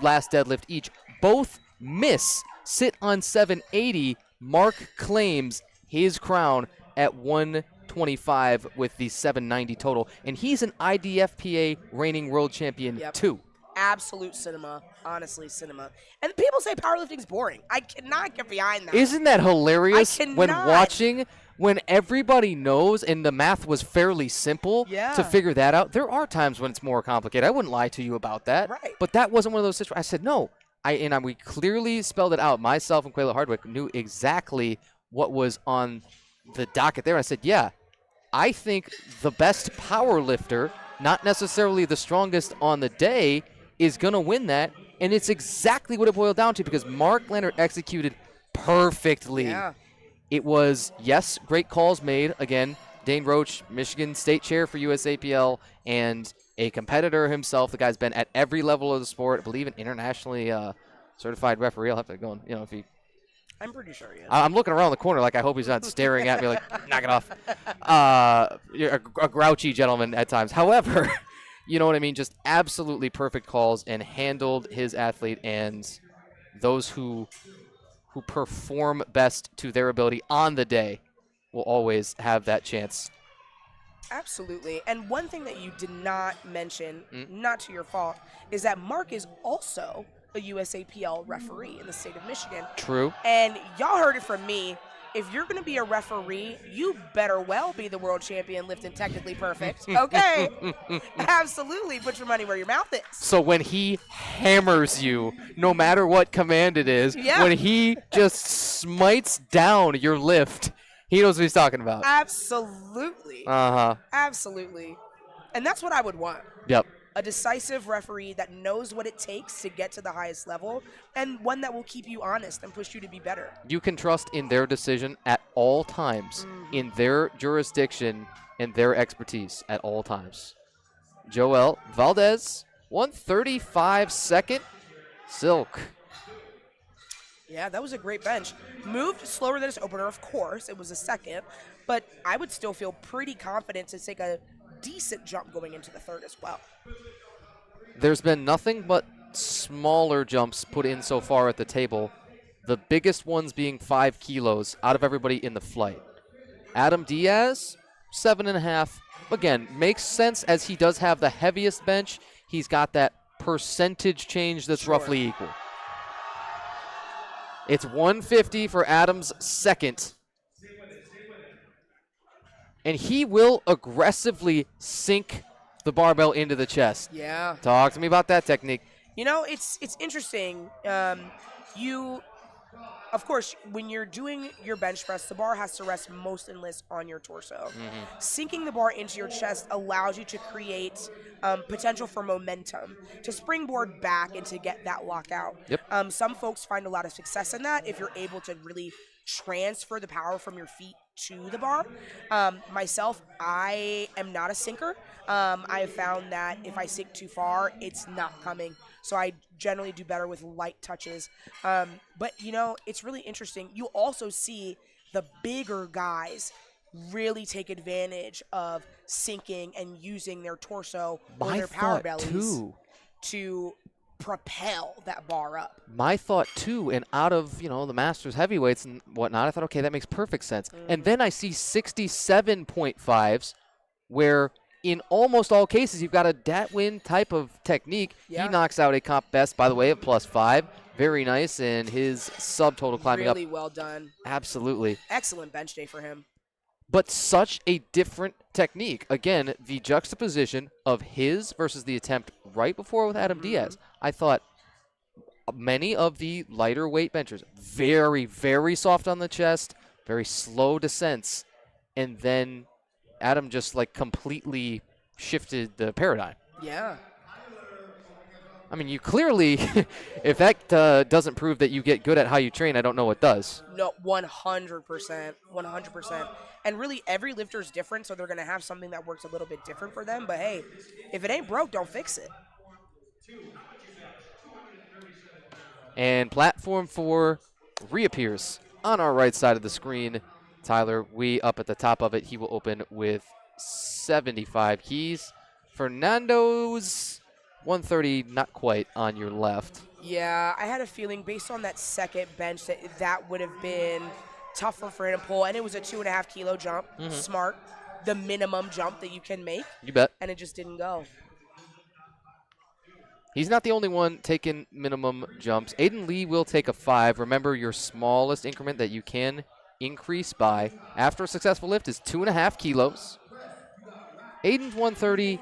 last deadlift each. Both miss, sit on 780. Mark claims his crown at 125 with the 790 total. And he's an IDFPA reigning world champion too. Absolute cinema. Honestly, cinema. And people say powerlifting's boring. I cannot get behind that. Isn't that hilarious I when cannot. watching, when everybody knows and the math was fairly simple Yeah. to figure that out? There are times when it's more complicated. I wouldn't lie to you about that. Right. But that wasn't one of those situations. I said, no. We clearly spelled it out. Myself and Quayla Hardwick knew exactly what was on the docket there. I said, yeah, I think the best power lifter, not necessarily the strongest on the day, is going to win that. And it's exactly what it boiled down to because Mark Leonard executed perfectly. Yeah. It was, yes, great calls made. Again, Dane Roach, Michigan State Chair for USAPL, and a competitor himself. The guy's been at every level of the sport. I believe an internationally certified referee. I'll have to go and, if he... I'm pretty sure he is. I'm looking around the corner like I hope he's not staring at me like, knock it off. You're a grouchy gentleman at times. However, you know what I mean? Just absolutely perfect calls and handled his athlete, and those who perform best to their ability on the day will always have that chance. Absolutely. And one thing that you did not mention, not to your fault, is that Mark is also a USAPL referee in the state of Michigan. True. And y'all heard it from me. If you're going to be a referee, you better well be the world champion lifting technically perfect. Okay. Absolutely. Put your money where your mouth is. So when he hammers you, no matter what command it is, when he just smites down your lift, he knows what he's talking about. Absolutely. Uh-huh. Absolutely. And that's what I would want. Yep. A decisive referee that knows what it takes to get to the highest level, and one that will keep you honest and push you to be better. You can trust in their decision at all times, in their jurisdiction and their expertise at all times. Joel Valdez, 135 second silk. Yeah, that was a great bench. Moved slower than his opener, of course. It was a second, but I would still feel pretty confident to take a decent jump going into the third as well. There's been nothing but smaller jumps put in so far at the table, the biggest ones being 5 kilos out of everybody in the flight. Adam Diaz, 7.5. Again, makes sense as he does have the heaviest bench. He's got that percentage change that's roughly equal. It's 150 for Adam's second. And he will aggressively sink the barbell into the chest. Yeah. Talk to me about that technique. You know, it's interesting. Of course, when you're doing your bench press, the bar has to rest most and less on your torso. Sinking the bar into your chest allows you to create potential for momentum, to springboard back and to get that lockout. Yep. Some folks find a lot of success in that if you're able to really transfer the power from your feet to the bar. Myself, I am not a sinker. I have found that if I sink too far, it's not coming. So I generally do better with light touches. But, you know, it's really interesting. You also see the bigger guys really take advantage of sinking and using their torso or their power bellies to propel that bar up. My thought, too, and out of, the Masters heavyweights and whatnot, I thought, okay, that makes perfect sense. And then I see 67.5s where in almost all cases you've got a Datwin type of technique. Yeah. He knocks out a comp best, by the way, of +5. Very nice, and his subtotal climbing up. Really well done. Absolutely. Excellent bench day for him. But such a different technique. Again, the juxtaposition of his versus the attempt right before with Adam Diaz. I thought many of the lighter weight benchers, very, very soft on the chest, very slow descents, and then Adam just completely shifted the paradigm. Yeah. I mean, you clearly, if that doesn't prove that you get good at how you train, I don't know what does. No, 100%. 100%. And really, every lifter is different, so they're going to have something that works a little bit different for them. But, hey, if it ain't broke, don't fix it. And platform 4 reappears on our right side of the screen. Tyler, we up at the top of it. He will open with 75 keys. Fernando's 130, not quite on your left. Yeah, I had a feeling based on that second bench that would have been tougher for him to pull. And it was a 2.5 kilo jump. Smart. The minimum jump that you can make. You bet. And it just didn't go. He's not the only one taking minimum jumps. Aiden Lee will take a 5. Remember, your smallest increment that you can increase by after a successful lift is 2.5 kilos. Aiden's 130.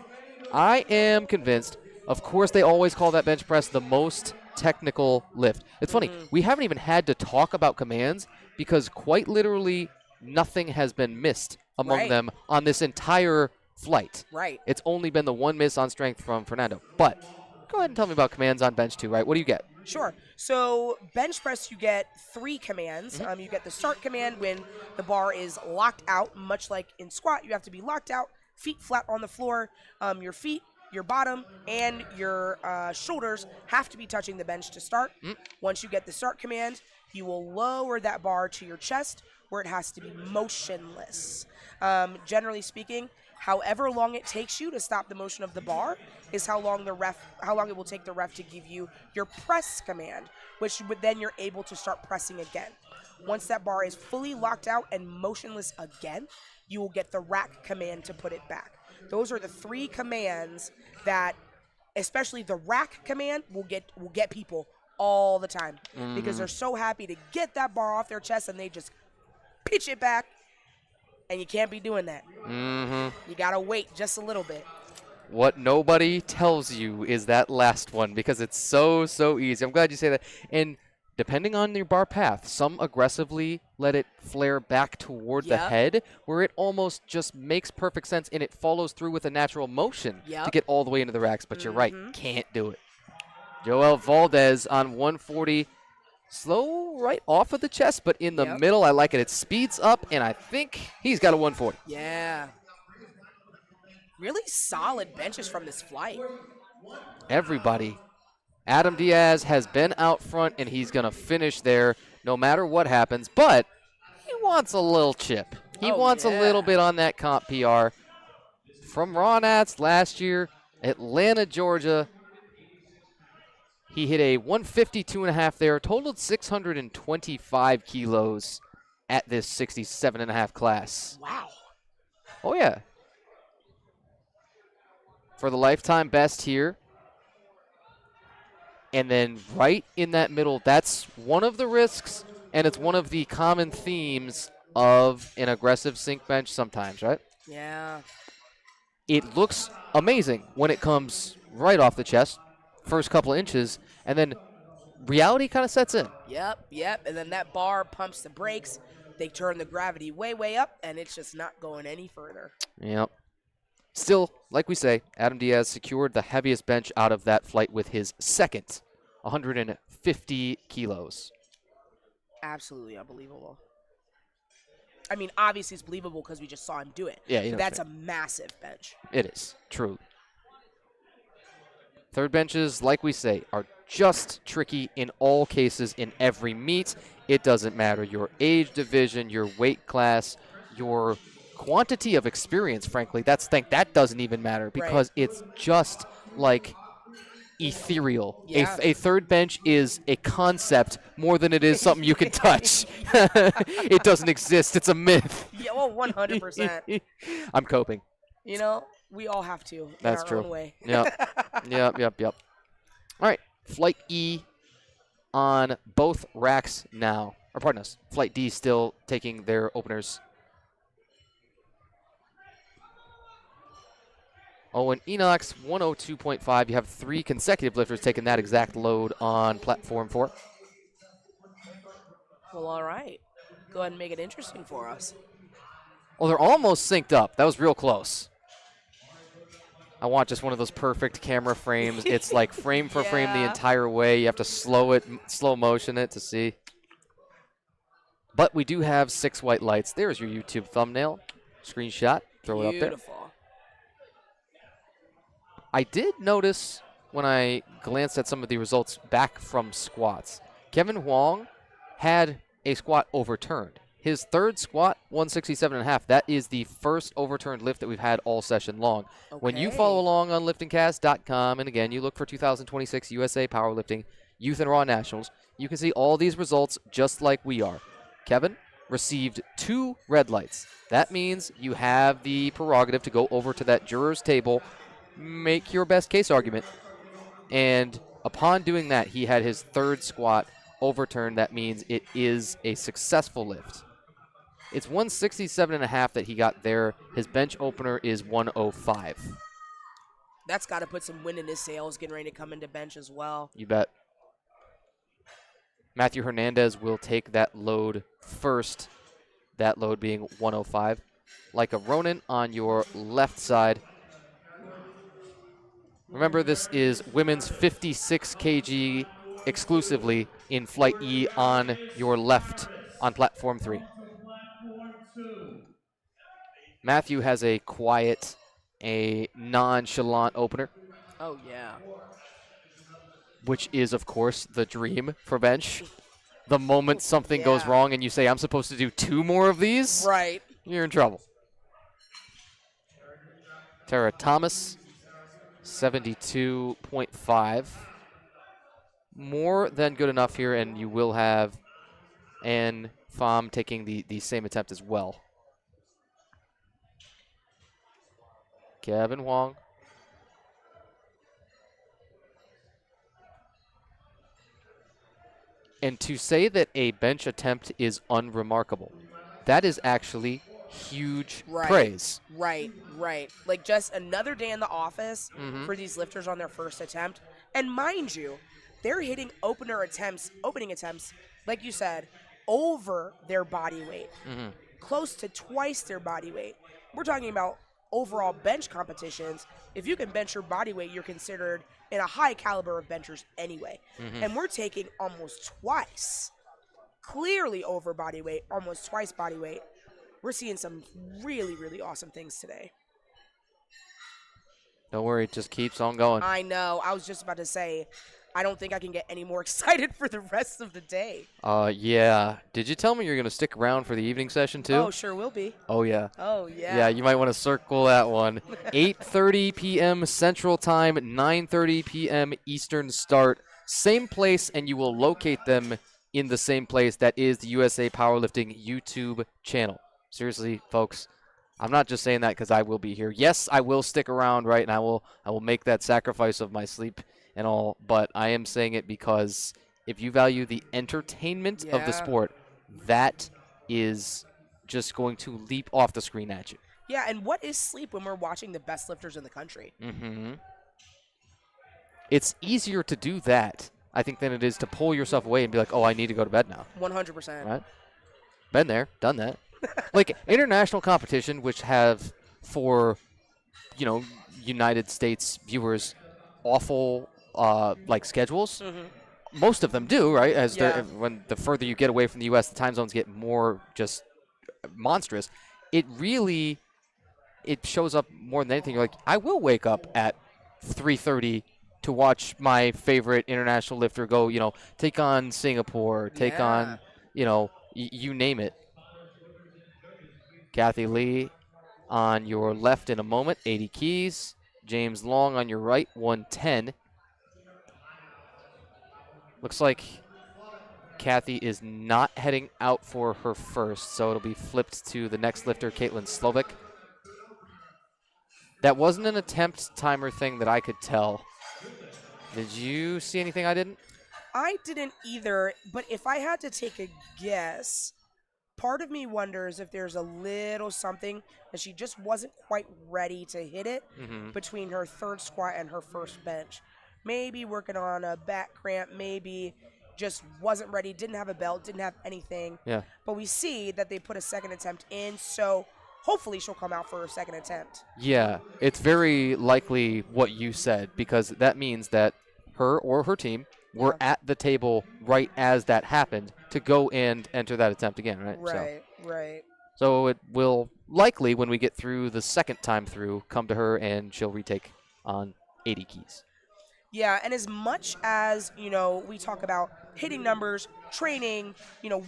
I am convinced. Of course, they always call that bench press the most technical lift. It's funny, we haven't even had to talk about commands because quite literally nothing has been missed among them on this entire flight. Right. It's only been the one miss on strength from Fernando. But go ahead and tell me about commands on bench 2, right? What do you get? Sure. So bench press, you get 3 commands. You get the start command when the bar is locked out, much like in squat. You have to be locked out, feet flat on the floor. Your feet, your bottom, and your shoulders have to be touching the bench to start. Once you get the start command, you will lower that bar to your chest where it has to be motionless. Generally speaking, however long it takes you to stop the motion of the bar is how long it will take the ref to give you your press command, which then you're able to start pressing again. Once that bar is fully locked out and motionless again, you will get the rack command to put it back. Those are the 3 commands that, especially the rack command, will get people all the time because they're so happy to get that bar off their chest and they just pitch it back. And you can't be doing that. You got to wait just a little bit. What nobody tells you is that last one because it's so easy. I'm glad you say that. And depending on your bar path, some aggressively let it flare back toward the head where it almost just makes perfect sense and it follows through with a natural motion to get all the way into the racks. But you're right, can't do it. Joel Valdez on 140. Slow right off of the chest, but in the middle, I like it. It speeds up, and I think he's got a 140. Yeah. Really solid benches from this flight. Everybody. Adam Diaz has been out front, and he's going to finish there no matter what happens, but he wants a little chip. He wants a little bit on that comp PR. From Raw Nats last year, Atlanta, Georgia. He hit a 152.5 there, totaled 625 kilos at this 67.5 class. Wow. Oh, yeah. For the lifetime best here. And then right in that middle, that's one of the risks, and it's one of the common themes of an aggressive sink bench sometimes, right? Yeah. It looks amazing when it comes right off the chest. First couple of inches, and then reality kind of sets in. Yep. And then that bar pumps the brakes. They turn the gravity way up, and it's just not going any further. Yep. Still, like we say, Adam Diaz secured the heaviest bench out of that flight with his second, 150 kilos. Absolutely unbelievable. I mean, obviously it's believable because we just saw him do it. Yeah, but that's a massive bench. It is, truly. Third benches, like we say, are just tricky in all cases in every meet. It doesn't matter your age division, your weight class, your quantity of experience, frankly. That doesn't even matter because it's just like ethereal. Yeah. A third bench is a concept more than it is something you can touch. It doesn't exist. It's a myth. Yeah, well, 100%. I'm coping. You know, we all have to in That's our true. own way. Yep. All right, Flight E on both racks now. Or pardon us, Flight D still taking their openers. Owen Enox, 102.5. You have 3 consecutive lifters taking that exact load on platform 4. Well, all right. Go ahead and make it interesting for us. Well, they're almost synced up. That was real close. I want just one of those perfect camera frames. It's like frame for frame the entire way. You have to slow motion it to see. But we do have 6 white lights. There's your YouTube thumbnail. Screenshot. Throw it up there. Beautiful. I did notice when I glanced at some of the results back from squats, Kevin Huang had a squat overturned. His third squat, 167.5. That is the first overturned lift that we've had all session long. Okay. When you follow along on LiftingCast.com, and again, you look for 2026 USA Powerlifting Youth and Raw Nationals, you can see all these results just like we are. Kevin received 2 red lights. That means you have the prerogative to go over to that juror's table, make your best case argument. And upon doing that, he had his third squat overturned. That means it is a successful lift. It's 167.5 that he got there. His bench opener is 105. That's got to put some wind in his sails, getting ready to come into bench as well. You bet. Matthew Hernandez will take that load first, that load being 105. Like a Ronin on your left side. Remember, this is women's 56 kg exclusively in Flight E on your left on platform 3. Matthew has a quiet, a nonchalant opener. Oh, yeah. Which is, of course, the dream for bench. The moment something goes wrong and you say, I'm supposed to do 2 more of these, right, you're in trouble. Tara Thomas, 72.5. More than good enough here, and you will have Ann Pham taking the same attempt as well. Kevin Huang. And to say that a bench attempt is unremarkable, that is actually huge praise. Right. Like just another day in the office for these lifters on their first attempt. And mind you, they're hitting opening attempts, like you said, over their body weight, close to twice their body weight. We're talking about overall bench competitions. If you can bench your body weight, you're considered in a high caliber of benchers anyway. And we're taking almost twice, clearly over body weight, almost twice body weight. We're seeing some really, really awesome things today. Don't worry, it just keeps on going. I know. I was just about to say, I don't think I can get any more excited for the rest of the day. Yeah. Did you tell me you're going to stick around for the evening session, too? Oh, sure will be. Oh, yeah. Oh, yeah. Yeah, you might want to circle that one. 8:30 p.m. Central Time, 9:30 p.m. Eastern start. Same place, and you will locate them in the same place. That is the USA Powerlifting YouTube channel. Seriously, folks, I'm not just saying that because I will be here. Yes, I will stick around, right, and I will make that sacrifice of my sleep and all, but I am saying it because if you value the entertainment of the sport, that is just going to leap off the screen at you. Yeah, and what is sleep when we're watching the best lifters in the country? It's easier to do that, I think, than it is to pull yourself away and be like, oh, I need to go to bed now. 100%. Right? Been there, done that. Like international competition, which have for, United States viewers, awful like schedules. Most of them do, right? As when the further you get away from the U.S., the time zones get more just monstrous. It shows up more than anything. You're like, I will wake up at 3:30 to watch my favorite international lifter go, take on Singapore, take on, you name it. Kathy Lee on your left in a moment, 80 keys. James Long on your right, 110. Looks like Kathy is not heading out for her first, so it'll be flipped to the next lifter, Caitlin Slovic. That wasn't an attempt timer thing that I could tell. Did you see anything I didn't? I didn't either, but if I had to take a guess, part of me wonders if there's a little something that she just wasn't quite ready to hit it between her third squat and her first bench. Maybe working on a back cramp, maybe just wasn't ready, didn't have a belt, didn't have anything. Yeah. But we see that they put a second attempt in, so hopefully she'll come out for her second attempt. Yeah, it's very likely what you said, because that means that her or her team were at the table right as that happened to go and enter that attempt again, right? Right. So it will likely, when we get through the second time through, come to her and she'll retake on 80 keys. Yeah, and as much as, we talk about hitting numbers, training,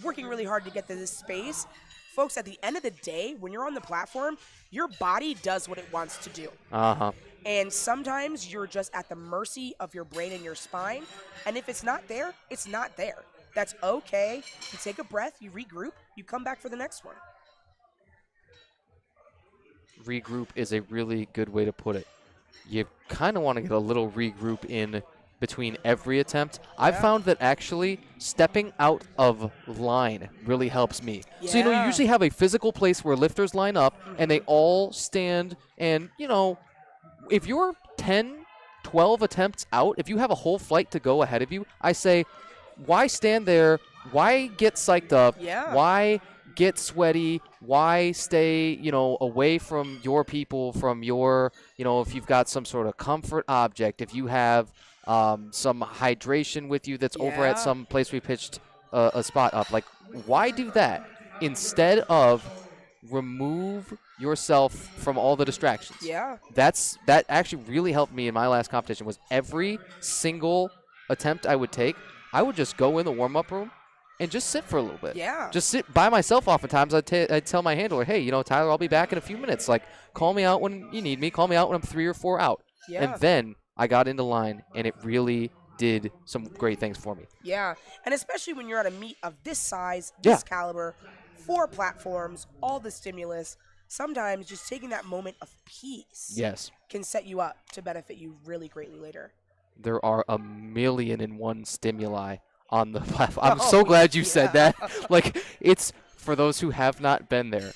working really hard to get to this space, folks, at the end of the day, when you're on the platform, your body does what it wants to do. And sometimes you're just at the mercy of your brain and your spine. And if it's not there, it's not there. That's okay. You take a breath, you regroup, you come back for the next one. Regroup is a really good way to put it. You kind of want to get a little regroup in between every attempt. I've found that actually stepping out of line really helps me. Yeah. So, you usually have a physical place where lifters line up and they all stand and, if you're 10, 12 attempts out, if you have a whole flight to go ahead of you, I say, why stand there? Why get psyched up? Yeah. Why get sweaty? Why stay, away from your people, from your, if you've got some sort of comfort object, if you have some hydration with you that's over at some place we pitched a spot up. Like, why do that instead of remove yourself from all the distractions? Yeah. That actually really helped me in my last competition. Was every single attempt I would take, I would just go in the warm-up room and just sit for a little bit. Yeah. Just sit by myself oftentimes. I'd tell my handler, hey, Tyler, I'll be back in a few minutes. Like, call me out when you need me. Call me out when I'm 3 or 4 out. Yeah. And then I got into line, and it really did some great things for me. Yeah. And especially when you're at a meet of this size, this caliber, 4 platforms, all the stimulus, sometimes just taking that moment of peace can set you up to benefit you really greatly later. There are 1,000,001 stimuli on the platform. I'm so glad you said that. Like, it's for those who have not been there.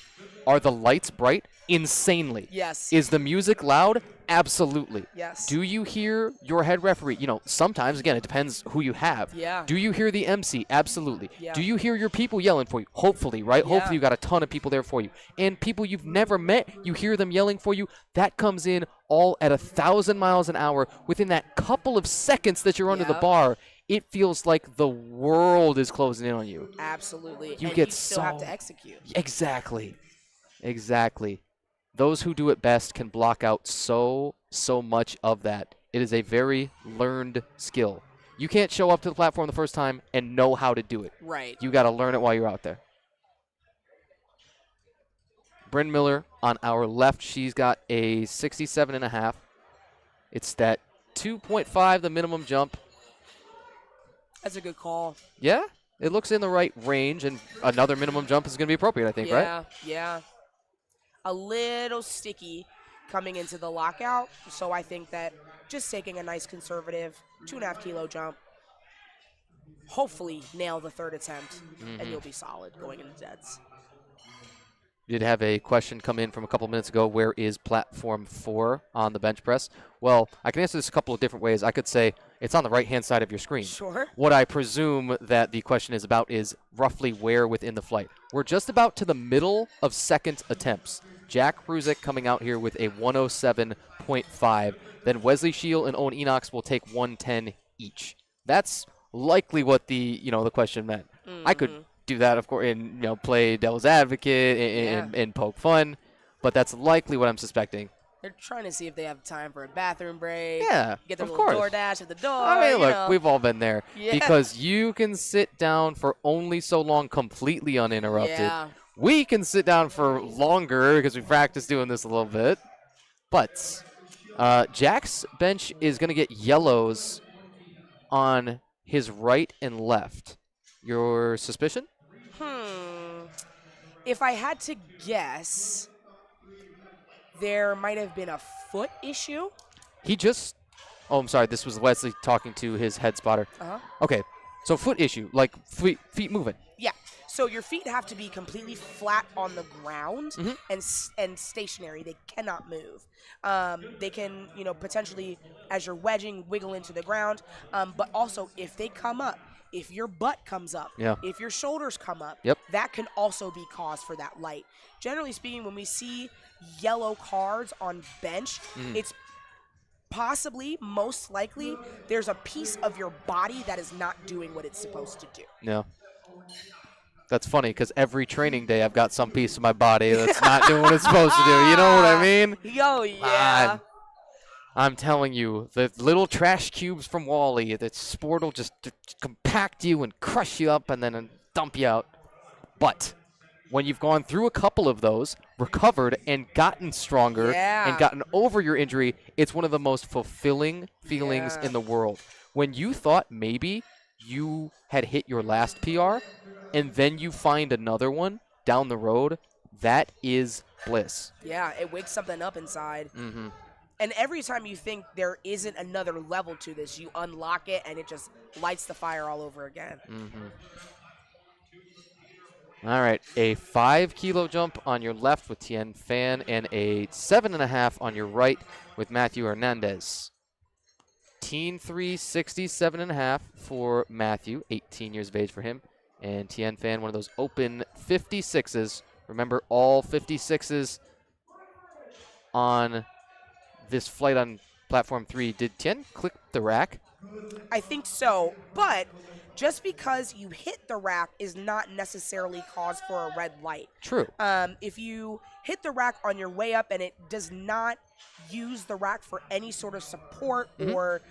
Are the lights bright? Insanely. Yes. Is the music loud? Absolutely. Yes. Do you hear your head referee? Sometimes, again, it depends who you have. Yeah. Do you hear the MC? Absolutely. Yeah. Do you hear your people yelling for you? Hopefully, right? Yeah. Hopefully you got a ton of people there for you. And people you've never met, you hear them yelling for you. That comes in all at 1,000 miles an hour within that couple of seconds that you're under the bar. It feels like the world is closing in on you. Absolutely. You and get you still have to execute. Exactly. Those who do it best can block out so much of that. It is a very learned skill. You can't show up to the platform the first time and know how to do it. Right. You got to learn it while you're out there. Bryn Miller on our left, she's got a 67.5. It's that 2.5, the minimum jump. That's a good call. Yeah, it looks in the right range, and another minimum jump is going to be appropriate, I think, right? Yeah. A little sticky coming into the lockout, so I think that just taking a nice conservative 2.5 kilo jump, hopefully nail the third attempt, and you'll be solid going into deads. Did have a question come in from a couple minutes ago. Where is platform 4 on the bench press? Well, I can answer this a couple of different ways. I could say it's on the right-hand side of your screen. Sure. What I presume that the question is about is roughly where within the flight. We're just about to the middle of second attempts. Jack Ruzick coming out here with a 107.5. Then Wesley Scheel and Owen Enox will take 110 each. That's likely what the question meant. I could do that, of course, and play devil's advocate and poke fun, but that's likely what I'm suspecting. They're trying to see if they have time for a bathroom break. Yeah, get their of little course. DoorDash at the door. I mean, look, we've all been there because Yeah. you can sit down for only so long, completely uninterrupted. Yeah. We can sit down for longer because we practiced doing this a little bit. But Jack's bench is going to get yellows on his right and left. Your suspicion? If I had to guess, there might have been a foot issue. Oh, I'm sorry. This was Wesley talking to his head spotter. Okay. So foot issue, like feet moving. Yeah. So your feet have to be completely flat on the ground and stationary. They cannot move. They can, potentially, as you're wedging, wiggle into the ground. But also, if they come up, if your butt comes up, if your shoulders come up, that can also be cause for that light. Generally speaking, when we see yellow cards on bench, it's possibly, most likely, there's a piece of your body that is not doing what it's supposed to do. Yeah. That's funny because every training day I've got some piece of my body that's not doing what it's supposed to do. You know what I mean? Oh, yeah. I'm telling you, the little trash cubes from Wall-E, that sport will just compact you and crush you up and then dump you out. But when you've gone through a couple of those, recovered, and gotten stronger and gotten over your injury, it's one of the most fulfilling feelings in the world. When you thought maybe you had hit your last PR and then you find another one down the road, that is bliss. Yeah, it wakes something up inside. And every time you think there isn't another level to this, you unlock it, and it just lights the fire all over again. All right, a 5-kilo jump on your left with Tien Fan and a 7.5 on your right with Matthew Hernandez. Teen 3, 67.5 for Matthew, 18 years of age for him. And Tien Fan, one of those open 56s. Remember, all 56s on this flight on platform 3. Did Tien click the rack? I think so, but just because you hit the rack is not necessarily cause for a red light. True. If you hit the rack on your way up and it does not use the rack for any sort of support or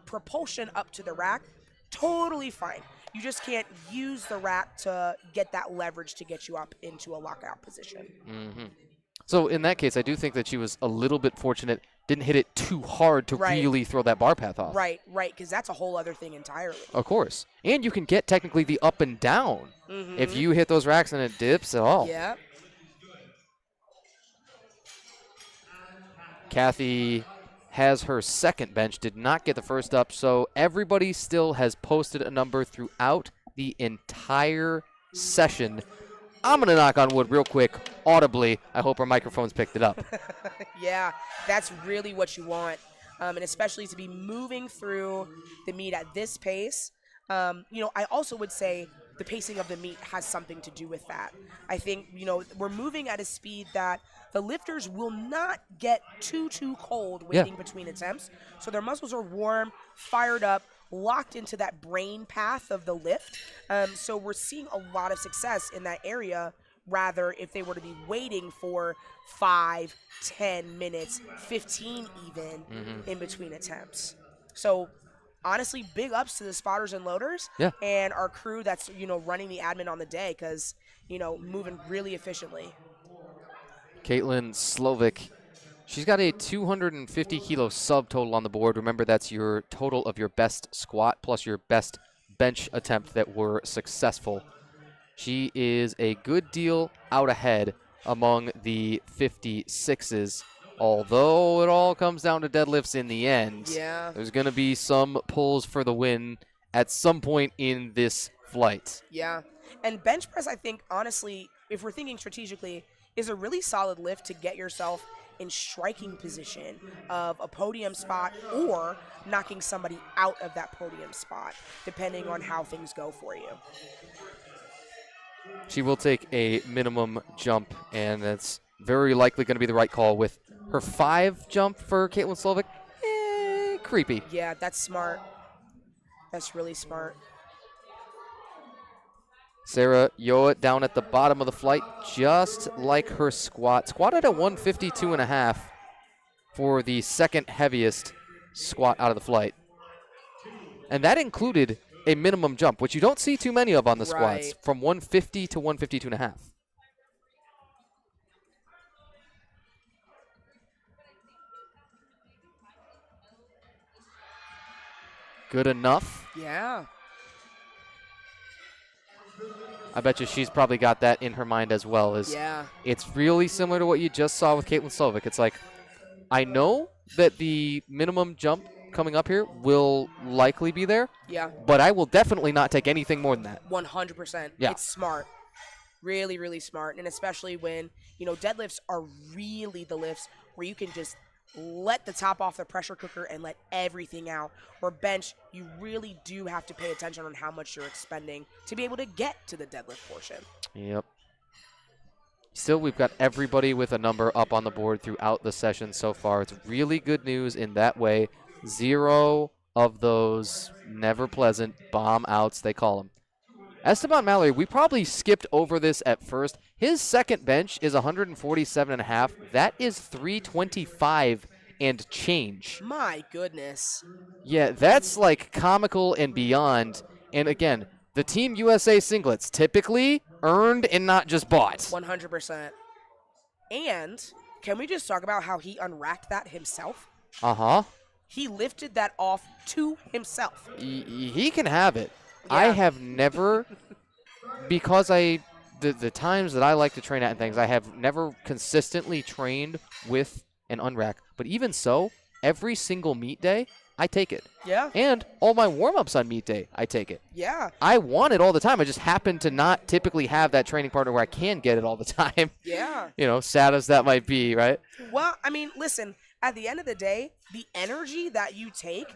propulsion up to the rack, totally fine. You just can't use the rack to get that leverage to get you up into a lockout position. So in that case, I do think that she was a little bit fortunate, didn't hit it too hard to really throw that bar path off. Right, because that's a whole other thing entirely. Of course. And you can get technically the up and down if you hit those racks and it dips at all. Yeah. Kathy has her second bench, did not get the first up, so everybody still has posted a number throughout the entire session. I'm going to knock on wood real quick, audibly. I hope our microphones picked it up. Yeah, that's really what you want, and especially to be moving through the meet at this pace. I also would say the pacing of the meet has something to do with that. I think, we're moving at a speed that the lifters will not get too cold waiting between attempts. So their muscles are warm, fired up, locked into that brain path of the lift. So we're seeing a lot of success in that area, rather if they were to be waiting for 5, 10 minutes, 15 even in between attempts. So honestly, big ups to the spotters and loaders and our crew that's, running the admin on the day because, moving really efficiently. Caitlin Slovic, she's got a 250-kilo subtotal on the board. Remember, that's your total of your best squat plus your best bench attempt that were successful. She is a good deal out ahead among the 56s. Although it all comes down to deadlifts in the end, there's going to be some pulls for the win at some point in this flight. Yeah, and bench press, I think, honestly, if we're thinking strategically, is a really solid lift to get yourself in striking position of a podium spot or knocking somebody out of that podium spot, depending on how things go for you. She will take a minimum jump, and that's very likely going to be the right call with her 5 jump for Caitlin Slovic. Creepy. Yeah, that's smart. That's really smart. Sarah Yoa down at the bottom of the flight, just like her squat. Squatted at 152.5 for the second heaviest squat out of the flight. And that included a minimum jump, which you don't see too many of on the squats, from 150 to 152.5. Good enough. Yeah. I bet you she's probably got that in her mind as well. It's really similar to what you just saw with Caitlin Slovic. It's like, I know that the minimum jump coming up here will likely be there. Yeah. But I will definitely not take anything more than that. 100%. Yeah. It's smart. Really, really smart. And especially when, deadlifts are really the lifts where you can just let the top off the pressure cooker and let everything out. Or bench, you really do have to pay attention on how much you're expending to be able to get to the deadlift portion. Yep. Still, we've got everybody with a number up on the board throughout the session so far. It's really good news in that way. 0 of those never pleasant bomb outs, they call them. Esteban Mallory, we probably skipped over this at first. His second bench is 147.5. That is 325 and change. My goodness. Yeah, that's like comical and beyond. And again, the Team USA singlets typically earned and not just bought. 100%. And can we just talk about how he unracked that himself? Uh-huh. He lifted that off to himself. He can have it. Yeah. I have never, because the times that I like to train at and things, I have never consistently trained with and unrack. But even so, every single meet day, I take it. Yeah. And all my warm-ups on meet day, I take it. Yeah. I want it all the time. I just happen to not typically have that training partner where I can get it all the time. Yeah. Sad as that might be, right? Well, I mean, listen, at the end of the day, the energy that you take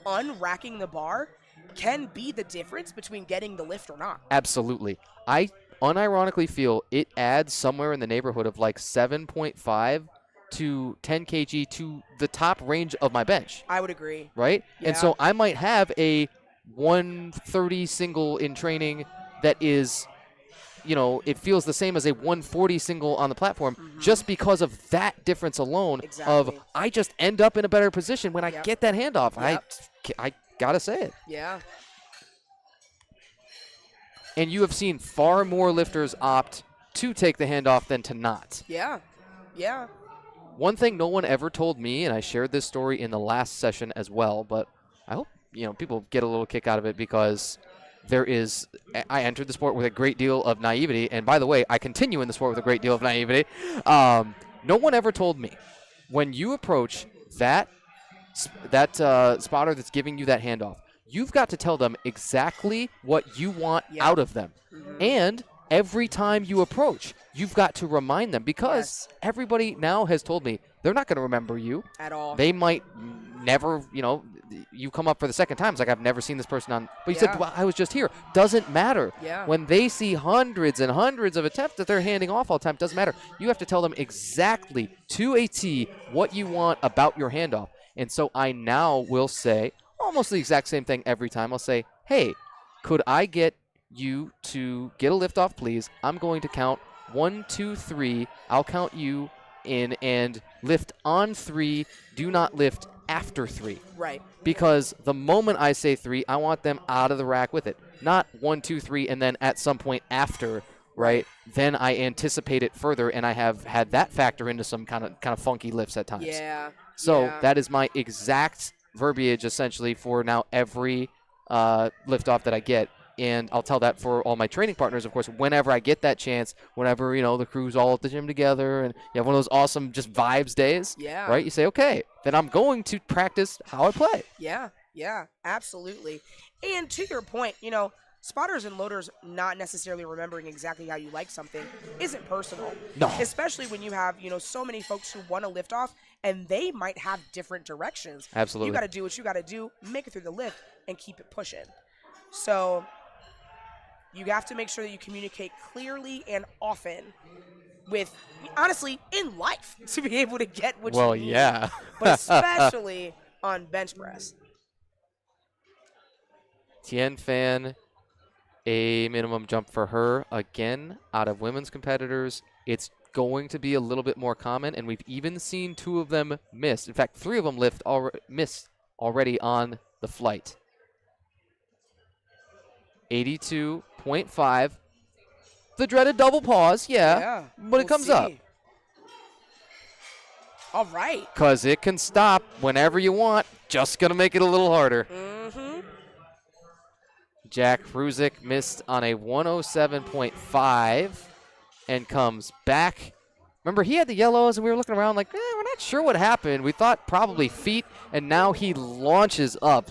unracking the bar can be the difference between getting the lift or not. Absolutely. I unironically feel it adds somewhere in the neighborhood of like 7.5 to 10 kg to the top range of my bench. I would agree. Right? Yeah. And so I might have a 130 single in training that is, it feels the same as a 140 single on the platform just because of that difference alone. Exactly. Of I just end up in a better position when I get that handoff. Yep. I got to say it. Yeah. And you have seen far more lifters opt to take the handoff than to not. Yeah. Yeah. One thing no one ever told me, and I shared this story in the last session as well, but I hope people get a little kick out of it because I entered the sport with a great deal of naivety, and by the way, I continue in the sport with a great deal of naivety. No one ever told me when you approach that spotter that's giving you that handoff, you've got to tell them exactly what you want out of them. And every time you approach, you've got to remind them because everybody now has told me they're not going to remember you. At all. They might never, you come up for the second time. It's like, I've never seen this person on. But you said, well, I was just here. Doesn't matter. Yeah. When they see hundreds and hundreds of attempts that they're handing off all the time, doesn't matter. You have to tell them exactly to a T what you want about your handoff. And so I now will say almost the exact same thing every time. I'll say, hey, could I get you to get a lift off, please? I'm going to count 1, 2, 3. I'll count you in and lift on 3. Do not lift after 3. Right. Because the moment I say 3, I want them out of the rack with it. Not 1, 2, 3, and then at some point after, right? Then I anticipate it further, and I have had that factor into some kind of funky lifts at times. Yeah. So that is my exact verbiage essentially for now every liftoff that I get. And I'll tell that for all my training partners, of course, whenever I get that chance, whenever, the crew's all at the gym together and you have one of those awesome just vibes days, right? You say, okay, then I'm going to practice how I play. Yeah, absolutely. And to your point, spotters and loaders not necessarily remembering exactly how you like something isn't personal. No. Especially when you have, so many folks who want to lift off and they might have different directions. Absolutely. You got to do what you got to do, make it through the lift, and keep it pushing. So you have to make sure that you communicate clearly and often with, honestly, in life to be able to get what you need. Well, yeah. But especially on bench press. Tien Fan, a minimum jump for her. Again, out of women's competitors, it's going to be a little bit more common, and we've even seen 2 of them miss. In fact, 3 of them missed already on the flight. 82.5. The dreaded double pause, but it comes up. All right. Because it can stop whenever you want. Just going to make it a little harder. Jack Ruzick missed on a 107.5 and comes back. Remember, he had the yellows, and we were looking around like, we're not sure what happened. We thought probably feet, and now he launches up,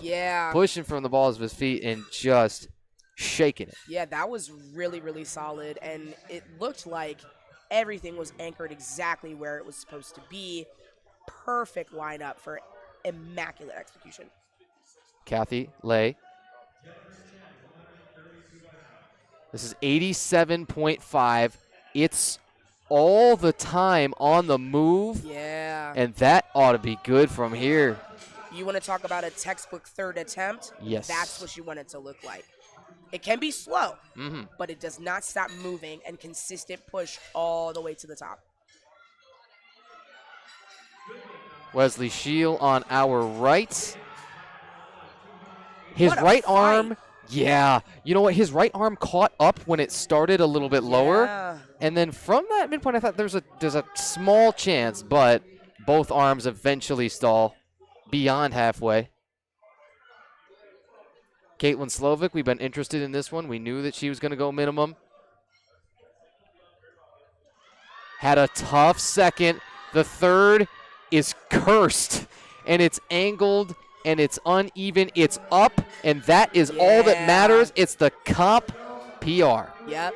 pushing from the balls of his feet and just shaking it. Yeah, that was really, really solid, and it looked like everything was anchored exactly where it was supposed to be. Perfect lineup for immaculate execution. Kathy Lay. This is 87.5. It's all the time on the move. Yeah. And that ought to be good from here. You want to talk about a textbook third attempt? Yes. That's what you want it to look like. It can be slow, but it does not stop moving and consistent push all the way to the top. Wesley Scheel on our right. His What a right fight. arm, you know what? His right arm caught up when it started a little bit lower. And then from that midpoint, I thought there's a small chance, but both arms eventually stall beyond halfway. Caitlin Slovic, we've been interested in this one. We knew that she was going to go minimum. Had a tough second. The third is cursed, and it's angled, and it's uneven. It's up, and that is all that matters. It's the comp PR. Yep.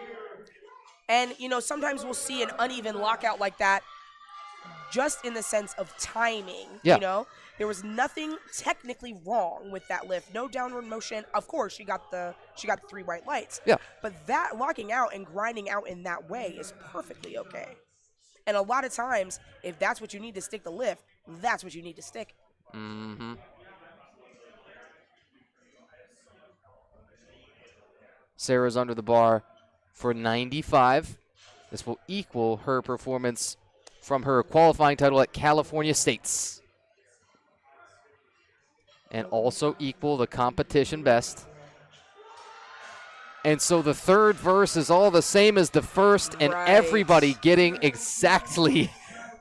And, sometimes we'll see an uneven lockout like that just in the sense of timing. Yeah. There was nothing technically wrong with that lift. No downward motion. Of course, she got the 3 white lights. Yeah. But that locking out and grinding out in that way is perfectly okay. And a lot of times, if that's what you need to stick the lift, that's what you need to stick. Mm-hmm. Sarah's under the bar for 95. This will equal her performance from her qualifying title at California States. And also equal the competition best. And so the third verse is all the same as the first, and everybody getting exactly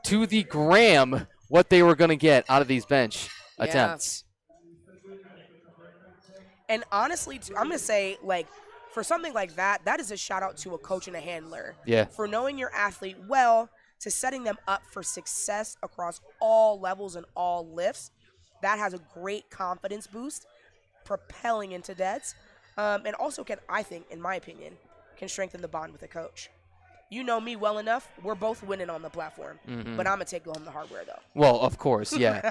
to the gram what they were going to get out of these bench attempts. And honestly, I'm going to say, for something like that, that is a shout out to a coach and a handler. Yeah. For knowing your athlete well, to setting them up for success across all levels and all lifts. That has a great confidence boost, propelling into deads. And also can, I think, in my opinion, can strengthen the bond with a coach. You know me well enough. We're both winning on the platform. Mm-hmm. But I'm going to take home the hardware, though. Well, of course, yeah.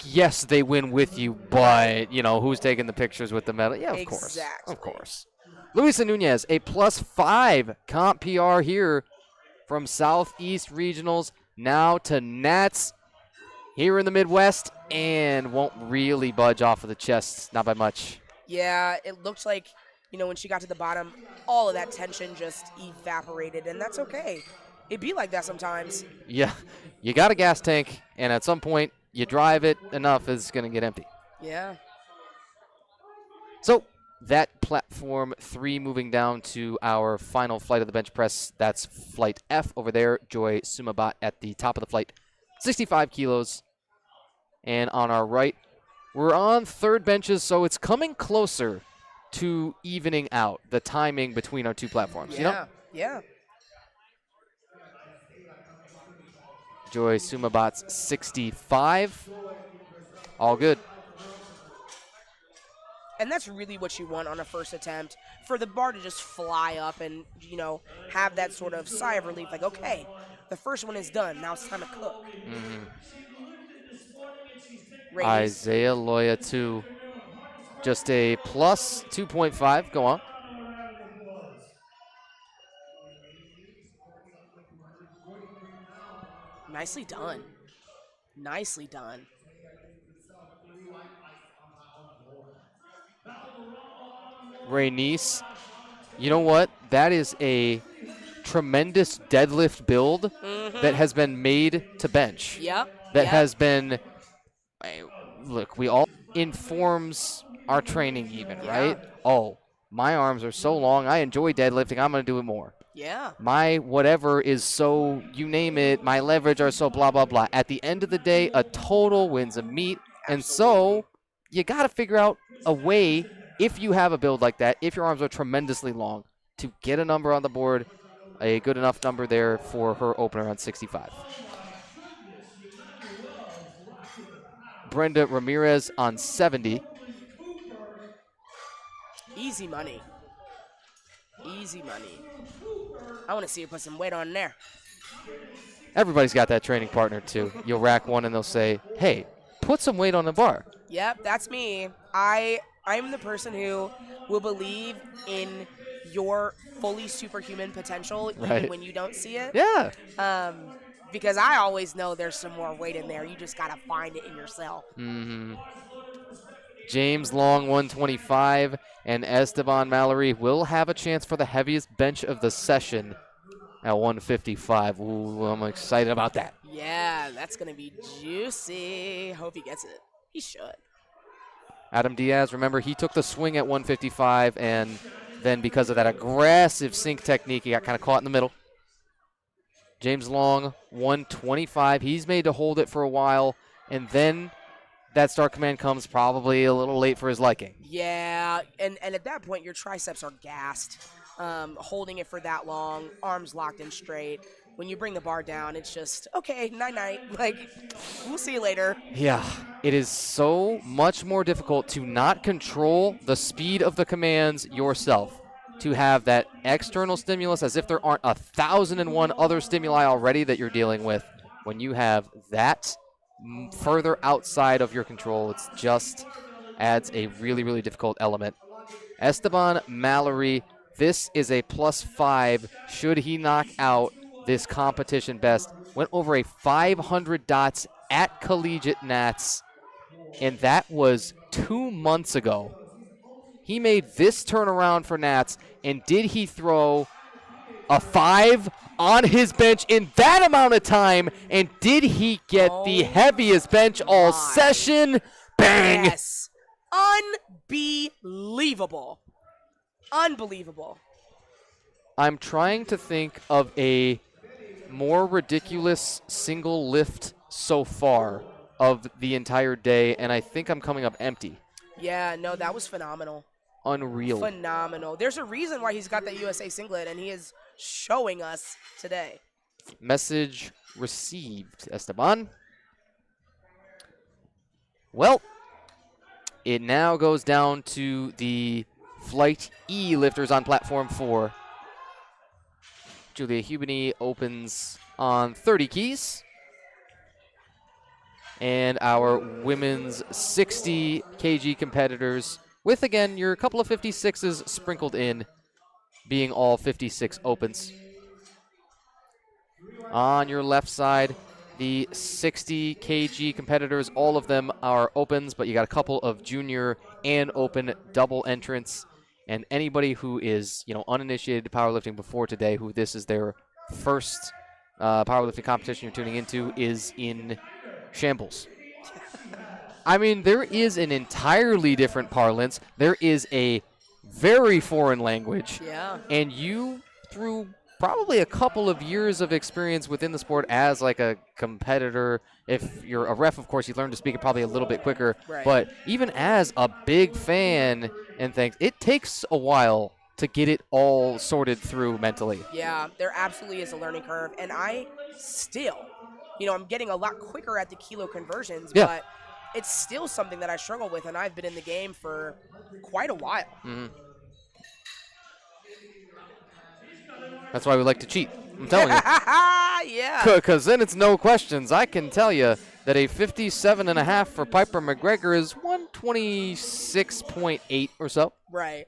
Yes, they win with you, but, who's taking the pictures with the medal? Yeah, of course. Exactly. Of course. Luisa Nunez, a +5 comp PR here from Southeast Regionals, now to Nats here in the Midwest, and won't really budge off of the chest, not by much. Yeah, it looked like, when she got to the bottom, all of that tension just evaporated, and that's okay. It'd be like that sometimes. Yeah, you got a gas tank, and at some point, you drive it enough, it's going to get empty. Yeah. So that platform 3 moving down to our final flight of the bench press. That's flight F over there. Joy Sumabat at the top of the flight, 65 kilos. And on our right, we're on third benches, so it's coming closer to evening out the timing between our two platforms. Yeah. Joy Sumabat's 65. All good. And that's really what you want on a first attempt, for the bar to just fly up and, have that sort of sigh of relief, like, okay, the first one is done. Now it's time to cook. Mm-hmm. Raise. Isaiah Loya, too. Just a +2.5. Go on. Nicely done. Nicely done. Raynice, you know what? That is a tremendous deadlift build that has been made to bench. Yep. That has been, look, we all informs our training even, right? Oh, my arms are so long. I enjoy deadlifting. I'm going to do it more. Yeah. My whatever is so, you name it, my leverage are so blah, blah, blah. At the end of the day, a total wins a meet. Absolutely. And so you got to figure out a way, if you have a build like that, if your arms are tremendously long, to get a number on the board, a good enough number there for her opener on 65. Brenda Ramirez on 70. Easy money. Easy money. I want to see her put some weight on there. Everybody's got that training partner, too. You'll rack one, and they'll say, hey, put some weight on the bar. Yep, that's me. I'm the person who will believe in your fully superhuman potential even when you don't see it. Yeah. Because I always know there's some more weight in there. You just got to find it in yourself. Mm-hmm. James Long, 125, and Esteban Mallory will have a chance for the heaviest bench of the session at 155. Ooh, I'm excited about that. Yeah, that's going to be juicy. Hope he gets it. He should. Adam Diaz, remember, he took the swing at 155, and then because of that aggressive sink technique, he got kind of caught in the middle. James Long, 125. He's made to hold it for a while, and then that start command comes probably a little late for his liking. Yeah, and at that point, your triceps are gassed. holding it for that long, arms locked and straight. When you bring the bar down, it's just, okay, night-night. Like, we'll see you later. Yeah, it is so much more difficult to not control the speed of the commands yourself, to have that external stimulus as if there aren't 1,001 other stimuli already that you're dealing with. When you have that further outside of your control, it's just adds a really, really difficult element. Esteban Mallory, this is a +5 should he knock out this competition best. Went over a 500 dots at Collegiate Nats, and that was 2 months ago. He made this turnaround for Nats, and did he throw a 5 on his bench in that amount of time? And did he get the heaviest bench all session? Bang! Yes. Unbelievable. Unbelievable. I'm trying to think of a more ridiculous single lift so far of the entire day, and I think I'm coming up empty. Yeah, no, that was phenomenal. Unreal. Phenomenal. There's a reason why he's got that USA singlet, and he is showing us today. Message received, Esteban. Well, it now goes down to the Flight E lifters on platform 4. Julia Hubany opens on 30 keys. And our women's 60 kg competitors with, again, your couple of 56s sprinkled in, being all 56 opens. On your left side, the 60 kg competitors, all of them are opens, but you got a couple of junior and open double entrants. And anybody who is, uninitiated to powerlifting before today, who this is their first powerlifting competition you're tuning into, is in shambles. I mean, there is an entirely different parlance. There is a very foreign language. Yeah. And you, through probably a couple of years of experience within the sport as like a competitor, if you're a ref, of course, you learn to speak it probably a little bit quicker. Right. But even as a big fan and things, it takes a while to get it all sorted through mentally. Yeah, there absolutely is a learning curve. And I still, I'm getting a lot quicker at the kilo conversions, Yeah. but it's still something that I struggle with, and I've been in the game for quite a while. Mm-hmm. That's why we like to cheat. I'm telling you. Yeah. Because then it's no questions. I can tell you that a 57.5 for Piper McGregor is 126.8 or so. Right.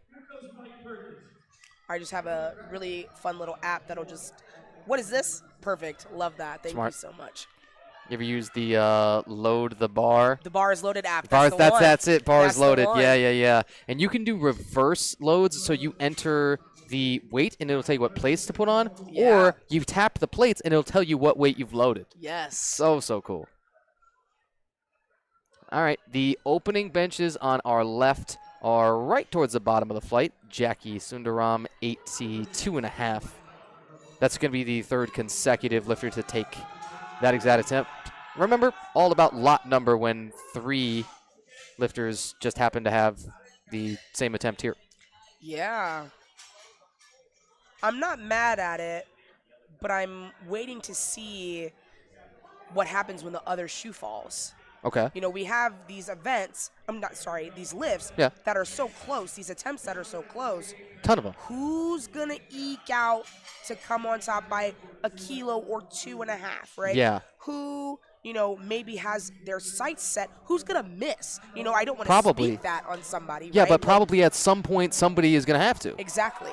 I just have a really fun little app that'll just, what is this? Perfect. Love that. Thank Smart. you so much. You ever use the load the bar? The bar is loaded app. That's it. Bar is loaded. one. Yeah. And you can do reverse loads, so you enter the weight and it'll tell you what plates to put on, Yeah. or you tap the plates and it'll tell you what weight you've loaded. Yes. So cool. All right, the opening benches on our left are right towards the bottom of the flight. Jackie Sundaram, 82.5. That's going to be the third consecutive lifter to take that exact attempt. Remember, all about lot number when 3 lifters just happen to have the same attempt here. Yeah. I'm not mad at it, but I'm waiting to see what happens when the other shoe falls. Okay. We have these events, these lifts Yeah. that are so close, these attempts that are so close. Ton of them. Who's going to eke out to come on top by a kilo or 2.5, right? Yeah. Who, maybe has their sights set. Who's going to miss? I don't want to Probably. speak that on somebody, Yeah, right? but probably at some point somebody is going to have to. Exactly.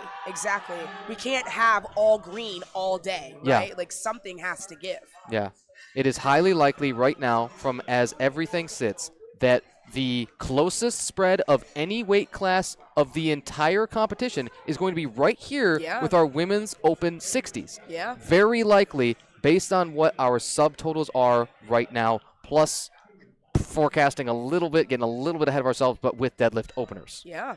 We can't have all green all day, Yeah. right? Like, something has to give. Yeah. It is highly likely right now, from as everything sits, that the closest spread of any weight class of the entire competition is going to be right here with our women's open 60s. Yeah. Very likely, based on what our subtotals are right now, plus forecasting a little bit, getting a little bit ahead of ourselves, but with deadlift openers. Yeah.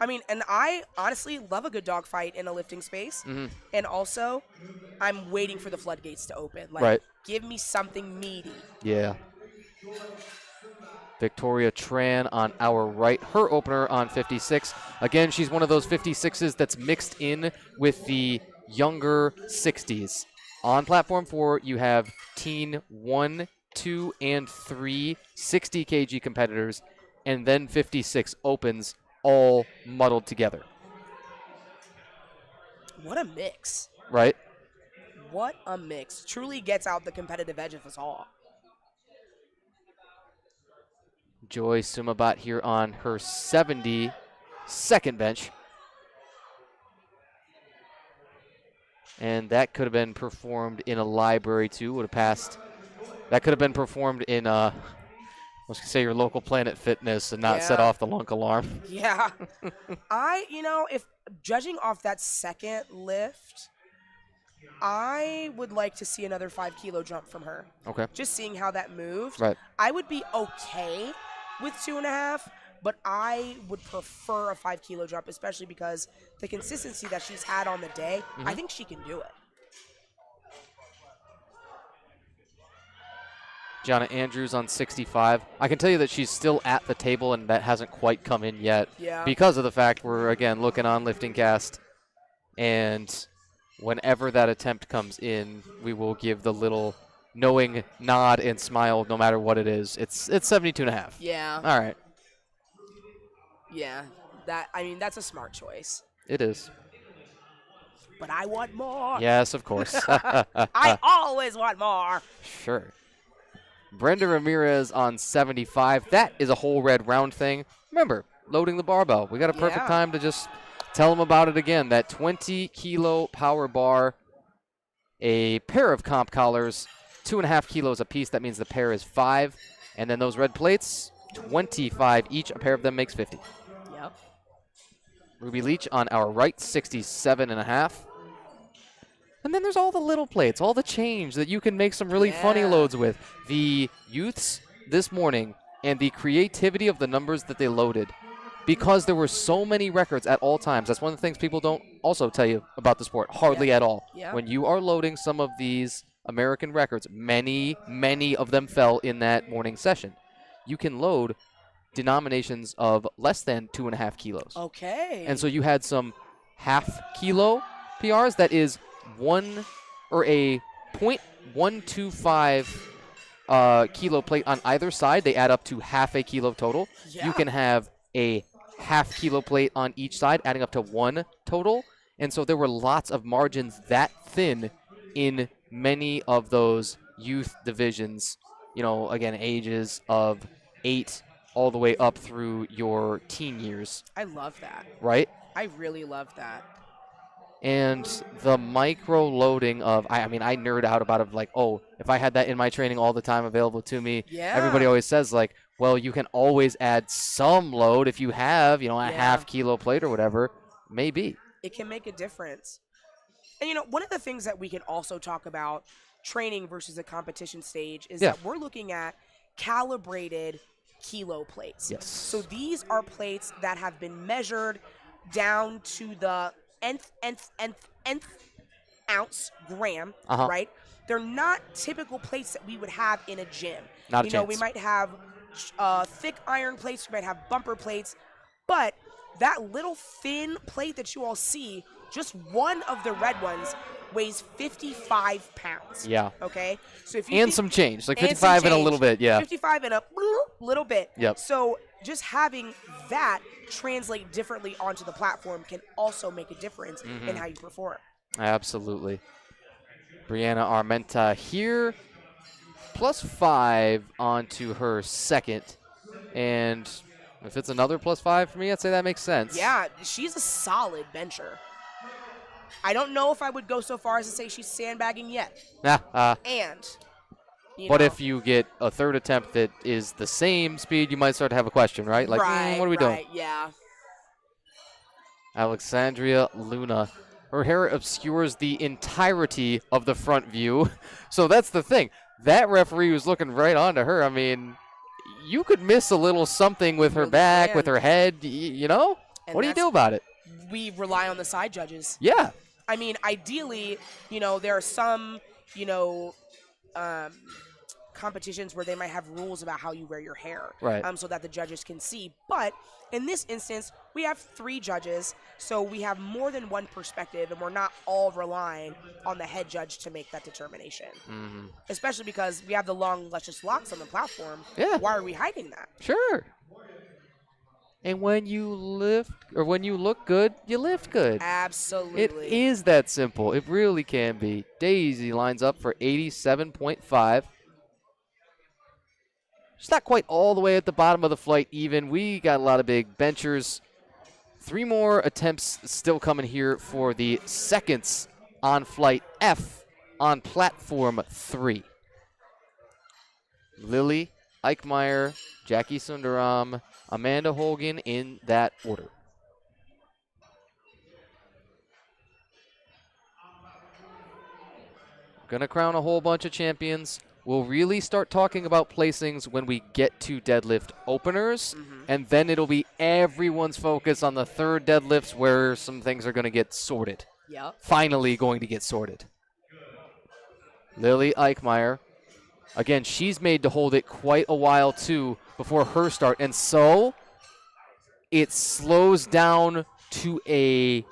I mean, and I honestly love a good dogfight in a lifting space. Mm-hmm. And also, I'm waiting for the floodgates to open. Like, Right. give me something meaty. Yeah. Victoria Tran on our right, her opener on 56. Again, she's one of those 56s that's mixed in with the younger 60s. On platform 4, you have teen 1, 2, and 3 60 kg competitors, and then 56 opens all muddled together. What a mix. Right? What a mix. Truly gets out the competitive edge of us all. Joy Sumabat here on her 72nd bench. And that could have been performed in a library too, would have passed. That could have been performed in, I was going to say your local Planet Fitness and not set off the lunk alarm. Yeah. If judging off that second lift, I would like to see another 5 kilo jump from her. Okay. Just seeing how that moved. Right. I would be okay with 2.5, but I would prefer a 5 kilo jump, especially because the consistency that she's had on the day, I think she can do it. Gianna Andrews on 65. I can tell you that she's still at the table, and that hasn't quite come in yet. Yeah. Because of the fact we're, again, looking on LiftingCast, and whenever that attempt comes in, we will give the little knowing nod and smile no matter what it is. It's 72.5. Yeah. All right. Yeah. That's a smart choice. It is. But I want more. Yes, of course. I always want more. Sure. Brenda Ramirez on 75. That is a whole red round thing. Remember, loading the barbell. We got a perfect time to just tell them about it again. That 20 kilo power bar, a pair of comp collars, 2.5 kilos a piece. That means the pair is 5. And then those red plates, 25 each. A pair of them makes 50. Yep. Ruby Leach on our right, 67.5. And then there's all the little plates, all the change that you can make some really funny loads with. The youths this morning and the creativity of the numbers that they loaded, because there were so many records at all times. That's one of the things people don't also tell you about the sport, hardly at all. Yeah. When you are loading some of these American records, many of them fell in that morning session. You can load denominations of less than 2.5 kilos. Okay. And so you had some half kilo PRs that is a 0.125 kilo plate on either side. They add up to half a kilo total. Yeah. You can have a half kilo plate on each side, adding up to 1 total. And so there were lots of margins that thin in many of those youth divisions. You know, again, ages of 8 all the way up through your teen years. I love that. Right? I really love that. And the micro loading of, I nerd out about it, like, oh, if I had that in my training all the time available to me, everybody always says, like, well, you can always add some load if you have, a half kilo plate or whatever. Maybe. It can make a difference. And, one of the things that we can also talk about training versus a competition stage is that we're looking at calibrated kilo plates. Yes. So these are plates that have been measured down to the nth ounce gram, right? They're not typical plates that we would have in a gym. Not a chance. We might have thick iron plates, we might have bumper plates, but that little thin plate that you all see, just one of the red ones weighs 55 pounds. Yeah. Okay? So if you and some change, like 55 and a little bit, 55 and a little bit. Yep. So just having that translate differently onto the platform can also make a difference in how you perform. Absolutely. Brianna Armenta here, +5 onto her second. And if it's another +5 for me, I'd say that makes sense. Yeah, she's a solid bencher. I don't know if I would go so far as to say she's sandbagging yet. But if you get a third attempt that is the same speed, you might start to have a question, right? Like, what are we doing? Yeah. Alexandria Luna. Her hair obscures the entirety of the front view. So that's the thing. That referee was looking right onto her. I mean, you could miss a little something with her back, with her head, What do you do about it? We rely on the side judges. Yeah. I mean, ideally, there are some, competitions where they might have rules about how you wear your hair, Right. so that the judges can see. But in this instance, we have 3 judges, so we have more than one perspective, and we're not all relying on the head judge to make that determination. Especially because we have the long, luscious locks on the platform. Yeah. Why are we hiding that? Sure. And when you lift, or when you look good, you lift good. It Absolutely. is that simple. It really can be. Daisy lines up for 87.5. She's not quite all the way at the bottom of the flight even. We got a lot of big benchers. 3 more attempts still coming here for the seconds on flight F on platform 3. Lily Eichmeyer, Jackie Sundaram, Amanda Hogan in that order. Gonna crown a whole bunch of champions. We'll really start talking about placings when we get to deadlift openers, and then it'll be everyone's focus on the 3rd deadlifts where some things are gonna get sorted. Yep. Finally going to get sorted. Lily Eichmeyer. Again, she's made to hold it quite a while, too, before her start. And so it slows down to a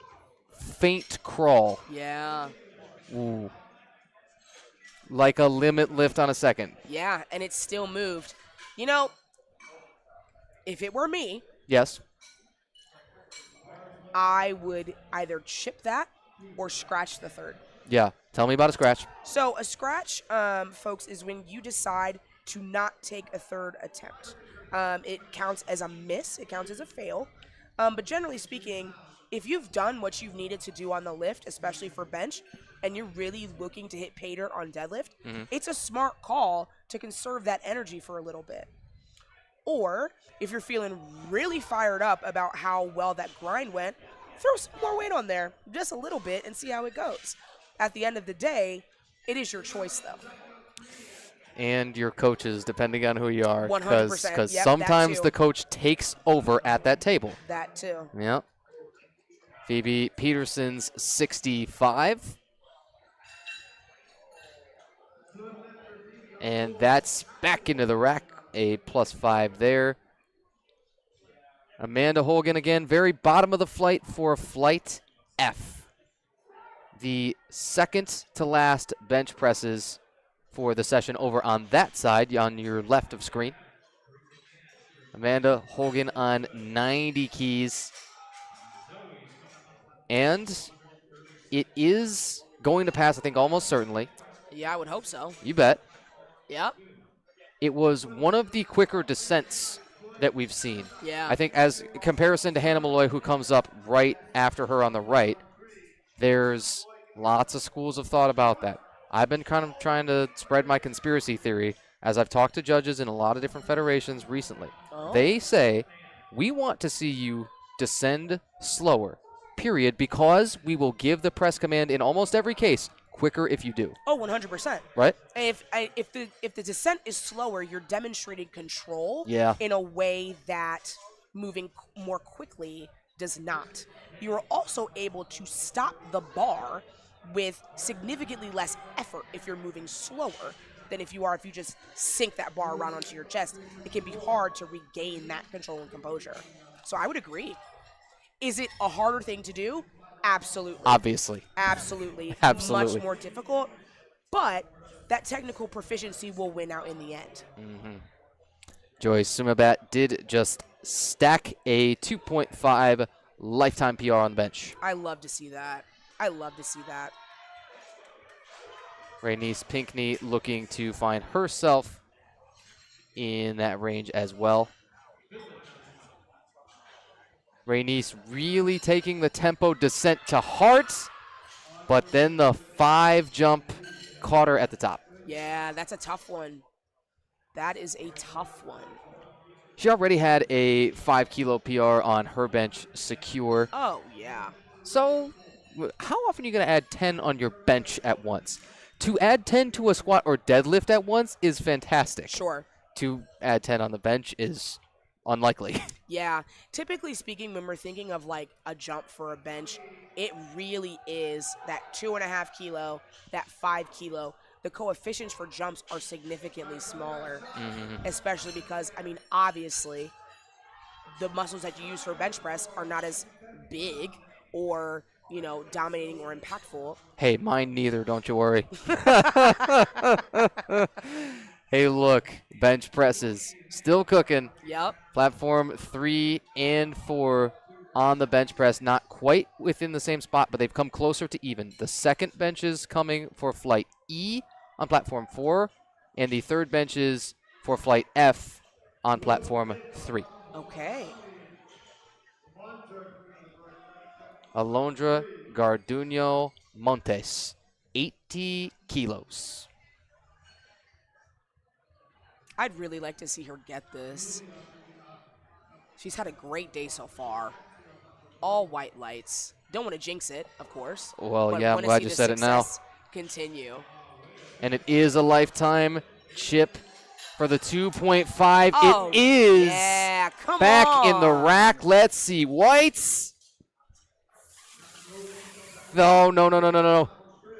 faint crawl. Yeah. Ooh. Like a limit lift on a second. Yeah, and it still moved. You know, if it were me, Yes. I would either chip that or scratch the 3rd. Yeah. Tell me about a scratch. So a scratch, folks, is when you decide to not take a 3rd attempt. It counts as a miss. It counts as a fail. But generally speaking, if you've done what you've needed to do on the lift, especially for bench, and you're really looking to hit pay dirt on deadlift, it's a smart call to conserve that energy for a little bit. Or if you're feeling really fired up about how well that grind went, throw some more weight on there, just a little bit, and see how it goes. At the end of the day, it is your choice, though. And your coaches, depending on who you are. 100%. Because Yep, sometimes that too. the coach takes over at that table. That too. Yep. Phoebe Peterson's 65. And that's back into the rack, a +5 there. Amanda Hogan again, very bottom of the flight for flight F. The second to last bench presses for the session over on that side, on your left of screen. Amanda Hogan on 90 keys. And it is going to pass, I think, almost certainly. Yeah, I would hope so. You bet. Yep. It was one of the quicker descents that we've seen. Yeah. I think as comparison to Hannah Malloy, who comes up right after her on the right, there's lots of schools of thought about that. I've been kind of trying to spread my conspiracy theory as I've talked to judges in a lot of different federations recently. Oh. They say, we want to see you descend slower, period, because we will give the press command in almost every case quicker if you do. Oh, 100%. Right? If the descent is slower, you're demonstrating control Yeah. in a way that moving more quickly does not. You're also able to stop the bar with significantly less effort if you're moving slower than if you just sink that bar around onto your chest. It can be hard to regain that control and composure. So I would agree. Is it a harder thing to do? Absolutely. Obviously. Absolutely. Absolutely. Much more difficult, but that technical proficiency will win out in the end. Joyce Sumabat did just stack a 2.5 lifetime PR on the bench. I love to see that. I love to see that. Raynice Pinkney looking to find herself in that range as well. Raynice really taking the tempo descent to heart, but then the 5 jump caught her at the top. Yeah, that's a tough one. That is a tough one. She already had a 5 kilo PR on her bench secure. Oh, yeah. So how often are you going to add 10 on your bench at once? To add 10 to a squat or deadlift at once is fantastic. Sure. To add 10 on the bench is unlikely. Yeah. Typically speaking, when we're thinking of like a jump for a bench, it really is that 2.5 kilo, that 5 kilo. the coefficients for jumps are significantly smaller, Mm-hmm. especially because, I mean, obviously, the muscles that you use for bench press are not as big or, dominating or impactful. Hey, mine neither, don't you worry. Hey, look, bench presses still cooking. Yep. Platform 3 and 4 on the bench press, not quite within the same spot, but they've come closer to even. The second bench is coming for flight E on platform 4, and the third bench is for flight F on platform 3. Okay. Alondra Garduño Montes, 80 kilos. I'd really like to see her get this. She's had a great day so far. All white lights. Don't want to jinx it, of course. Well, but yeah, I'm want to glad see you the said it now. success continue. And it is a lifetime chip for the 2.5. Oh, it is yeah, come back on. in the rack. Let's see. Whites. No.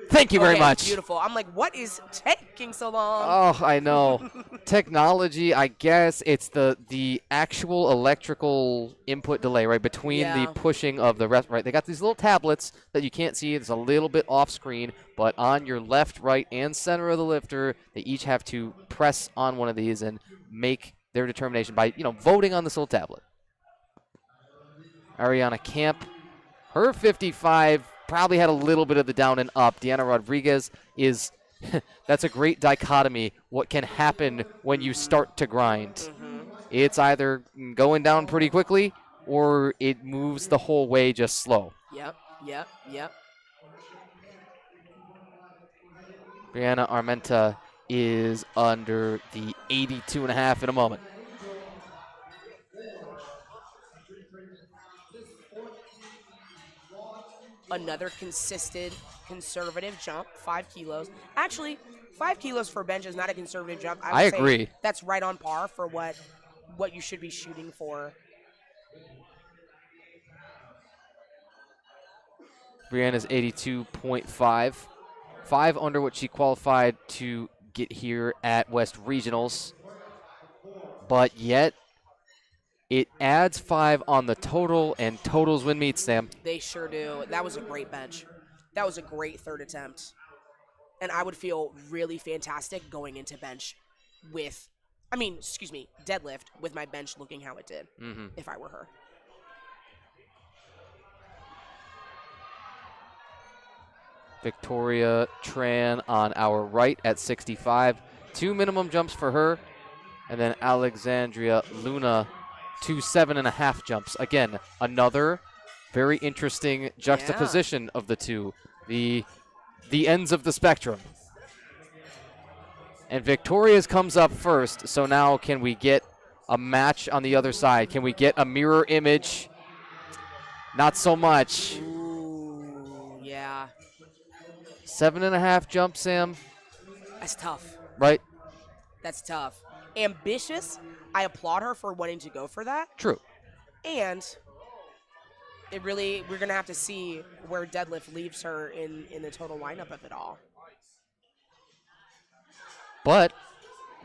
Thank you very Okay, much. Beautiful. I'm like, what is taking so long? Oh, I know. Technology, I guess it's the actual electrical input delay, right, between the Yeah. pushing of the rest, right? They got these little tablets that you can't see. It's a little bit off screen, but on your left, right, and center of the lifter, they each have to press on one of these and make their determination by, voting on this little tablet. Ariana Camp, her 55 probably had a little bit of the down and up. Deanna Rodriguez is, that's a great dichotomy, what can happen when you start to grind. Mm-hmm. It's either going down pretty quickly or it moves the whole way just slow. Yep. Brianna Armenta is under the 82.5 in a moment. Another consistent, conservative jump, 5 kilos. Actually, 5 kilos for bench is not a conservative jump. I would agree. Say that's right on par for what you should be shooting for. Brianna's 82.5. 5 under what she qualified to get here at West Regionals. But yet, it adds 5 on the total, and totals win meets, Sam. They sure do. That was a great bench. That was a great third attempt. And I would feel really fantastic going into bench deadlift with my bench looking how it did if I were her. Victoria Tran on our right at 65. 2 minimum jumps for her. And then Alexandria Luna, 2 7.5 jumps. Again, another very interesting juxtaposition of the two. The ends of the spectrum. And Victoria's comes up first, so now can we get a match on the other side? Can we get a mirror image? Not so much. Ooh, yeah. 7.5 jump, Sam. That's tough. Right? That's tough. Ambitious. I applaud her for wanting to go for that. True. And we're going to have to see where deadlift leaves her in the total lineup of it all. But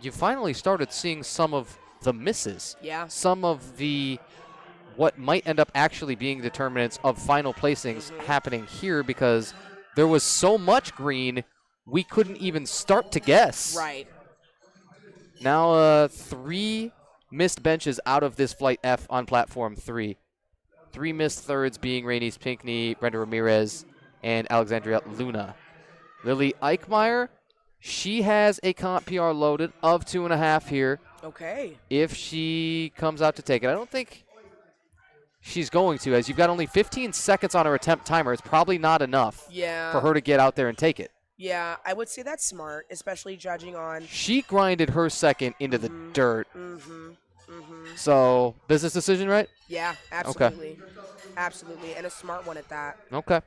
you finally started seeing some of the misses. Yeah. Some of the what might end up actually being determinants of final placings happening here because there was so much green we couldn't even start to guess. Right. Now 3 missed benches out of this flight F on platform 3. 3 missed thirds being Rainice Pinckney, Brenda Ramirez, and Alexandria Luna. Lily Eichmeyer, she has a comp PR loaded of 2.5 here. Okay. If she comes out to take it. I don't think she's going to, as you've got only 15 seconds on her attempt timer. It's probably not enough for her to get out there and take it. Yeah, I would say that's smart, especially judging on. She grinded her second into the dirt. So, business decision, right? Yeah, absolutely. Okay. Absolutely, and a smart one at that. Okay.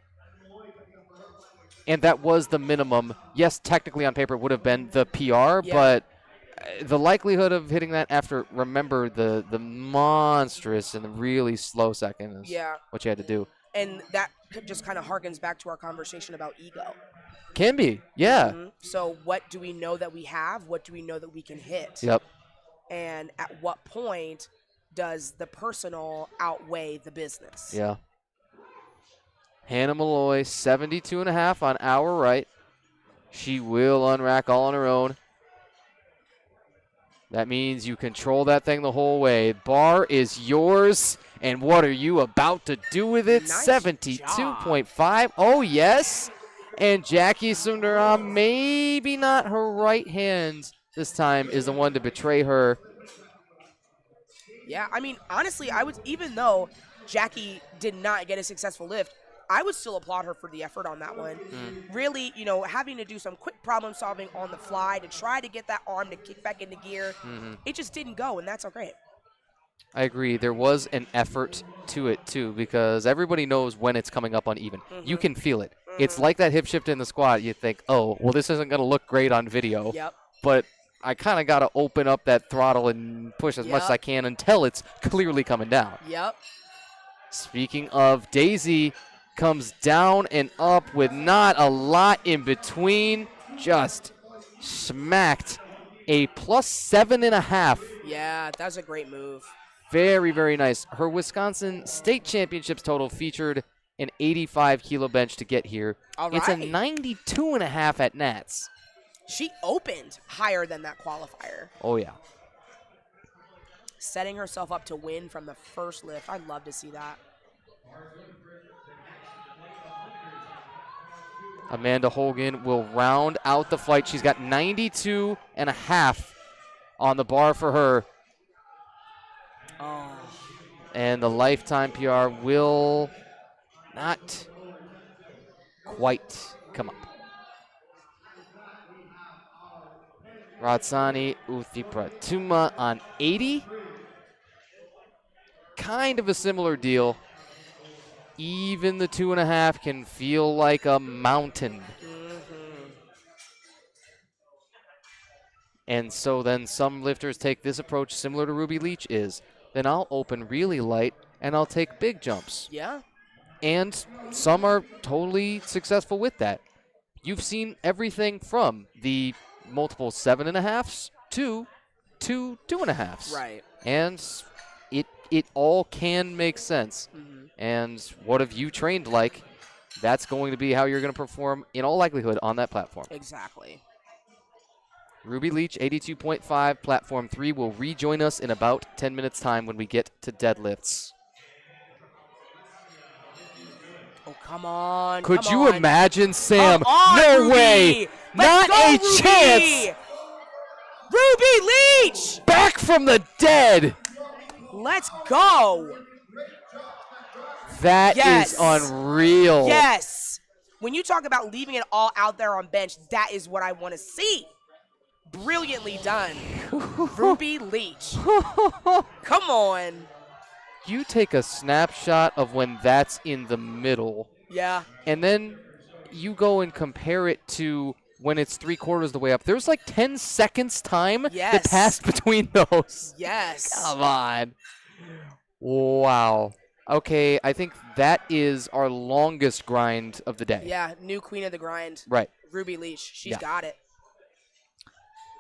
And that was the minimum. Yes, technically on paper it would have been the PR, but the likelihood of hitting that after, remember, the monstrous and the really slow second is what you had to do. And that just kind of harkens back to our conversation about ego. Can be, yeah. So what do we know that we have? What do we know that we can hit? Yep. And at what point does the personal outweigh the business? Yeah. Hannah Malloy, 72.5 on our right. She will unrack all on her own. That means you control that thing the whole way. Bar is yours. And what are you about to do with it? Nice 72.5. Oh, yes. And Jackie Sundaram, maybe not her right hand this time, is the one to betray her. Yeah, I mean, honestly, even though Jackie did not get a successful lift, I would still applaud her for the effort on that one. Really, having to do some quick problem solving on the fly to try to get that arm to kick back into gear, it just didn't go, and that's okay. I agree. There was an effort to it, too, because everybody knows when it's coming up uneven. You can feel it. It's like that hip shift in the squat. You think, oh, well, this isn't going to look great on video. Yep. But I kind of got to open up that throttle and push as much as I can until it's clearly coming down. Yep. Speaking of, Daisy comes down and up with not a lot in between. Just smacked a +7.5. Yeah, that's a great move. Very, very nice. Her Wisconsin State Championships total featured an 85 kilo bench to get here. All right. It's a 92.5 at Nats. She opened higher than that qualifier. Oh, yeah. Setting herself up to win from the first lift. I'd love to see that. Amanda Hogan will round out the flight. She's got 92.5 on the bar for her. Oh. And the lifetime PR will not quite come up. Ratsani Uthipratuma on 80. Kind of a similar deal. Even the 2.5 can feel like a mountain. And so then some lifters take this approach similar to Ruby Leach is. Then I'll open really light and I'll take big jumps. Yeah. And some are totally successful with that. You've seen everything from the multiple 7.5s to 2.5s. Right. And it all can make sense. And what have you trained like? That's going to be how you're going to perform in all likelihood on that platform. Exactly. Ruby Leach, 82.5. Platform 3 will rejoin us in about 10 minutes' time when we get to deadlifts. Oh, come on. Could you imagine, Sam? Come on, No Ruby. way. Let's Not go, a Ruby. chance. Ruby Leach. Back from the dead. Let's go. That Yes. is unreal. Yes. When you talk about leaving it all out there on bench, that is what I want to see. Brilliantly done. Ruby Leach. Come on. You take a snapshot of when that's in the middle, Yeah. and then you go and compare it to when it's 3/4 the way up. There's like 10 seconds time that Yes. passed between those. Yes. Come on. Wow. Okay, I think that is our longest grind of the day. Yeah, new queen of the grind. Right. Ruby Leach. She's Yeah. got it.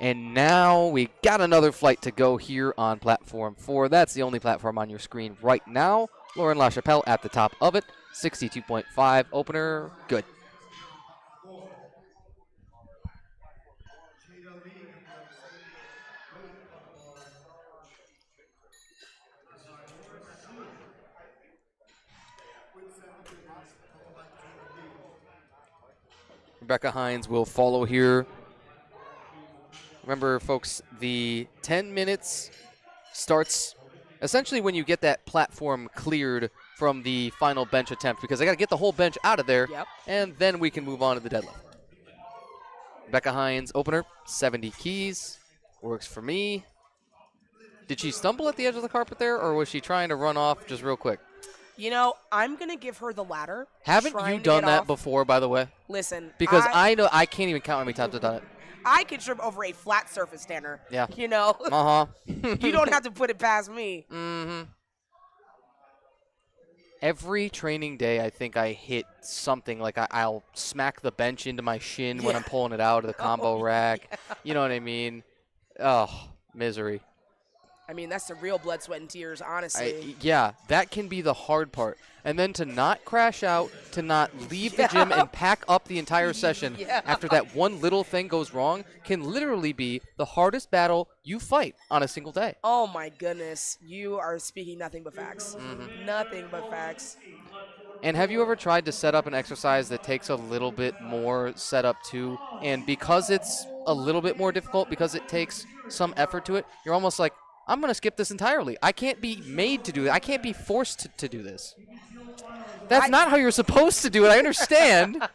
And now we got another flight to go here on Platform 4. That's the only platform on your screen right now. Lauren LaChapelle at the top of it. 62.5 opener. Good. Rebecca Hines will follow here. Remember, folks, the 10 minutes starts essentially when you get that platform cleared from the final bench attempt, because I got to get the whole bench out of there, and then we can move on to the deadlift. Rebecca Hines, opener, 70 keys. Works for me. Did she stumble at the edge of the carpet there, or was she trying to run off just real quick? You know, I'm going to give her the latter. Haven't you done that before, by the way? Listen. Because I know I can't even count how many times I've done it. I can trip over a flat surface standard. Yeah. You know? Uh-huh. You don't have to put it past me. Mm-hmm. Every training day, I think I hit something like I'll smack the bench into my shin when Yeah. I'm pulling it out of the Oh, combo rack. yeah. You know what I mean? Oh, misery. I mean, that's the real blood, sweat, and tears, honestly. Yeah, that can be the hard part. And then to not crash out, to not leave the gym Yeah. and pack up the entire session Yeah. after that one little thing goes wrong can literally be the hardest battle you fight on a single day. Oh my goodness, you are speaking nothing but facts. Nothing but facts. And have you ever tried to set up an exercise that takes a little bit more setup too? And because it's a little bit more difficult, because it takes some effort to it, you're almost like, I'm going to skip this entirely. I can't be made to do it. I can't be forced to do this. That's not how you're supposed to do it. I understand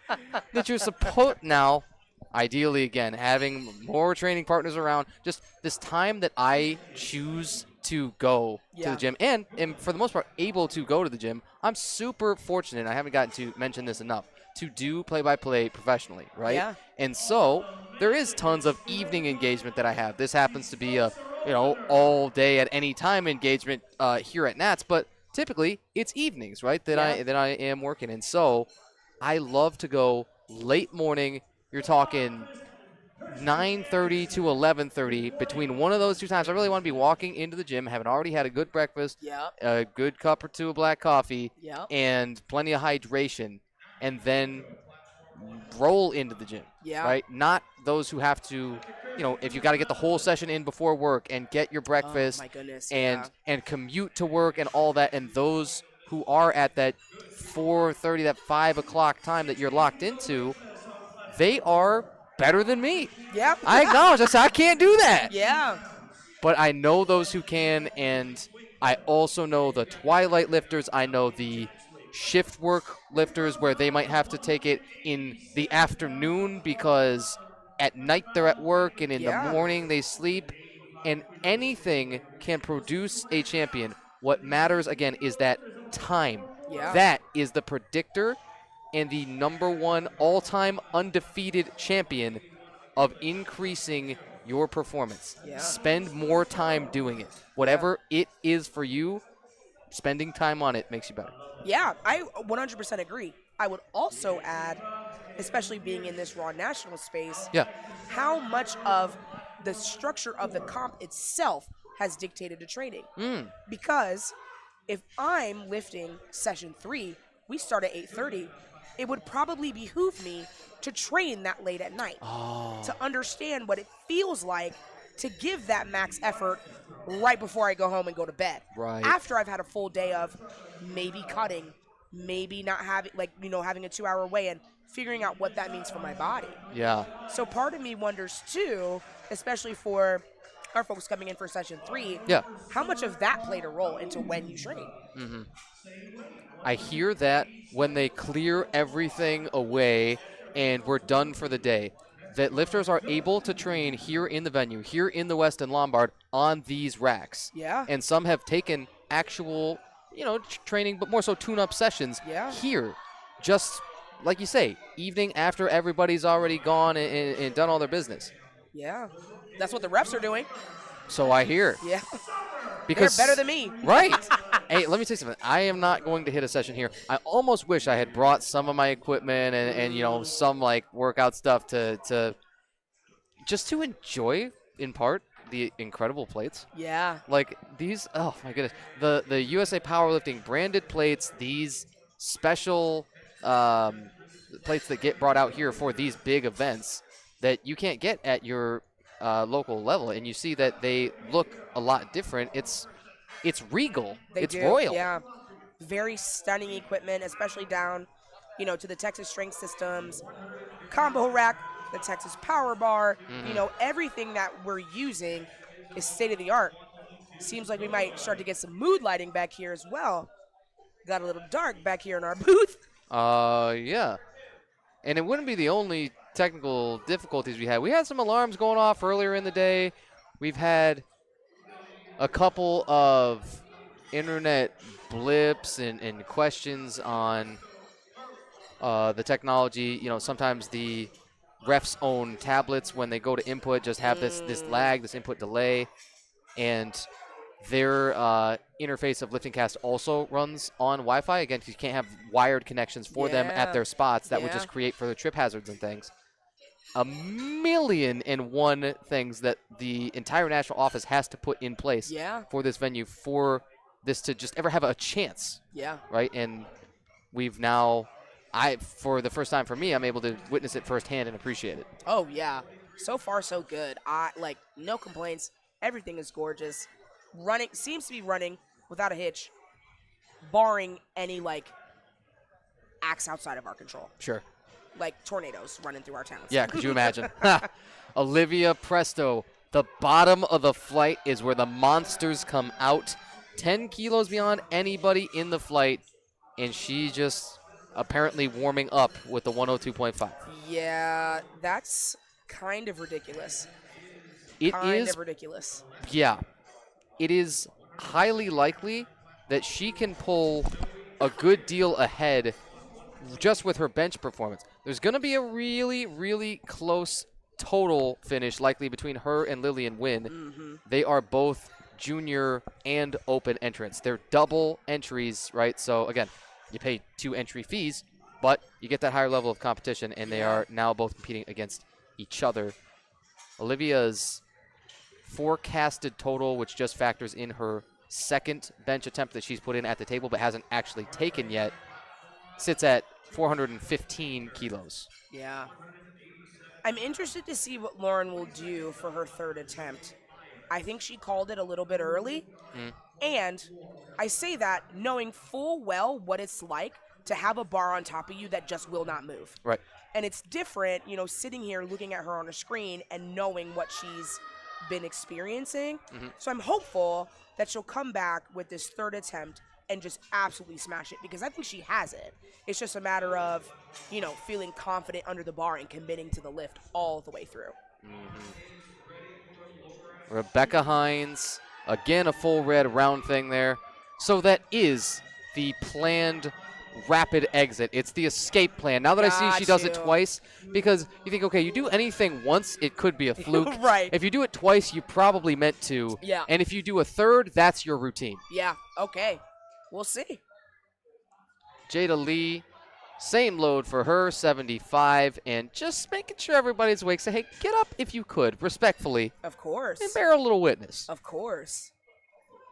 that you're supposed now. Ideally, again, having more training partners around, just this time that I choose to go to Yeah. the gym and am, for the most part, able to go to the gym. I'm super fortunate, I haven't gotten to mention this enough, to do play-by-play professionally, right? Yeah. And so there is tons of evening engagement that I have. This happens to be a, all day at any time engagement here at Nats, but typically it's evenings, right, that I am working. And so I love to go late morning. You're talking 9:30 to 11:30. Between one of those two times, I really want to be walking into the gym, having already had a good breakfast, Yep. a good cup or two of black coffee, Yep. and plenty of hydration, and then roll into the gym, Yeah. right? Not those who have to, if you got to get the whole session in before work and get your breakfast Oh my goodness. and commute to work and all that, and those who are at that 4:30, that 5 o'clock time that you're locked into, they are better than me. Yeah. I acknowledge I can't do that. Yeah. But I know those who can, and I also know the twilight lifters. I know the shift work lifters where they might have to take it in the afternoon because at night they're at work and in the Yeah. morning they sleep. And anything can produce a champion. What matters, again, is that time. Yeah. That is the predictor and the number one all-time undefeated champion of increasing your performance. Yeah. Spend more time doing it. Whatever it is for you, spending time on it makes you better. Yeah, I 100% agree. I would also add, especially being in this Raw National space, Yeah. how much of the structure of the comp itself has dictated to training. Because if I'm lifting session 3, we start at 8:30, it would probably behoove me to train that late at night, to understand what it feels like to give that max effort right before I go home and go to bed. Right. After I've had a full day of maybe cutting, maybe not having, having a 2-hour weigh-in, figuring out what that means for my body. Yeah. So part of me wonders too, especially for our folks coming in for session 3, Yeah. how much of that played a role into when you train? I hear that when they clear everything away and we're done for the day, that lifters are able to train here in the venue, here in the Westin Lombard on these racks. Yeah. And some have taken actual, training, but more so tune-up sessions Yeah. here. Just, like you say, evening after everybody's already gone and done all their business. Yeah. That's what the refs are doing. So I hear. Yeah. Because They're better than me. Right. Hey, let me tell you something. I am not going to hit a session here. I almost wish I had brought some of my equipment and some workout stuff to just to enjoy in part the incredible plates. Yeah. Like these, oh my goodness, the USA Powerlifting branded plates, these special plates that get brought out here for these big events that you can't get at your local level, and you see that they look a lot different. It's regal. It's royal. Yeah. Very stunning equipment, especially down, to the Texas Strength Systems combo rack, the Texas Power Bar. Everything that we're using is state of the art. Seems like we might start to get some mood lighting back here as well. Got a little dark back here in our booth. Yeah. And it wouldn't be the only technical difficulties we had. We had some alarms going off earlier in the day. We've had a couple of internet blips and questions on the technology. Sometimes the refs' own tablets, when they go to input, just have this lag, this input delay. And Their interface of LiftingCast also runs on Wi-Fi. Again, you can't have wired connections for them at their spots. That would just create further trip hazards and things. 1,000,001 things that the entire national office has to put in place for this venue for this to just ever have a chance. Right? And we've now, for the first time for me, I'm able to witness it firsthand and appreciate it. Oh, yeah. So far, so good. No complaints. Everything is gorgeous. Seems to be running without a hitch, barring any, acts outside of our control. Sure. Like tornadoes running through our towns. Yeah, could you imagine? Olivia Presto, the bottom of the flight is where the monsters come out. 10 kilos beyond anybody in the flight, and she just apparently warming up with the 102.5. Yeah, that's kind of ridiculous. It is ridiculous. Yeah. It is highly likely that she can pull a good deal ahead just with her bench performance. There's going to be a really, really close total finish likely between her and Lillian Wynn. They are both junior and open entrants. They're double entries, right? So, again, you pay 2 entry fees, but you get that higher level of competition, and they are now both competing against each other. Olivia's forecasted total, which just factors in her second bench attempt that she's put in at the table but hasn't actually taken yet, sits at 415 kilos. Yeah. I'm interested to see what Lauren will do for her third attempt. I think she called it a little bit early. And I say that knowing full well what it's like to have a bar on top of you that just will not move. Right. And it's different, sitting here looking at her on a screen and knowing what she's been experiencing. So I'm hopeful that she'll come back with this third attempt and just absolutely smash it, because I think she has it. It's just a matter of, feeling confident under the bar and committing to the lift all the way through. Rebecca Hines, again a full red round thing there. So that is the planned rapid exit. It's the escape plan. Now that I see she does it twice, because you think, okay, you do anything once, it could be a fluke. Right. If you do it twice, you probably meant to. Yeah. And if you do a third, that's your routine. Yeah, okay. We'll see. Jada Lee, same load for her, 75, and just making sure everybody's awake. Say, hey, get up if you could, respectfully. Of course. And bear a little witness. Of course.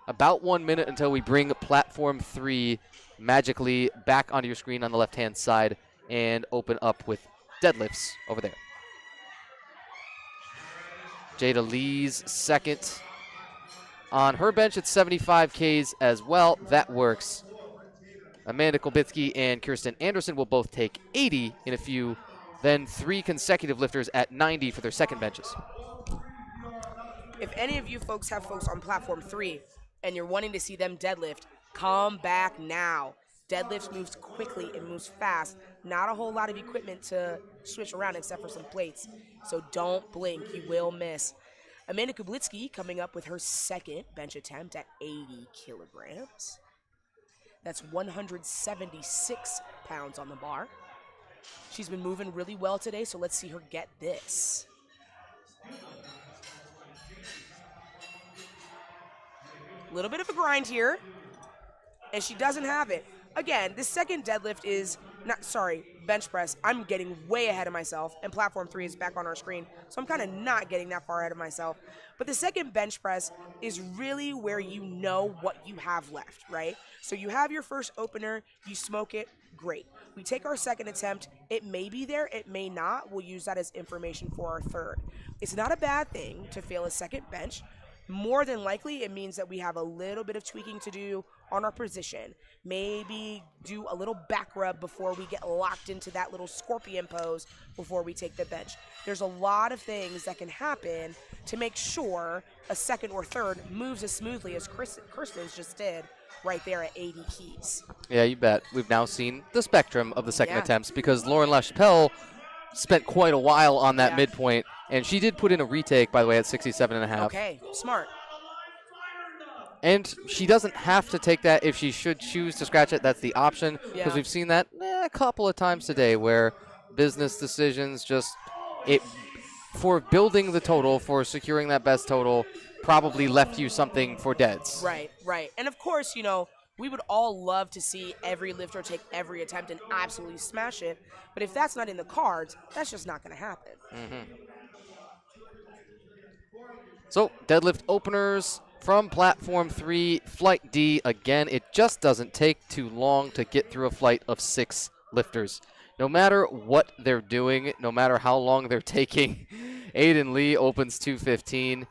About 1 minute until we bring platform 3 magically back onto your screen on the left-hand side and open up with deadlifts over there. Jada Lee's second. On her bench, it's 75 Ks as well. That works. Amanda Kolbitsky and Kirsten Anderson will both take 80 in a few. Then 3 consecutive lifters at 90 for their second benches. If any of you folks have folks on platform 3 and you're wanting to see them deadlift, come back now. Deadlift moves quickly, it moves fast. Not a whole lot of equipment to switch around except for some plates. So don't blink, you will miss. Amanda Kublitsky coming up with her second bench attempt at 80 kilograms. That's 176 pounds on the bar. She's been moving really well today, so let's see her get this. A little bit of a grind here, and she doesn't have it. Again, this second deadlift is bench press. I'm getting way ahead of myself, and platform 3 is back on our screen, so I'm kind of not getting that far ahead of myself. But the second bench press is really where you know what you have left, right? So you have your first opener, you smoke it, great. We take our second attempt, it may be there, it may not. We'll use that as information for our third. It's not a bad thing to fail a second bench. More than likely, it means that we have a little bit of tweaking to do on our position. Maybe do a little back rub before we get locked into that little scorpion pose before we take the bench. There's a lot of things that can happen to make sure a second or third moves as smoothly as Kirsten's just did right there at 80 keys. Yeah, you bet. We've now seen the spectrum of the second attempts, because Lauren LaChapelle spent quite a while on that midpoint, and she did put in a retake, by the way, at 67.5. Okay, smart. And she doesn't have to take that if she should choose to scratch it. That's the option, because we've seen that a couple of times today where business decisions just, it for building the total, for securing that best total, probably left you something for deads. Right, right. And of course, we would all love to see every lifter take every attempt and absolutely smash it. But if that's not in the cards, that's just not going to happen. So, deadlift openers from Platform 3, Flight D. Again, it just doesn't take too long to get through a flight of 6 lifters. No matter what they're doing, no matter how long they're taking, Aiden Lee opens 215.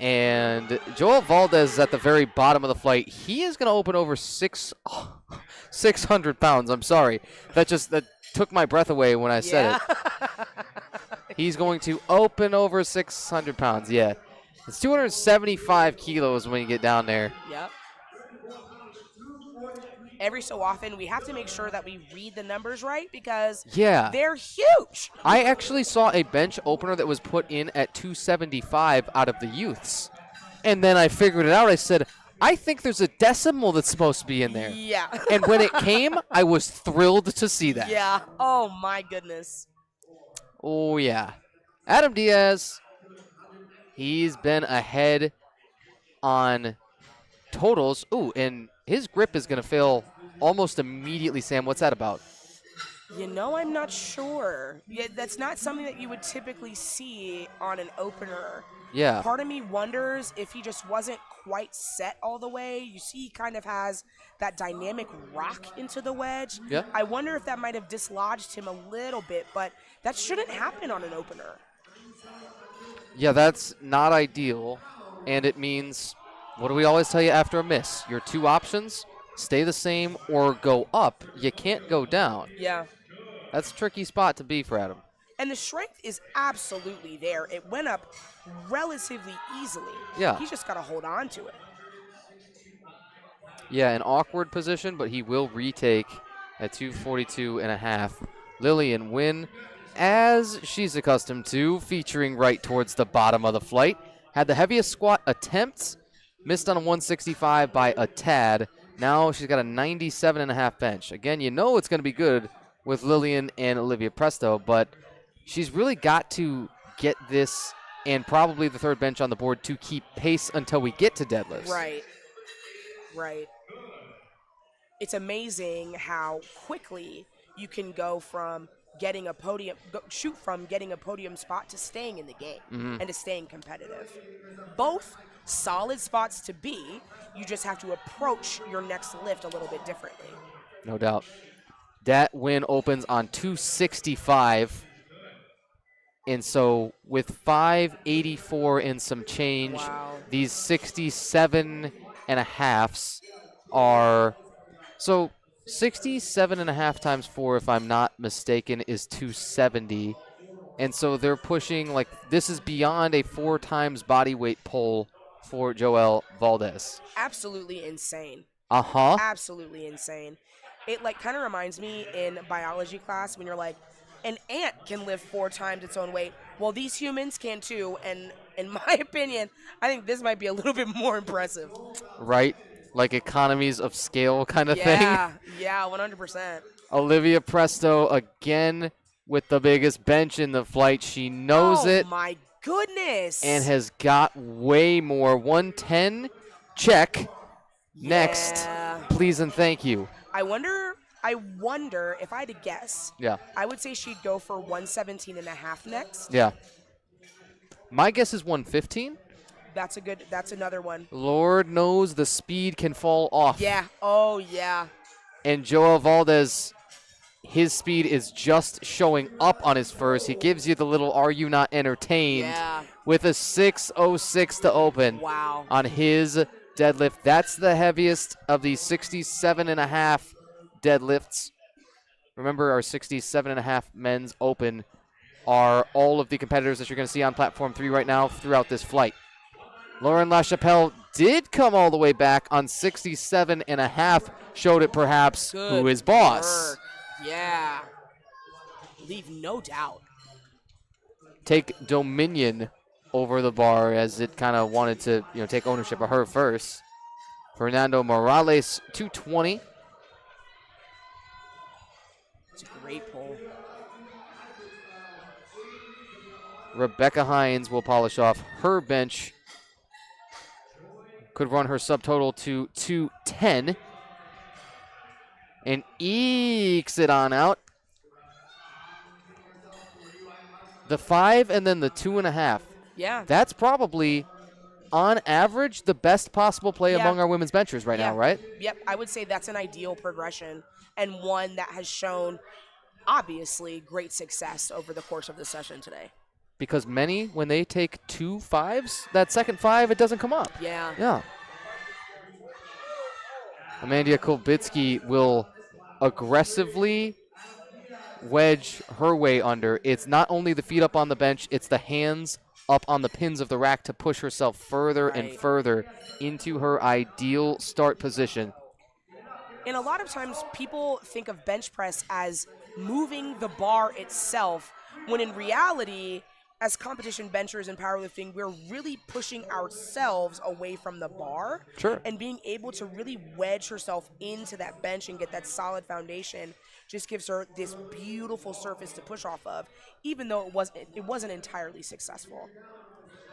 And Joel Valdez is at the very bottom of the flight. He is going to open over 600 pounds. I'm sorry. That took my breath away when I said it. He's going to open over 600 pounds. Yeah. It's 275 kilos when you get down there. Yep. Every so often, we have to make sure that we read the numbers right because they're huge. I actually saw a bench opener that was put in at 275 out of the youths. And then I figured it out. I said, I think there's a decimal that's supposed to be in there. Yeah. And when it came, I was thrilled to see that. Yeah. Oh, my goodness. Oh, yeah. Adam Diaz, he's been ahead on totals. Ooh, and his grip is going to fail almost immediately, Sam. What's that about? I'm not sure. Yeah, that's not something that you would typically see on an opener. Yeah. Part of me wonders if he just wasn't quite set all the way. You see he kind of has that dynamic rock into the wedge. Yeah. I wonder if that might have dislodged him a little bit, but that shouldn't happen on an opener. Yeah, that's not ideal, and it means, what do we always tell you after a miss? Your 2 options, stay the same or go up. You can't go down. Yeah. That's a tricky spot to be for Adam. And the strength is absolutely there. It went up relatively easily. Yeah. He's just got to hold on to it. Yeah, an awkward position, but he will retake at 242.5. Lillian Wynn, as she's accustomed to, featuring right towards the bottom of the flight. Had the heaviest squat attempts, missed on a 165 by a tad. Now she's got a 97.5 bench. Again, you know it's going to be good with Lillian and Olivia Presto, but she's really got to get this and probably the third bench on the board to keep pace until we get to deadlifts. Right. Right. It's amazing how quickly you can go from getting a podium, shoot from getting a podium spot to staying in the game and to staying competitive. Both solid spots to be. You just have to approach your next lift a little bit differently. No doubt. That win opens on 265. And so with 584 and some change, these 67.5s are, so 67.5 times 4, if I'm not mistaken, is 270. And so they're pushing, like, this is beyond a 4 times body weight pull for Joel Valdez. Absolutely insane. Uh-huh. Absolutely insane. It, kind of reminds me in biology class when you're like, an ant can lift 4 times its own weight. Well, these humans can too, and in my opinion, I think this might be a little bit more impressive. Right? Like economies of scale kind of thing. Yeah, 100%. Olivia Presto again with the biggest bench in the flight. She knows it. Oh, my goodness. And has got way more. 110, check. Next, please and thank you. I wonder if I had to guess. Yeah. I would say she'd go for 117.5 next. Yeah. My guess is 115. That's another one. Lord knows the speed can fall off. Yeah. Oh, yeah. And Joel Valdez, his speed is just showing up on his first. He gives you the little "Are you not entertained?" with a 606 to open on his deadlift. That's the heaviest of the 67.5 deadlifts. Remember, our 67.5 men's open are all of the competitors that you're going to see on Platform 3 right now throughout this flight. Lauren LaChapelle did come all the way back on 67.5, showed it perhaps who is boss. Yeah. Leave no doubt. Take dominion over the bar as it kind of wanted to, take ownership of her first. Fernando Morales, 220. It's a great pull. Rebecca Hines will polish off her bench. Could run her subtotal to 210. And ekes it on out. The 5 and then the 2.5. Yeah. That's probably, on average, the best possible play Yeah. among our women's benchers right now, right? Yep. I would say that's an ideal progression and one that has shown, obviously, great success over the course of the session today. Because many, when they take 2 5s, that second 5, it doesn't come up. Yeah. Yeah. Amanda Kolbitsky will aggressively wedge her way under. It's not only the feet up on the bench, it's the hands up on the pins of the rack to push herself further and further into her ideal start position. And a lot of times people think of bench press as moving the bar itself, when in reality, as competition benchers in powerlifting, we're really pushing ourselves away from the bar. Sure. And being able to really wedge herself into that bench and get that solid foundation just gives her this beautiful surface to push off of, even though it wasn't entirely successful.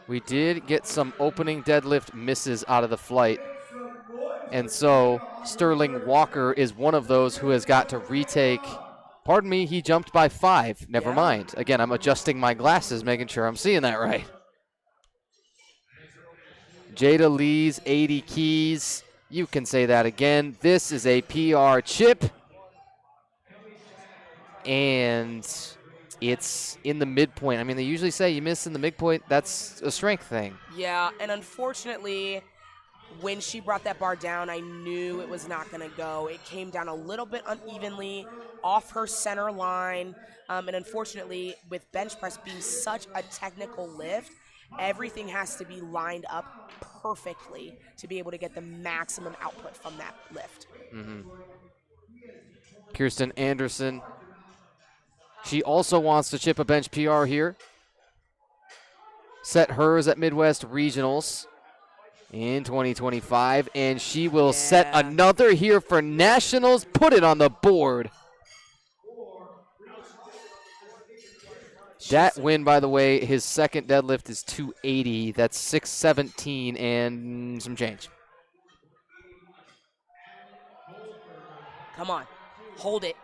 We did get some opening deadlift misses out of the flight. And so Sterling Walker is one of those who has got to retake. Pardon me, he jumped by 5. Never mind. Again, I'm adjusting my glasses, making sure I'm seeing that right. Jada Lee's 80 keys. You can say that again. This is a PR chip. And it's in the midpoint. I mean, they usually say you miss in the midpoint. That's a strength thing. Yeah, and unfortunately, when she brought that bar down, I knew it was not going to go. It came down a little bit unevenly off her center line. And unfortunately, with bench press being such a technical lift, everything has to be lined up perfectly to be able to get the maximum output from that lift. Mm-hmm. Kirsten Anderson. She also wants to chip a bench PR here. Set hers at Midwest Regionals in 2025, and she will set another here for Nationals. Put it on the board. That win, by the way, his second deadlift is 280. That's 617 and some change. Come on. Hold it.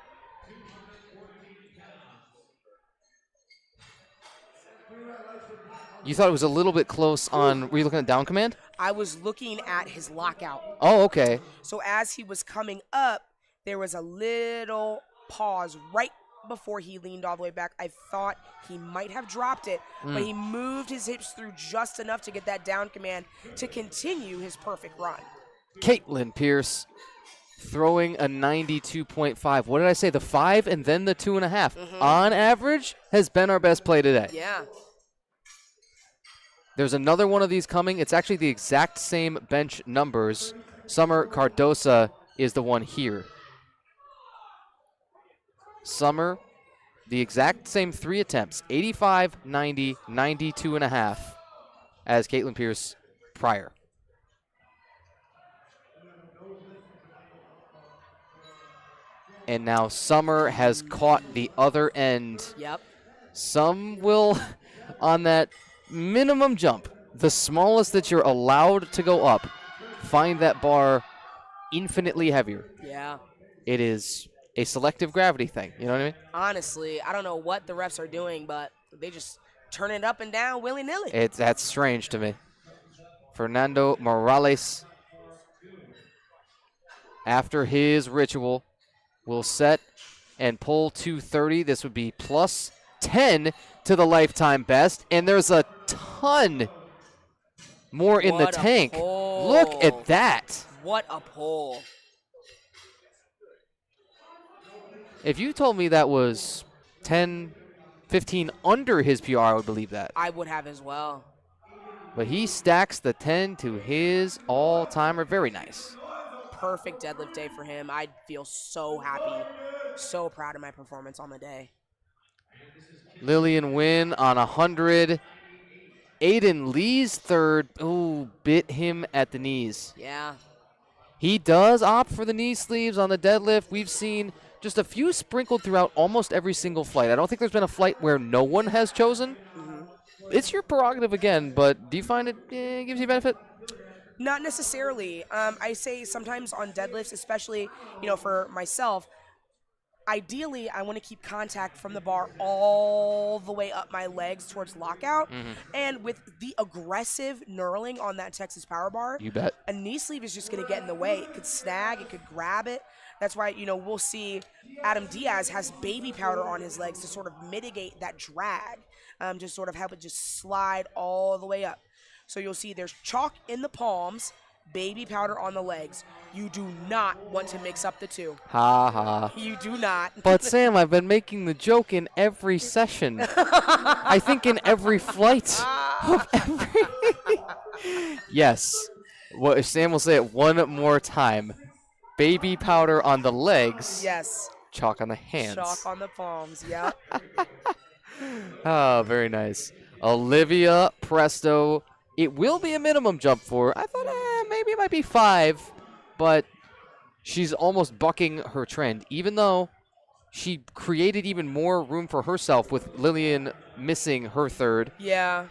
You thought it was a little bit close on, were you looking at down command? I was looking at his lockout. Oh, okay. So as he was coming up, there was a little pause right before he leaned all the way back. I thought he might have dropped it, but he moved his hips through just enough to get that down command to continue his perfect run. Caitlin Pierce throwing a 92.5. What did I say? The 5 and then the 2.5. On average, has been our best play today. Yeah. There's another one of these coming. It's actually the exact same bench numbers. Summer Cardosa is the one here. Summer, the exact same 3 attempts, 85, 90, 92.5 as Caitlin Pierce prior. And now Summer has caught the other end. Yep. Some will, on that minimum jump, the smallest that you're allowed to go up, find that bar infinitely heavier. Yeah. It is a selective gravity thing. You know what I mean? Honestly, I don't know what the refs are doing, but they just turn it up and down willy-nilly. That's strange to me. Fernando Morales, after his ritual, will set and pull 230. This would be plus 10 to the lifetime best, and there's a ton more in the tank. Pull. Look at that. What a pull. If you told me that was 10, 15 under his PR, I would believe that. I would have as well. But he stacks the 10 to his all-timer. Very nice. Perfect deadlift day for him. I'd feel so happy, so proud of my performance on the day. Lillian Wynn on 100. Aiden Lee's third. Ooh, bit him at the knees. Yeah. He does opt for the knee sleeves on the deadlift. We've seen just a few sprinkled throughout almost every single flight. I don't think there's been a flight where no one has chosen. it's your prerogative again, but do you find it gives you benefit? Not necessarily. I say sometimes on deadlifts, especially, for myself, ideally, I want to keep contact from the bar all the way up my legs towards lockout. And with the aggressive knurling on that Texas Power Bar, You bet. a knee sleeve is just going to get in the way. It could snag, it could grab it. That's why, we'll see Adam Diaz has baby powder on his legs to sort of mitigate that drag, just sort of help it just slide all the way up. So you'll see there's chalk in the palms, baby powder on the legs. You do not want to mix up the two. Ha ha. You do not. But Sam, I've been making the joke in every session. I think in every flight of every. Yes. Well, Sam will say it one more time. Baby powder on the legs. Yes. Chalk on the hands. Chalk on the palms. Yeah. Oh, very nice. Olivia Presto. It will be a minimum jump for her. I thought maybe it might be 5, but she's almost bucking her trend, even though she created even more room for herself with Lillian missing her third. Yeah.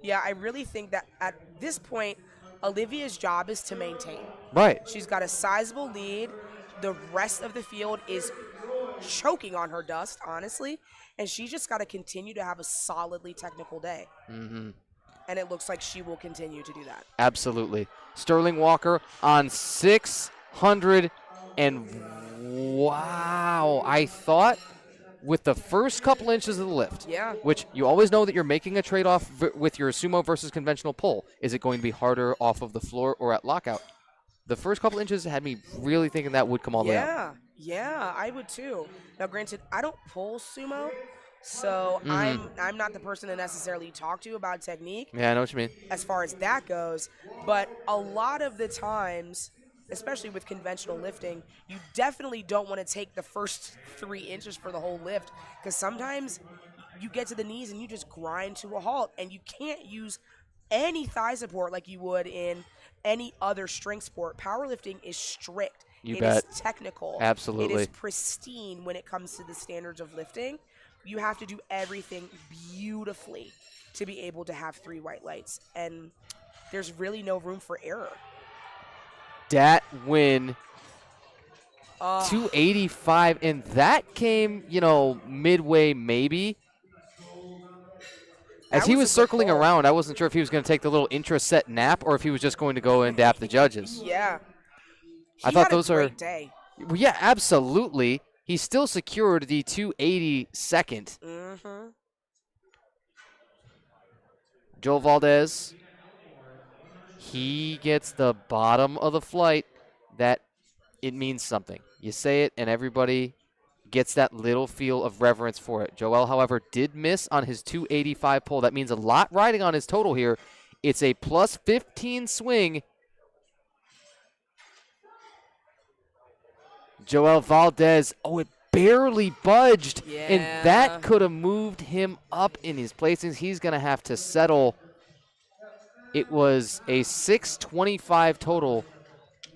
Yeah, I really think that at this point, Olivia's job is to maintain. Right. She's got a sizable lead. The rest of the field is choking on her dust, honestly, and she just got to continue to have a solidly technical day. And it looks like she will continue to do that. Absolutely. Sterling Walker on 600, and wow, I thought with the first couple inches of the lift, which you always know that you're making a trade-off with your sumo versus conventional pull. Is it going to be harder off of the floor or at lockout? The first couple inches had me really thinking that would come all the way out. Yeah, I would too. Now, granted, I don't pull sumo, so I'm not the person to necessarily talk to about technique. Yeah, I know what you mean. As far as that goes, but a lot of the times, especially with conventional lifting, you definitely don't want to take the first 3 inches for the whole lift, because sometimes you get to the knees and you just grind to a halt, and you can't use any thigh support like you would in any other strength sport. Powerlifting is strict. You It bet. is technical. Absolutely. It is pristine when it comes to the standards of lifting. You have to do everything beautifully to be able to have 3 white lights, and there's really no room for error. Dat win 285, and that came, midway maybe. As he was circling around, I wasn't sure if he was going to take the little intra-set nap or if he was just going to go and dap the judges. Yeah. I thought had those a great day. Well, yeah, absolutely. He still secured the 280 second. Joel Valdez, he gets the bottom of the flight. That it means something. You say it, and everybody gets that little feel of reverence for it. Joel, however, did miss on his 285 pull. That means a lot riding on his total here. It's a plus 15 swing. Joel Valdez, it barely budged, and that could have moved him up in his placings. He's going to have to settle. It was a 625 total,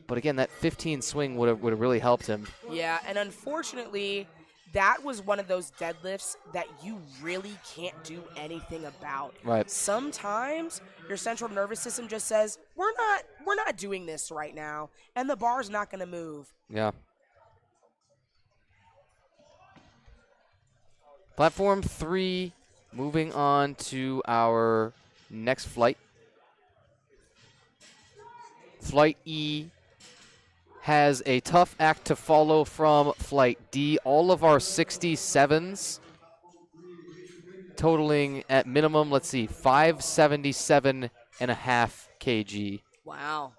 but again, that 15 swing would have really helped him. Yeah, and unfortunately, that was one of those deadlifts that you really can't do anything about. Right. Sometimes your central nervous system just says, we're not doing this right now, and the bar's not going to move. Yeah. Platform 3, moving on to our next flight. Flight E has a tough act to follow from Flight D. All of our 67s totaling at minimum, 577.5 kg. Wow.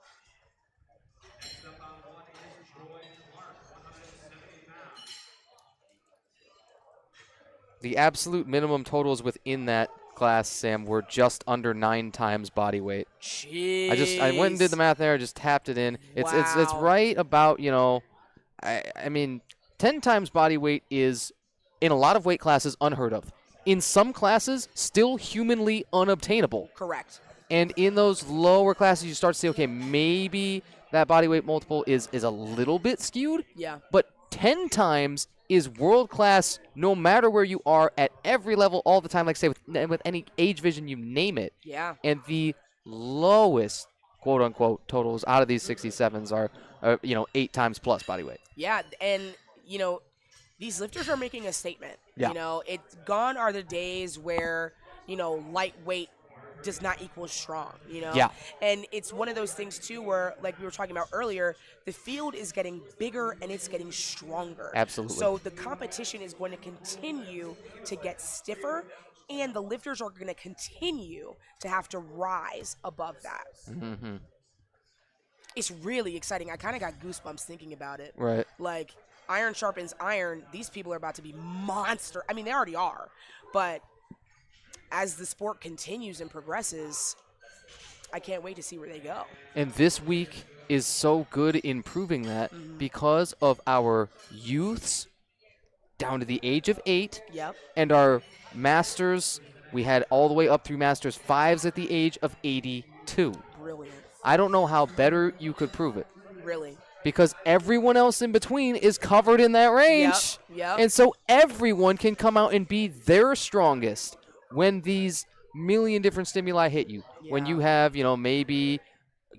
The absolute minimum totals within that class, Sam, were just under 9 times body weight. Jeez. I went and did the math there. I just tapped it in. It's right about, I mean, 10 times body weight is, in a lot of weight classes, unheard of. In some classes, still humanly unobtainable. Correct. And in those lower classes, you start to say, okay, maybe that body weight multiple is a little bit skewed. Yeah. But 10 times is world class no matter where you are at every level all the time, like say with any age vision, you name it. Yeah. And the lowest quote unquote totals out of these 67s are 8 times plus body weight. Yeah, and these lifters are making a statement. Yeah. It's gone are the days where lightweight does not equal strong. Yeah. And it's one of those things too where, like we were talking about earlier, the field is getting bigger and it's getting stronger. Absolutely. So the competition is going to continue to get stiffer, and the lifters are going to continue to have to rise above that. Mm-hmm. It's really exciting. I kind of got goosebumps thinking about it. Right. Like, iron sharpens iron. These people are about to be monster. I mean, they already are. But as the sport continues and progresses, I can't wait to see where they go. And this week is so good in proving that because of our youths down to the age of 8. Yep. And our masters, we had all the way up through masters 5s at the age of 82. Brilliant. I don't know how better you could prove it. Really. Because everyone else in between is covered in that range. Yep. And so everyone can come out and be their strongest when these million different stimuli hit you. Yeah. When you have, maybe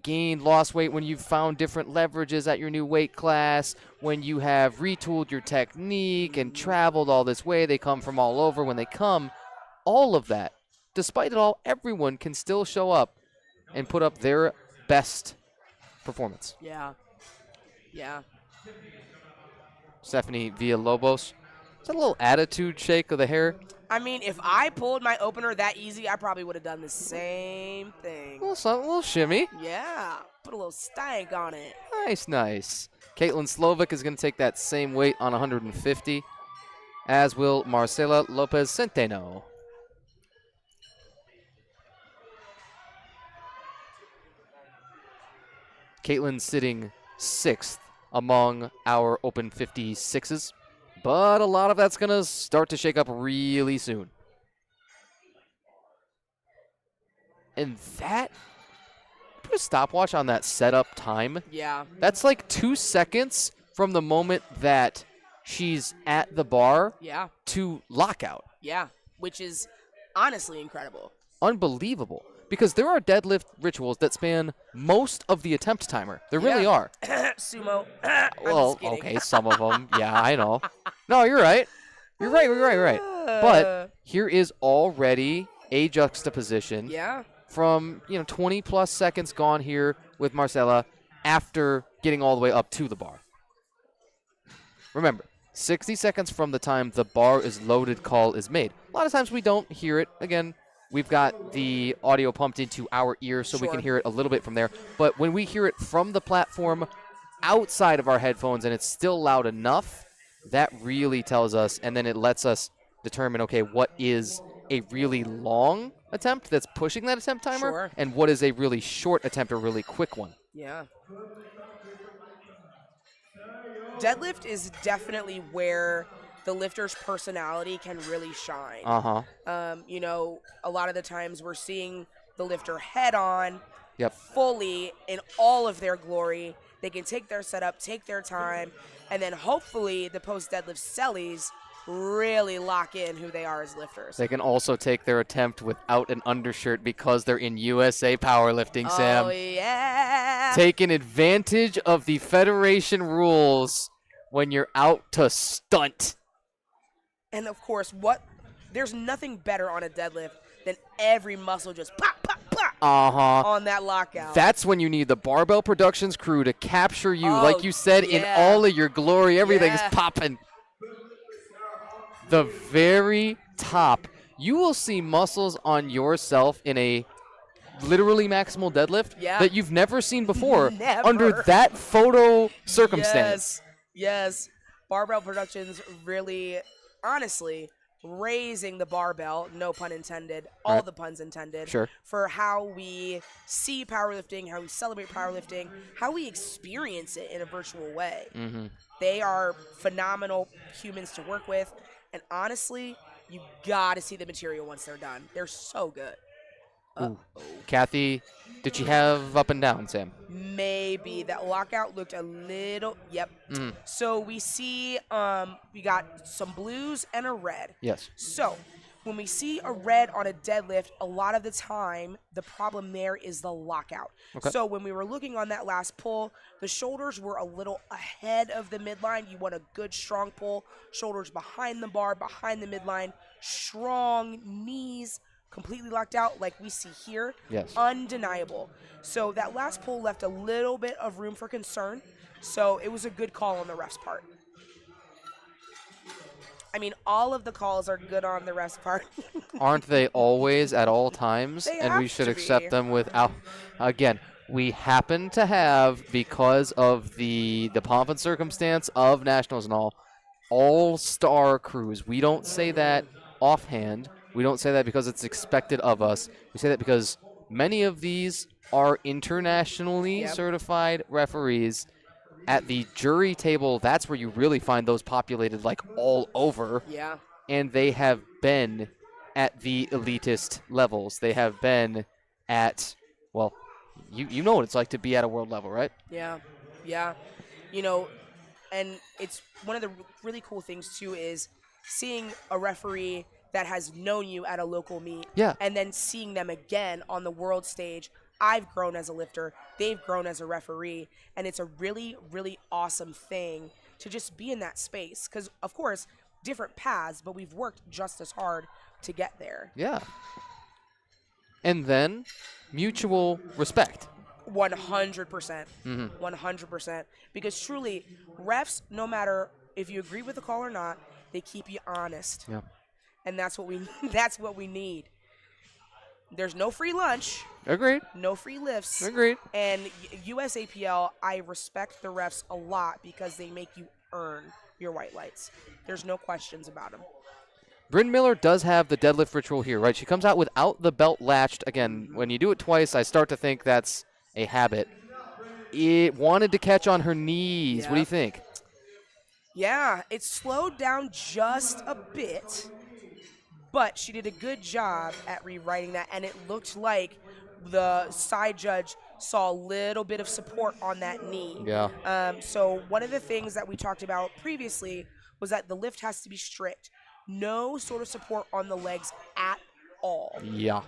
gained, lost weight, when you've found different leverages at your new weight class, when you have retooled your technique and traveled all this way, they come from all over. When they come, all of that, despite it all, everyone can still show up and put up their best performance. Yeah. Yeah. Stephanie Villalobos. Is that a little attitude shake of the hair? I mean, if I pulled my opener that easy, I probably would have done the same thing. A little shimmy. Yeah. Put a little stank on it. Nice. Caitlin Slovic is going to take that same weight on 150, as will Marcela Lopez Centeno. Caitlin sitting 6th among our open 56s, but a lot of that's going to start to shake up really soon. And that, put a stopwatch on that setup time. Yeah. That's like 2 seconds from the moment that she's at the bar to lockout. Yeah. Which is honestly incredible. Unbelievable. Because there are deadlift rituals that span most of the attempt timer. There really are. Sumo. Well, okay, some of them. Yeah, I know. No, you're right. You're right. But here is already a juxtaposition from 20 plus seconds gone here with Marcela after getting all the way up to the bar. Remember, 60 seconds from the time the bar is loaded, call is made. A lot of times we don't hear it. Again, we've got the audio pumped into our ears so we can hear it a little bit from there. But when we hear it from the platform outside of our headphones and it's still loud enough, that really tells us, and then it lets us determine, okay, what is a really long attempt that's pushing that attempt timer and what is a really short attempt, a really quick one. Yeah. Deadlift is definitely where the lifter's personality can really shine. A lot of the times we're seeing the lifter head on, fully in all of their glory. They can take their setup, take their time, and then hopefully the post-deadlift sellies really lock in who they are as lifters. They can also take their attempt without an undershirt because they're in USA Powerlifting, Sam. Oh, yeah. Taking advantage of the Federation rules when you're out to stunt. And, of course, there's nothing better on a deadlift than every muscle just pop, pop, pop on that lockout. That's when you need the Barbell Productions crew to capture you, like you said, in all of your glory. Everything's popping. The very top, you will see muscles on yourself in a literally maximal deadlift that you've never seen before under that photo circumstance. Yes. Barbell Productions really, honestly, raising the barbell, no pun intended, all the puns intended, for how we see powerlifting, how we celebrate powerlifting, how we experience it in a virtual way. They are phenomenal humans to work with, and honestly, you got to see the material once they're done. They're so good. Ooh. Kathy, did she have up and down, Sam? Maybe that lockout looked a little. Yep. Mm. So we see we got some blues and a red. Yes. So when we see a red on a deadlift, a lot of the time the problem there is the lockout. Okay. So when we were looking on that last pull, the shoulders were a little ahead of the midline. You want a good strong pull, shoulders behind the bar, behind the midline, strong knees completely locked out like we see here. Yes. Undeniable. So that last pull left a little bit of room for concern. So it was a good call on the ref's part. I mean, all of the calls are good on the ref's part. Aren't they always at all times? They And have we should to accept be. them without. Again, we happen to have, because of the pomp and circumstance of nationals and all-star crews. We don't say that offhand. We don't say that because it's expected of us. We say that because many of these are internationally Yep. certified referees. At the jury table, that's where you really find those populated like all over. Yeah. And they have been at the elitist levels. They have been at, well, you know what it's like to be at a world level, right? Yeah. Yeah. You know, and it's one of the really cool things too is seeing a referee that has known you at a local meet Yeah. and then seeing them again on the world stage. I've grown as a lifter, they've grown as a referee, and it's a really, really awesome thing to just be in that space. Because, of course, different paths, but we've worked just as hard to get there. Yeah. And then mutual respect. 100%. 100%. Because truly, refs, no matter if you agree with the call or not, they keep you honest. Yeah. And that's what we that's what we need. There's no free lunch, Agreed. no free lifts. Agreed. And USAPL, I respect the refs a lot because they make you earn your white lights. There's no questions about them. Bryn Miller does have the deadlift ritual here, right? She comes out without the belt latched. Again, when you do it twice, I start to think that's a habit. It wanted to catch on her knees. What do you Yep. think? Yeah, it slowed down just a bit, but she did a good job at rewriting that, and it looked like the side judge saw a little bit of support on that knee. Yeah. So one of the things that we talked about previously was that the lift has to be strict. No sort of support on the legs at all. Yeah.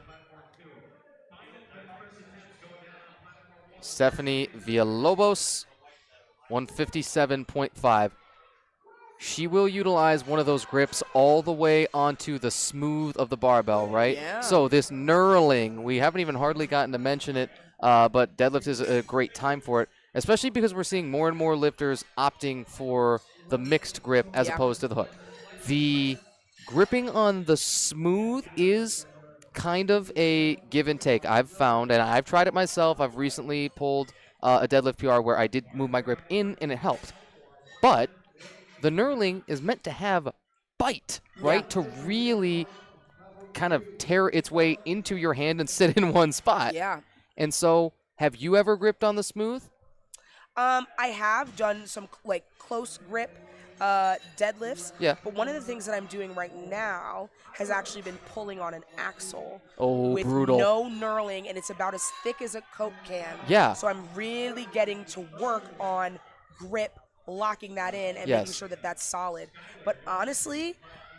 Stephanie Villalobos, 157.5. She will utilize one of those grips all the way onto the smooth of the barbell, right? Yeah. So this knurling, we haven't even hardly gotten to mention it, but deadlift is a great time for it, especially because we're seeing more and more lifters opting for the mixed grip as Yeah. opposed to the hook. The gripping on the smooth is kind of a give and take. I've found, and I've tried it myself. I've recently pulled a deadlift PR where I did move my grip in, and it helped. But the knurling is meant to have bite, right? Yeah. To really kind of tear its way into your hand and sit in one spot. Yeah. And so, have you ever gripped on the smooth? I have done some like close grip deadlifts. Yeah. But one of the things that I'm doing right now has actually been pulling on an axle. Oh, with brutal. no knurling, and it's about as thick as a Coke can. Yeah. So I'm really getting to work on grip, locking that in, and Yes. making sure that that's solid. But honestly,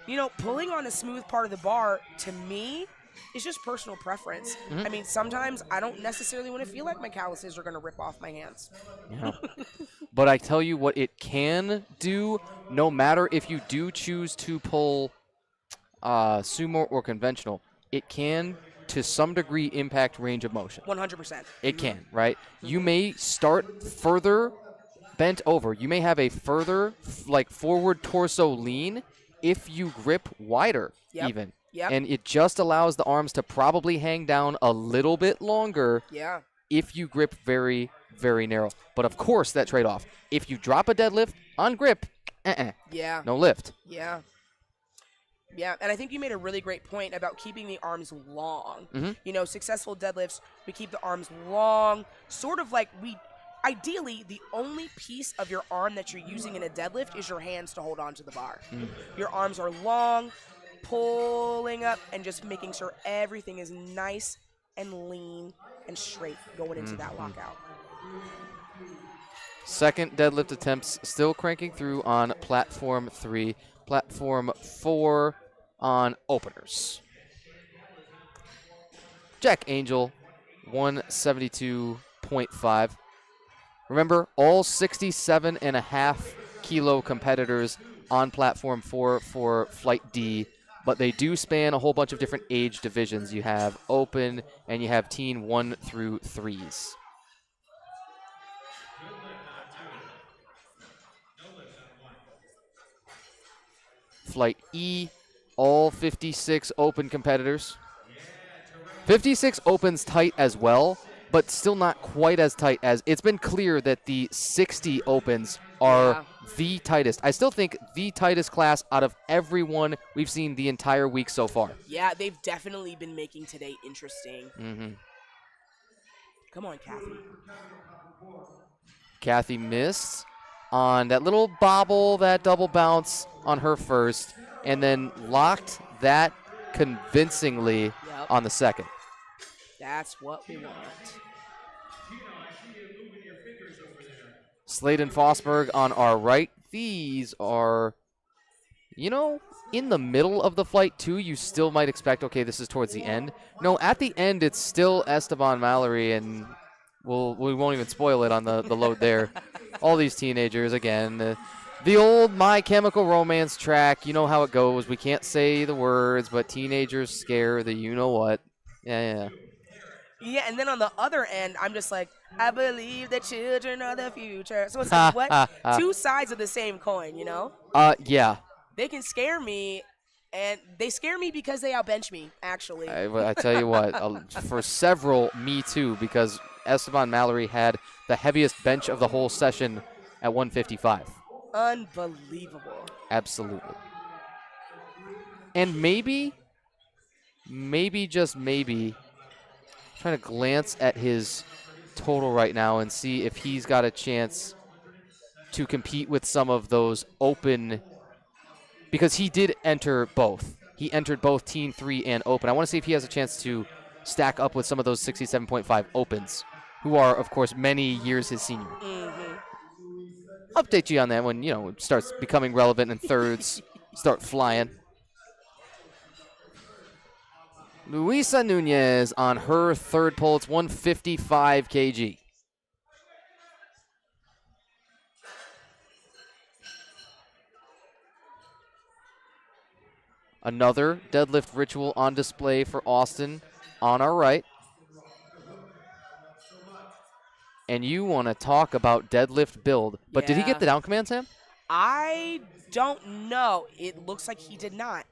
you know, pulling on a smooth part of the bar, to me, is just personal preference. I mean, sometimes I don't necessarily want to feel like my calluses are going to rip off my hands. Yeah. But I tell you what it can do, no matter if you do choose to pull sumo or conventional, it can, to some degree, impact range of motion. 100%. It can, right? You may start further bent over. You may have a further, like, forward torso lean if you grip wider, Yep. even. Yep. And it just allows the arms to probably hang down a little bit longer Yeah. if you grip very, very narrow. But, of course, that trade-off. If you drop a deadlift on grip, Yeah. no lift. Yeah. Yeah, and I think you made a really great point about keeping the arms long. You know, successful deadlifts, we keep the arms long, sort of like ideally, the only piece of your arm that you're using in a deadlift is your hands to hold on to the bar. Your arms are long, pulling up, and just making sure everything is nice and lean and straight going into that lockout. Second deadlift attempts still cranking through on platform 3. Platform 4 on openers. Jack Angel, 172.5. Remember, all 67.5 kilo competitors on platform 4 for Flight D, but they do span a whole bunch of different age divisions. You have open and you have teen 1 through 3s. Flight E, all 56 open competitors. 56 opens tight as well, but still not quite as tight as it's been clear that the 60 opens are the tightest. I still think the tightest class out of everyone we've seen the entire week so far. Yeah, they've definitely been making today interesting. Come on, Kathy. Kathy missed on that little bobble, that double bounce on her first, and then locked that convincingly on the second. That's what we want. Slade and Fosberg on our right. These are, in the middle of the flight, too. You still might expect, okay, this is towards the end. No, at the end, it's still Esteban Mallory, and we won't even spoil it on the load there. All these teenagers, again, the old My Chemical Romance track. You know how it goes. We can't say the words, but teenagers scare the you-know-what. Yeah. Yeah, and then on the other end, I'm just like, I believe the children are the future. So it's like, what? Two sides of the same coin, you know? Yeah. They can scare me, and they scare me because they outbench me, actually. I tell you what, for several, me too, because Esteban Mallory had the heaviest bench of the whole session at 155. Unbelievable. Absolutely. And maybe, just maybe, trying to glance at his total right now and see if he's got a chance to compete with some of those open, because he did enter both. He entered both Teen 3 and Open. I want to see if he has a chance to stack up with some of those 67.5 Opens, who are, of course, many years his senior. Update you on that when, it starts becoming relevant and thirds start flying. Luisa Nunez on her third pull. It's 155 kg. Another deadlift ritual on display for Austin on our right. And you want to talk about deadlift build. But did he get the down command, Sam? I don't know. It looks like he did not.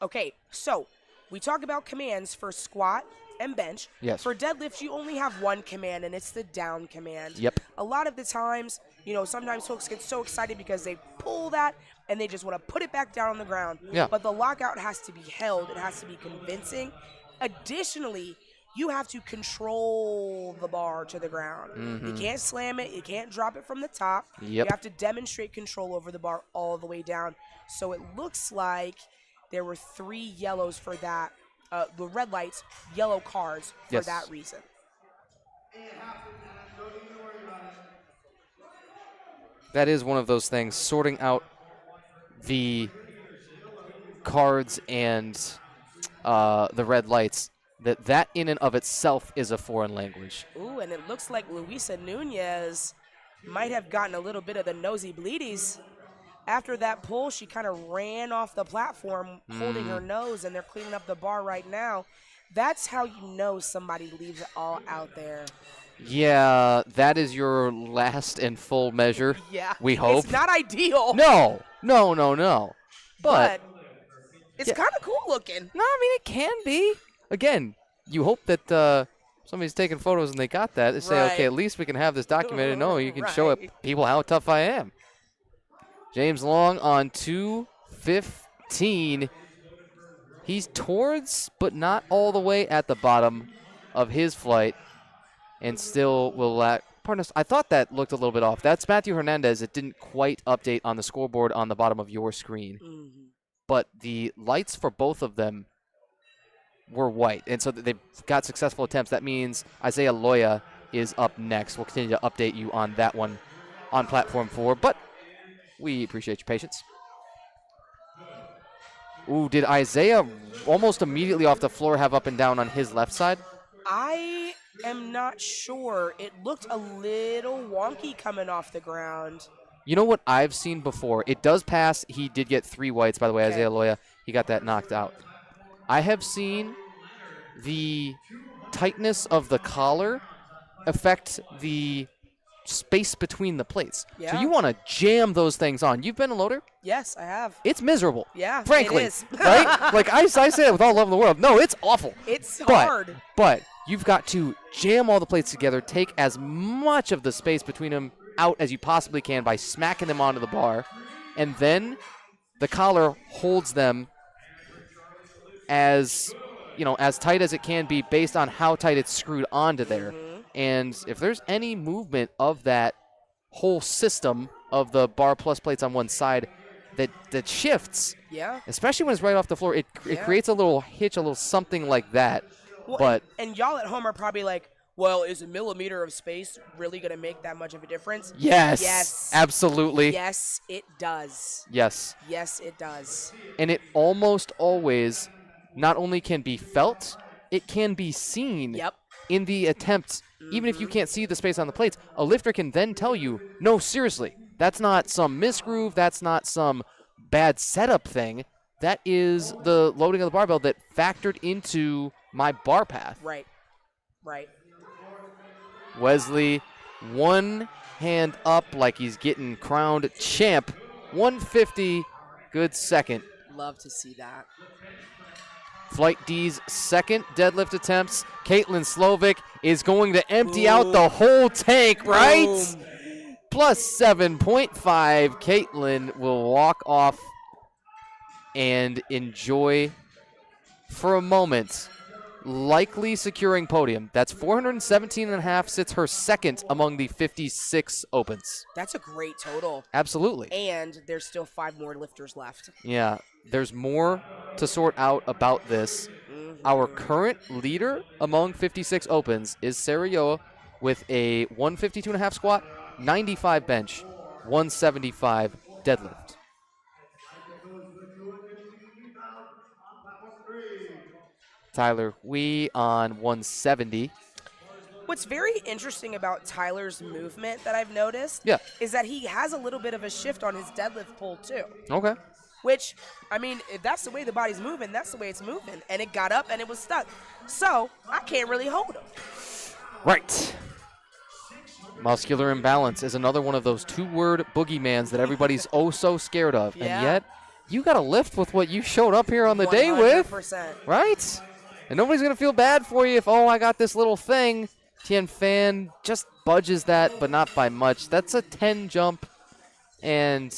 Okay, so we talk about commands for squat and bench. Yes. For deadlift, you only have one command, and it's the down command. Yep. A lot of the times, sometimes folks get so excited because they pull that and they just want to put it back down on the ground. Yeah. But the lockout has to be held. It has to be convincing. Additionally, you have to control the bar to the ground. You can't slam it. You can't drop it from the top. Yep. You have to demonstrate control over the bar all the way down. So it looks like there were 3 yellows for that. The red lights, yellow cards for that reason. That is one of those things, sorting out the cards and the red lights. That in and of itself is a foreign language. Ooh, and it looks like Luisa Nunez might have gotten a little bit of the nosy bleedies. After that pull, she kind of ran off the platform holding her nose, and they're cleaning up the bar right now. That's how you know somebody leaves it all out there. Yeah, that is your last and full measure. Yeah. We hope. It's not ideal. No. But it's kind of cool looking. No, I mean, it can be. Again, you hope that somebody's taking photos and they got that. They say, okay, at least we can have this documented. No, you can show people how tough I am. James Long on 215. He's towards, but not all the way at the bottom of his flight, and still will lack. Pardon us, I thought that looked a little bit off. That's Matthew Hernandez. It didn't quite update on the scoreboard on the bottom of your screen. But the lights for both of them were white. And so they've got successful attempts. That means Isaiah Loya is up next. We'll continue to update you on that one on Platform 4, but we appreciate your patience. Ooh, did Isaiah almost immediately off the floor have up and down on his left side? I am not sure. It looked a little wonky coming off the ground. You know what I've seen before? It does pass. He did get 3 whites, by the way, Okay. Isaiah Loya. He got that knocked out. I have seen the tightness of the collar affect the space between the plates. Yeah. So you want to jam those things on. You've been a loader? Yes, I have. It's miserable. Yeah, frankly, it is. Right? Like I say it with all love in the world. No, it's awful. It's hard. But you've got to jam all the plates together, take as much of the space between them out as you possibly can by smacking them onto the bar, and then the collar holds them as tight as it can be based on how tight it's screwed onto there. And if there's any movement of that whole system of the bar plus plates on one side that shifts, Yeah. especially when it's right off the floor, it creates a little hitch, a little something like that. Well, But and y'all at home are probably like, well, is a millimeter of space really going to make that much of a difference? yes, Yes. absolutely. Yes, it does. Yes. Yes, it does. And it almost always not only can be felt, it can be seen Yep. in the attempts. Even if you can't see the space on the plates, a lifter can then tell you, no, seriously, that's not some misgroove, that's not some bad setup thing. That is the loading of the barbell that factored into my bar path. Right. Right. Wesley, one hand up like he's getting crowned champ. 150, good second. Love to see that. Flight D's second deadlift attempts. Caitlin Slovic is going to empty out the whole tank, right? Boom. Plus 7.5. Caitlin will walk off and enjoy for a moment, likely securing podium. That's 417.5, sits her second among the 56 opens. That's a great total. Absolutely. And there's still 5 more lifters left. Yeah, there's more to sort out about this. Our current leader among 56 opens is Sarah Yoa with a 152.5 squat, 95 bench, 175 deadlift. Tyler, we on 170. What's very interesting about Tyler's movement that I've noticed is that he has a little bit of a shift on his deadlift pull too. Okay. Which, I mean, if that's the way the body's moving, that's the way it's moving. And it got up and it was stuck. So I can't really hold him. Right. Muscular imbalance is another one of those 2-word boogeyman's that everybody's oh so scared of. Yeah. And yet, you got to lift with what you showed up here on the day with. 100%. Right? And nobody's going to feel bad for you if, I got this little thing. Tien Fan just budges that, but not by much. That's a 10 jump. And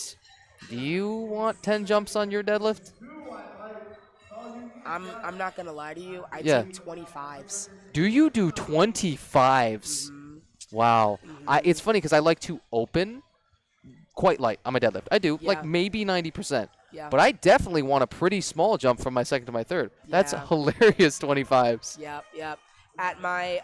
do you want 10 jumps on your deadlift? I'm not going to lie to you. I Yeah. take 25s. Do you do 25s? Wow. It's funny because I like to open quite light on my deadlift. I do, like Yeah. maybe 90%. Yeah. But I definitely want a pretty small jump from my second to my third. That's Yeah. hilarious 25s. Yep. At my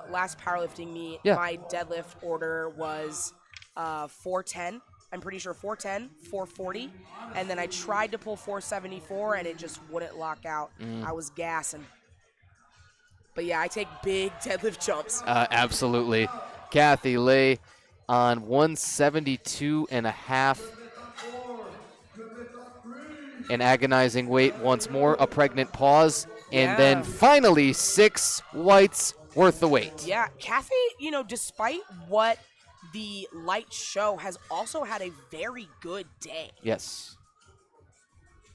last powerlifting meet, Yeah. my deadlift order was 410. I'm pretty sure 410, 440. And then I tried to pull 474, and it just wouldn't lock out. I was gassing. But, yeah, I take big deadlift jumps. Absolutely. Kathy Lay on 172.5. An agonizing weight once more, a pregnant pause, and then finally 6 whites worth the wait. Yeah, Kathy, despite what the lights show, has also had a very good day. Yes.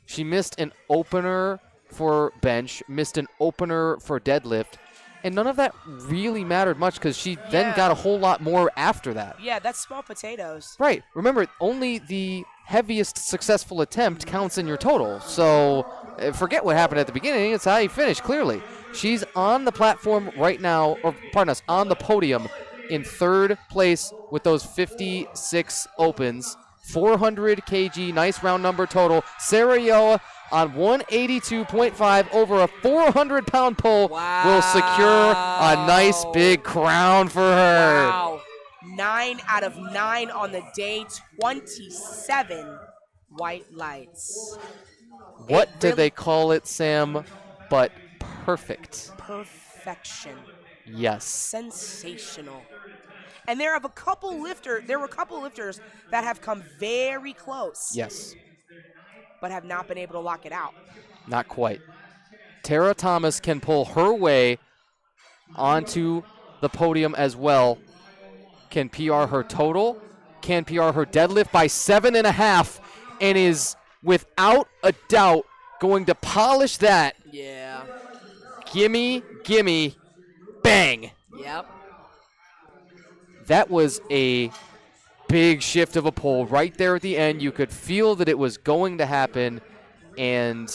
She missed an opener for bench, missed an opener for deadlift, and none of that really mattered much because she then got a whole lot more after that. Yeah, that's small potatoes. Right. Remember, only the heaviest successful attempt counts in your total. So forget what happened at the beginning. It's how you finish, clearly. She's on the platform right now, or pardon us, on the podium in third place with those 56 opens. 400 kg, nice round number total. Sarah Yoa on 182.5 over a 400-pound pull Wow. will secure a nice big crown for her. Wow. 9 out of 9 on the day, 27 white lights. What do they call it, Sam? But perfect. Perfection. Yes. Sensational. And there were a couple lifters that have come very close. Yes. But have not been able to lock it out. Not quite. Tara Thomas can pull her way onto the podium as well. Can PR her total, can PR her deadlift by 7.5, and is without a doubt going to polish that. Yeah. Gimme, gimme, bang. Yep. That was a big shift of a pull right there at the end. You could feel that it was going to happen, and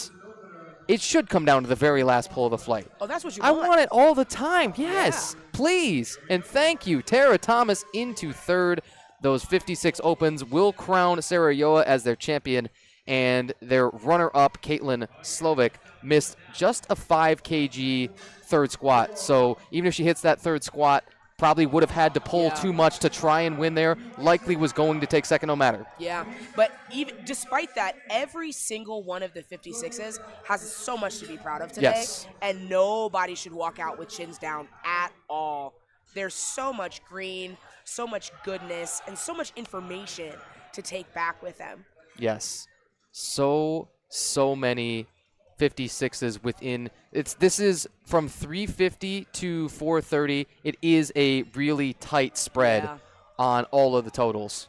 it should come down to the very last pull of the flight. Oh, that's what you I want. want it all the time. Yes, please. And thank you. Tara Thomas into third. Those 56 opens will crown Sarah Yoa as their champion, and their runner-up, Caitlin Slovic, missed just a 5 kg third squat. So even if she hits that third squat, probably would have had to pull too much to try and win there. Likely was going to take second no matter. Yeah, but even despite that, every single one of the 56s has so much to be proud of today. Yes. And nobody should walk out with chins down at all. There's so much green, so much goodness, and so much information to take back with them. Yes. So many 56s within. This is from 350 to 430. It is a really tight spread on all of the totals.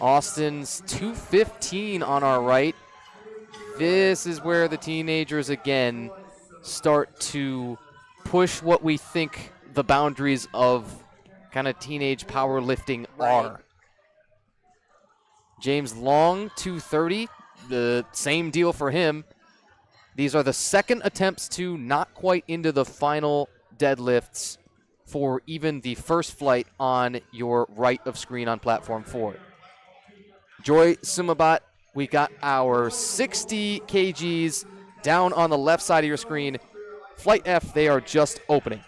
Austin's 215 on our right. This is where the teenagers again start to push what we think the boundaries of kind of teenage powerlifting are. James Long, 230. The same deal for him. These are the second attempts to not quite into the final deadlifts for even the first flight on your right of screen on platform 4. Joy Sumabat, we got our 60 kgs down on the left side of your screen. Flight F, they are just opening.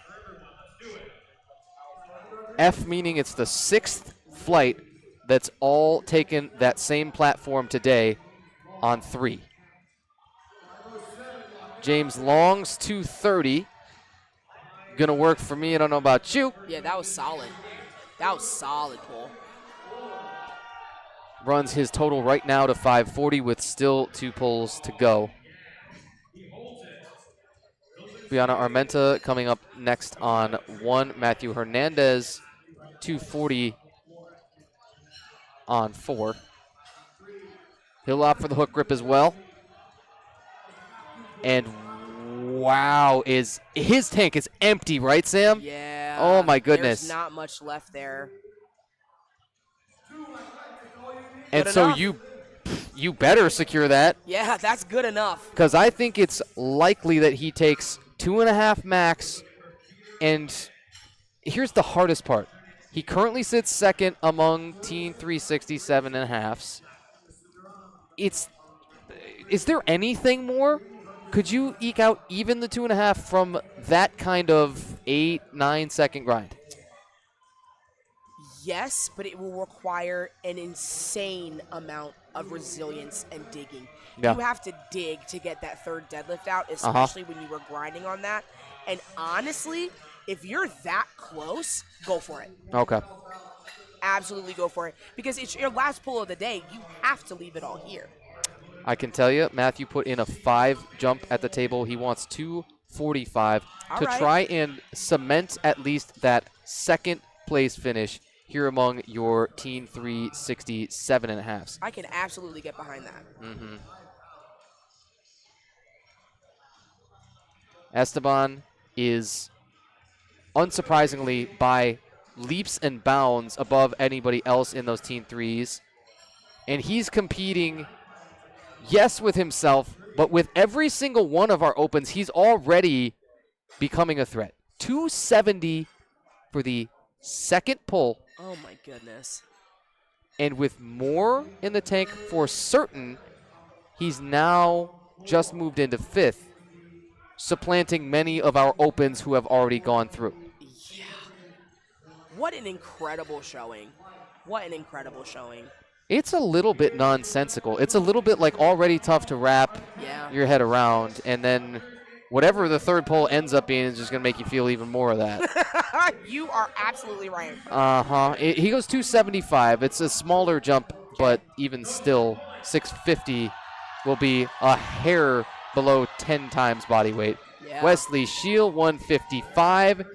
F meaning it's the 6th flight that's all taken that same platform today on 3. James Long's 230. Gonna work for me. I don't know about you. Yeah, that was solid. That was solid pull. Runs his total right now to 540 with still 2 pulls to go. Brianna Armenta coming up next on 1. Matthew Hernandez, 240 on 4. He'll opt for the hook grip as well. And wow, his tank is empty, right, Sam? Yeah. Oh my goodness. There's not much left there. And Good so enough. you better secure that. Yeah, that's good enough. Because I think it's likely that he takes 2.5 max. And here's the hardest part. He currently sits second among teen 367.5s. Is there anything more? Could you eke out even the 2.5 from that kind of 8-9 second grind? Yes, but it will require an insane amount of resilience and digging. Yeah. You have to dig to get that third deadlift out, especially when you were grinding on that. And honestly, if you're that close, go for it. Okay. Absolutely go for it. Because it's your last pull of the day. You have to leave it all here. I can tell you, Matthew put in a 5 jump at the table. He wants 245 to try and cement at least that second place finish here among your teen 367.5s. I can absolutely get behind that. Mm-hmm. Esteban is unsurprisingly by leaps and bounds above anybody else in those teen threes. And he's competing, yes, with himself, but with every single one of our opens, he's already becoming a threat. 270 for the second pull. Oh, my goodness. And with more in the tank for certain, he's now just moved into 5th, supplanting many of our opens who have already gone through. Yeah. What an incredible showing. What an incredible showing. It's a little bit nonsensical. It's a little bit like already tough to wrap your head around, and then whatever the third pole ends up being is just going to make you feel even more of that. You are absolutely right. Uh-huh. He goes 275. It's a smaller jump, but even still, 650 will be a hair below 10 times body weight. Yeah. Wesley Shield, 155,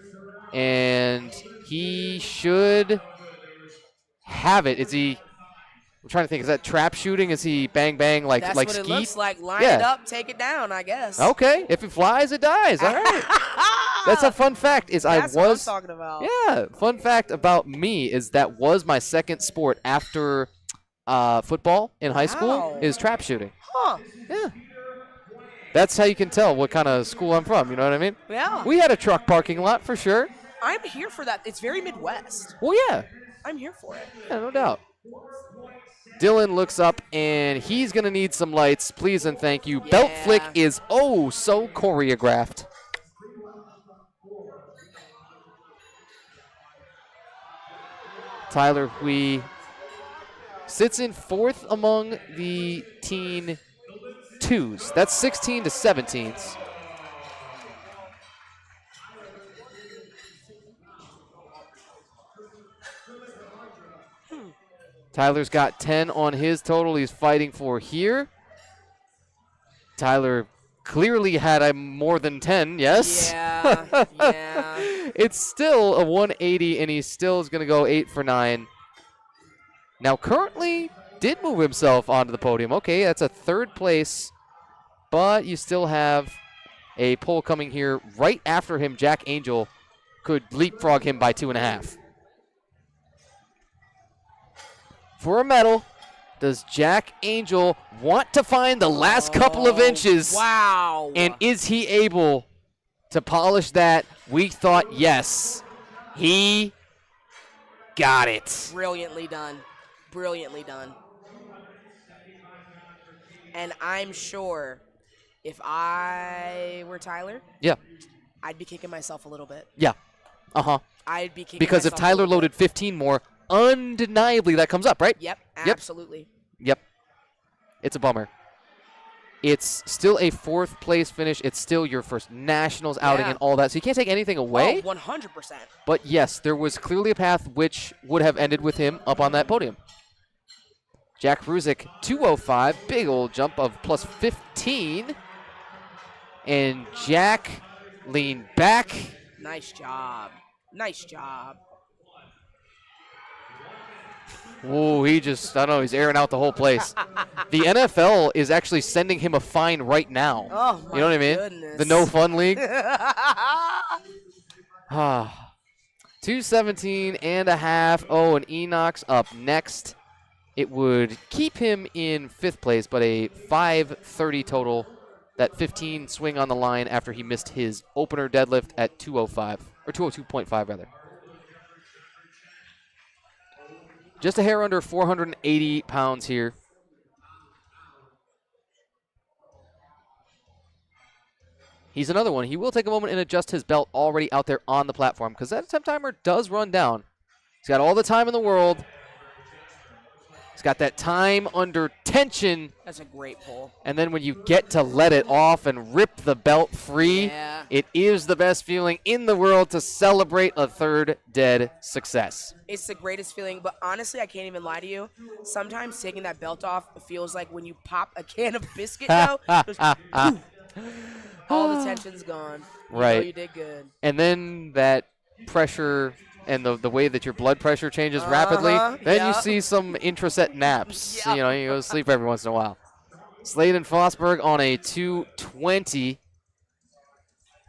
and he should have it. Is he... I'm trying to think. Is that trap shooting? Is he bang bang like That's like what skeet? it looks like. Line it up, take it down, I guess. Okay. If it flies, it dies. All right. That's a fun fact. That's what I'm talking about. Yeah. Fun fact about me is that was my second sport after football in high school is trap shooting. Huh. Yeah. That's how you can tell what kind of school I'm from. You know what I mean? Yeah. We had a truck parking lot for sure. I'm here for that. It's very Midwest. Well, yeah. I'm here for it. Yeah, no doubt. Dylan looks up, and he's going to need some lights. Please and thank you. Yeah. Belt flick is so choreographed. Tyler Hui sits in 4th among the teen 2s. That's 16 to 17s. Tyler's got 10 on his total he's fighting for here. Tyler clearly had a more than 10, yes? Yeah, yeah. It's still a 180, and he still is going to go 8 for 9. Now, currently did move himself onto the podium. Okay, that's a 3rd place, but you still have a pole coming here right after him. Jack Angel could leapfrog him by 2.5. For a medal, does Jack Angel want to find the last couple of inches? Wow. And is he able to polish that? We thought yes. He got it. Brilliantly done. Brilliantly done. And I'm sure if I were Tyler, Yeah. I'd be kicking myself a little bit. Yeah. Uh-huh. I'd be kicking Because if myself a Tyler little bit. loaded 15 more, undeniably that comes up, right? Yep, Yep. absolutely. Yep. It's a bummer. It's still a 4th place finish. It's still your first nationals outing and all that. So you can't take anything away. Oh, 100%. But yes, there was clearly a path which would have ended with him up on that podium. Jack Ruzick, 205. Big old jump of plus 15. And Jack leaned back. Nice job. Nice job. Whoa, he just, I don't know, he's airing out the whole place. The NFL is actually sending him a fine right now. Oh, my You know what I mean? goodness. The no fun league. 217.5. Oh, and Enoch's up next. It would keep him in 5th place, but a 530 total. That 15 swing on the line after he missed his opener deadlift at 205, or 202.5 rather. Just a hair under 480 pounds here. He's another one. He will take a moment and adjust his belt already out there on the platform because that attempt timer does run down. He's got all the time in the world. He's got that time under tension. That's a great pull. And then when you get to let it off and rip the belt free, it is the best feeling in the world to celebrate a 3rd dead success. It's the greatest feeling, but honestly, I can't even lie to you. Sometimes taking that belt off feels like when you pop a can of biscuit dough. All the tension's gone. You know you did good. And then that pressure and the way that your blood pressure changes rapidly, then you see some intraset naps. You know, you go to sleep every once in a while. Sladen Fosberg on a 220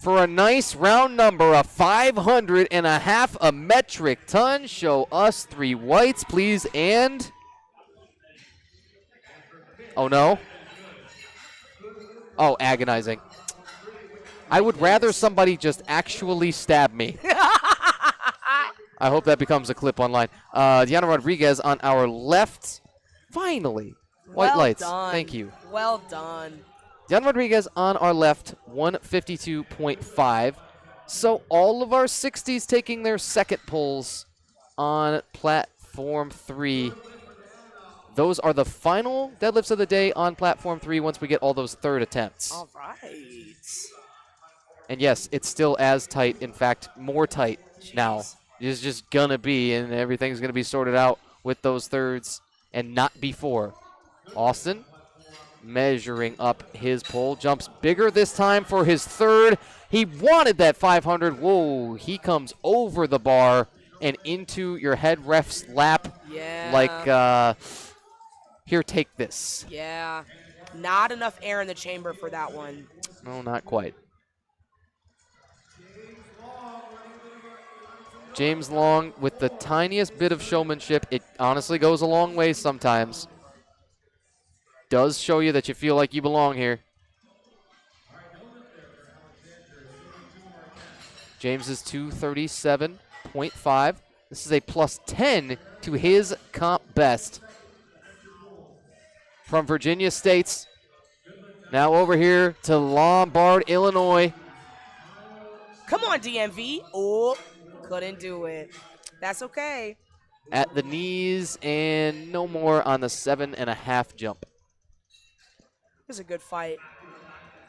for a nice round number of 500.5 a metric ton. Show us 3 whites, please, and... Oh, no. Oh, agonizing. I would rather somebody just actually stab me. I hope that becomes a clip online. Diana Rodriguez on our left. Finally. White Well lights. done. Thank you. Well done. Diana Rodriguez on our left, 152.5. So all of our 60s taking their second pulls on platform 3. Those are the final deadlifts of the day on platform 3 once we get all those third attempts. All right. And yes, it's still as tight, in fact, more tight now. Jeez. It's just going to be, and everything's going to be sorted out with those thirds and not before. Austin measuring up his pull, jumps bigger this time for his third. He wanted that 500. Whoa, he comes over the bar and into your head ref's lap. Yeah. Like, here, take this. Yeah. Not enough air in the chamber for that one. No, not quite. James Long with the tiniest bit of showmanship. It honestly goes a long way sometimes. Does show you that you feel like you belong here. James is 237.5. This is a plus 10 to his comp best. From Virginia States, now over here to Lombard, Illinois. Come on, DMV. Oh, couldn't do it. That's okay. At the knees and no more on the 7.5 jump. It was a good fight.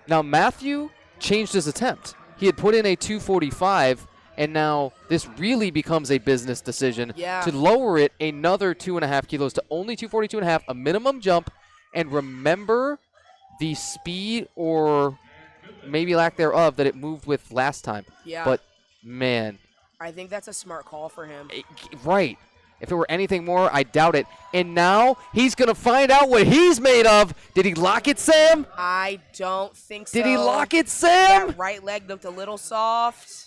Now, Matthew changed his attempt. He had put in a 245, and now this really becomes a business decision to lower it another 2.5 kilos to only 242.5, a minimum jump. And remember the speed or maybe lack thereof that it moved with last time. Yeah. But, man. I think that's a smart call for him. Right. If it were anything more, I doubt it. And now he's going to find out what he's made of. Did he lock it, Sam? I don't think so. Did he lock it, Sam? That right leg looked a little soft.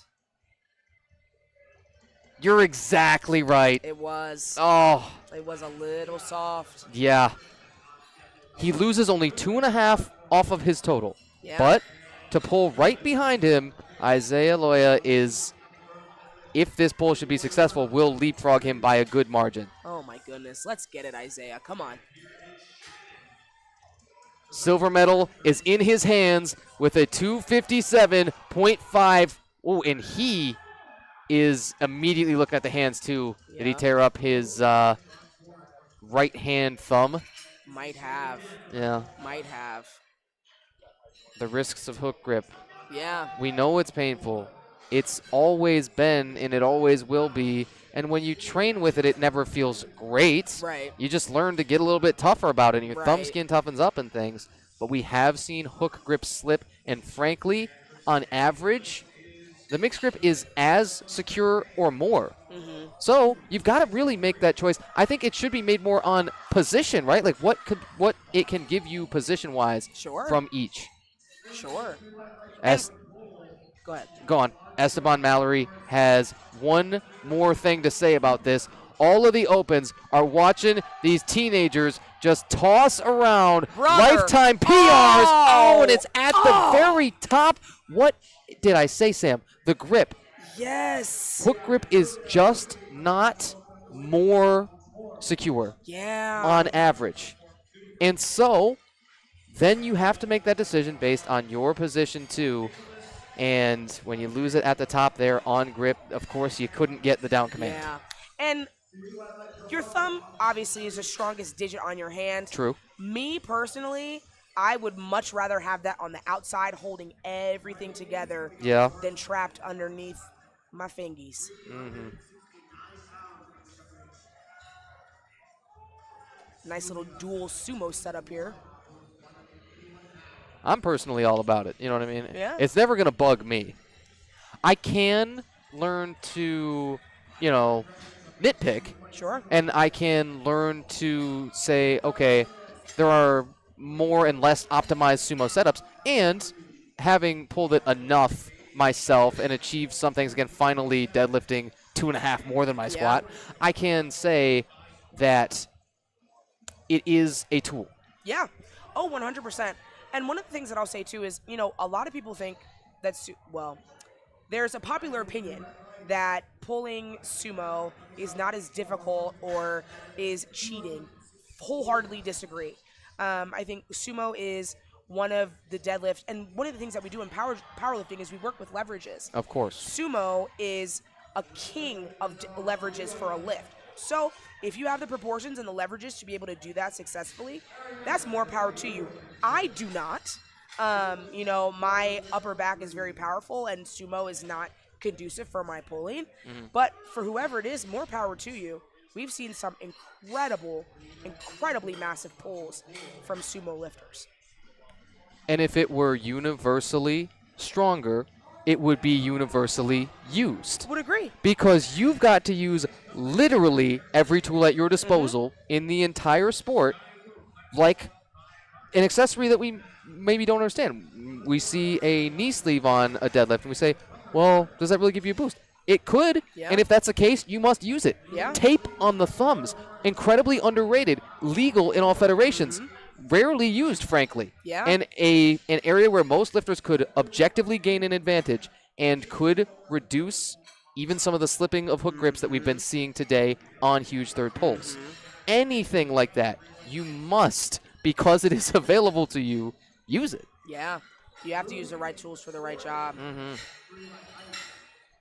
You're exactly right. It was. Oh. It was a little soft. Yeah. He loses only 2.5 off of his total. Yeah. But to pull right behind him, Isaiah Loya is, if this pull should be successful, will leapfrog him by a good margin. Oh, my goodness. Let's get it, Isaiah. Come on. Silver medal is in his hands with a 257.5. Oh, and he is immediately looking at the hands, too. Yeah. Did he tear up his right hand thumb? Might have. Yeah. Might have. The risks of hook grip. Yeah. We know it's painful. It's always been, and it always will be. And when you train with it, it never feels great. Right. You just learn to get a little bit tougher about it, and your thumb Right. skin toughens up and things. But we have seen hook grip slip, and frankly, on average, the mixed grip is as secure or more. Mm-hmm. So you've got to really make that choice. I think it should be made more on position, right? Like what it can give you position-wise from each. Sure. Go ahead. Go on. Esteban Mallory has one more thing to say about this. All of the opens are watching these teenagers just toss around lifetime PRs. Oh, and it's at the very top. What did I say, Sam? The grip. Yes. Hook grip is just not more secure on average. And so then you have to make that decision based on your position too. And when you lose it at the top there on grip, of course, you couldn't get the down command. Yeah. And your thumb obviously is the strongest digit on your hand. True. Me personally, I would much rather have that on the outside holding everything together than trapped underneath my fingies. Mm-hmm. Nice little dual sumo setup here. I'm personally all about it. You know what I mean? Yeah. It's never going to bug me. I can learn to, nitpick. Sure. And I can learn to say, okay, there are more and less optimized sumo setups. And having pulled it enough myself and achieved some things, again, finally deadlifting 2.5 more than my squat, I can say that it is a tool. Yeah. Oh, 100%. And one of the things that I'll say, too, is, a lot of people think that's, there's a popular opinion that pulling sumo is not as difficult or is cheating. Wholeheartedly disagree. I think sumo is one of the deadlift, and one of the things that we do in powerlifting is we work with leverages. Of course. Sumo is a king of leverages for a lift. So if you have the proportions and the leverages to be able to do that successfully, that's more power to you. I do not. My upper back is very powerful, and sumo is not conducive for my pulling. But for whoever it is, more power to you. We've seen some incredibly massive pulls from sumo lifters. And if it were universally stronger, it would be universally used. Would agree. Because you've got to use literally every tool at your disposal in the entire sport, like an accessory that we maybe don't understand. We see a knee sleeve on a deadlift, and we say, well, does that really give you a boost? It could, Yeah. and if that's the case, you must use it. Yeah. Tape on the thumbs, incredibly underrated, legal in all federations, rarely used, frankly. Yeah. And an area where most lifters could objectively gain an advantage and could reduce even some of the slipping of hook grips that we've been seeing today on huge third pulls. Anything like that, you must, because it is available to you, use it. Yeah. You have to use the right tools for the right job.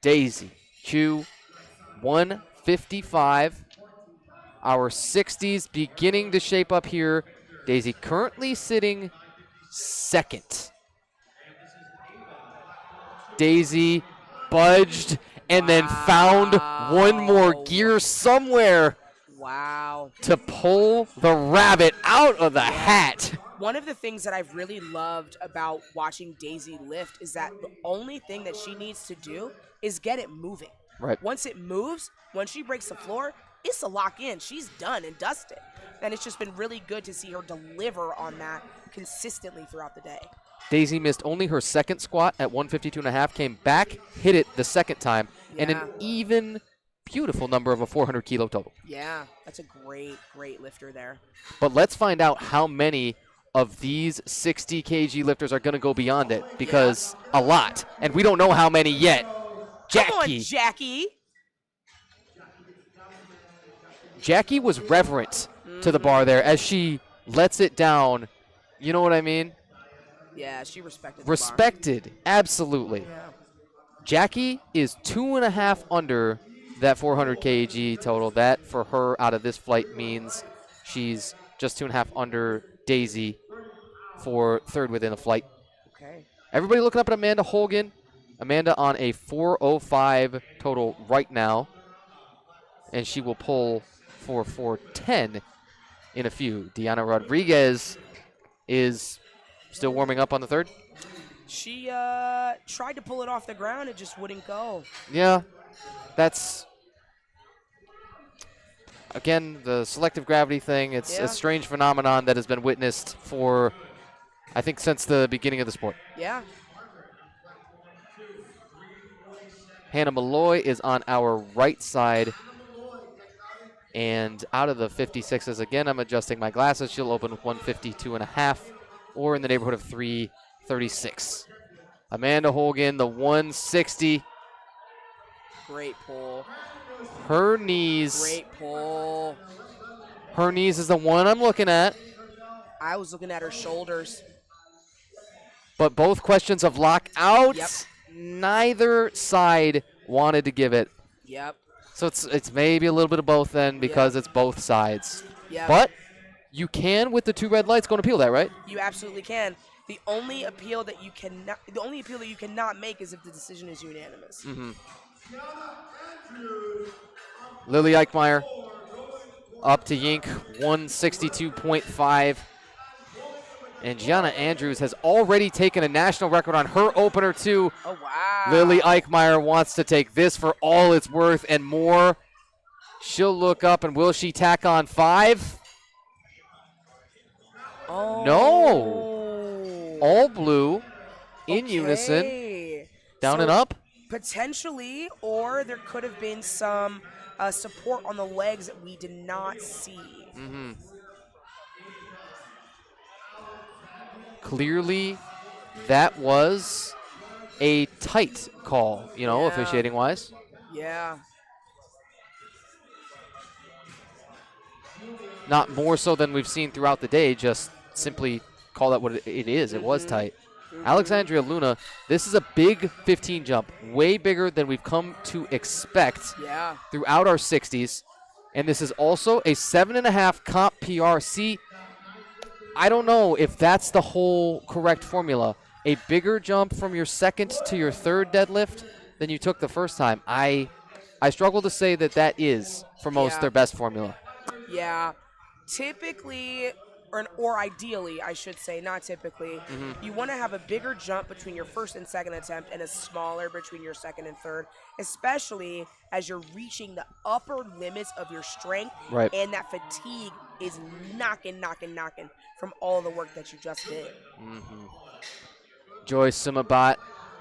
Daisy, Q, 155. Our 60s beginning to shape up here. Daisy currently sitting second. Daisy budged and then found one more gear somewhere Wow. to pull the rabbit out of the hat. One of the things that I've really loved about watching Daisy lift is that the only thing that she needs to do is get it moving. Right. Once it moves, once she breaks the floor, it's a lock in. She's done and dusted. And it's just been really good to see her deliver on that consistently throughout the day. Daisy missed only her second squat at 152.5, came back, hit it the second time, and an Yeah. even beautiful number of a 400 kilo total. Yeah, that's a great lifter there. But let's find out how many of these 60 kg lifters are going to go beyond it, because a lot, and we don't know how many yet. Come on, Jackie. Jackie. Jackie was reverent to the bar there as she lets it down. You know what I mean? Yeah, she respected the bar. Respected, absolutely. Yeah. Jackie is 2.5 under that 400 kg total. That, for her, out of this flight means she's just 2.5 under Daisy for third within the flight. Okay. Everybody looking up at Amanda Holgan. Amanda on a 405 total right now. And she will pull for 410 in a few. Deanna Rodriguez is still warming up on the third. She tried to pull it off the ground. It just wouldn't go. Yeah, that's, again, the selective gravity thing. It's Yeah. a strange phenomenon that has been witnessed for, I think, since the beginning of the sport. Yeah. Hannah Malloy is on our right side. And out of the 56s, again, I'm adjusting my glasses. She'll open with 152.5 or in the neighborhood of 336. Amanda Holgan, the 160. Great pull. Her knees. Great pull. Her knees is the one I'm looking at. I was looking at her shoulders. But both questions of lockout. Yep. Neither side wanted to give it. Yep. So it's maybe a little bit of both then, because it's both sides. Yep. But you can, with the two red lights, go and appeal that, right? You absolutely can. The only appeal that you cannot make is if the decision is unanimous. Lily Eichmeyer up to Yink, 162.5. And Gianna Andrews has already taken a national record on her opener, too. Oh, wow. Lily Eichmeyer wants to take this for all it's worth and more. She'll look up, and will she tack on 5? Oh. No. All blue in unison. Down and up. Potentially, or there could have been some support on the legs that we did not see. Clearly, that was a tight call, officiating-wise. Yeah. Not more so than we've seen throughout the day, just simply call that what it is. It was tight. Alexandria Luna, this is a big 15 jump, way bigger than we've come to expect throughout our 60s. And this is also a 7.5 comp PR. See, I don't know if that's the whole correct formula. A bigger jump from your second to your third deadlift than you took the first time. I struggle to say that is, for most, their best formula. Yeah. Typically, or ideally, I should say, not typically, you want to have a bigger jump between your first and second attempt and a smaller between your second and third, especially as you're reaching the upper limits of your strength and that fatigue is knocking from all the work that you just did. Joyce Simabat,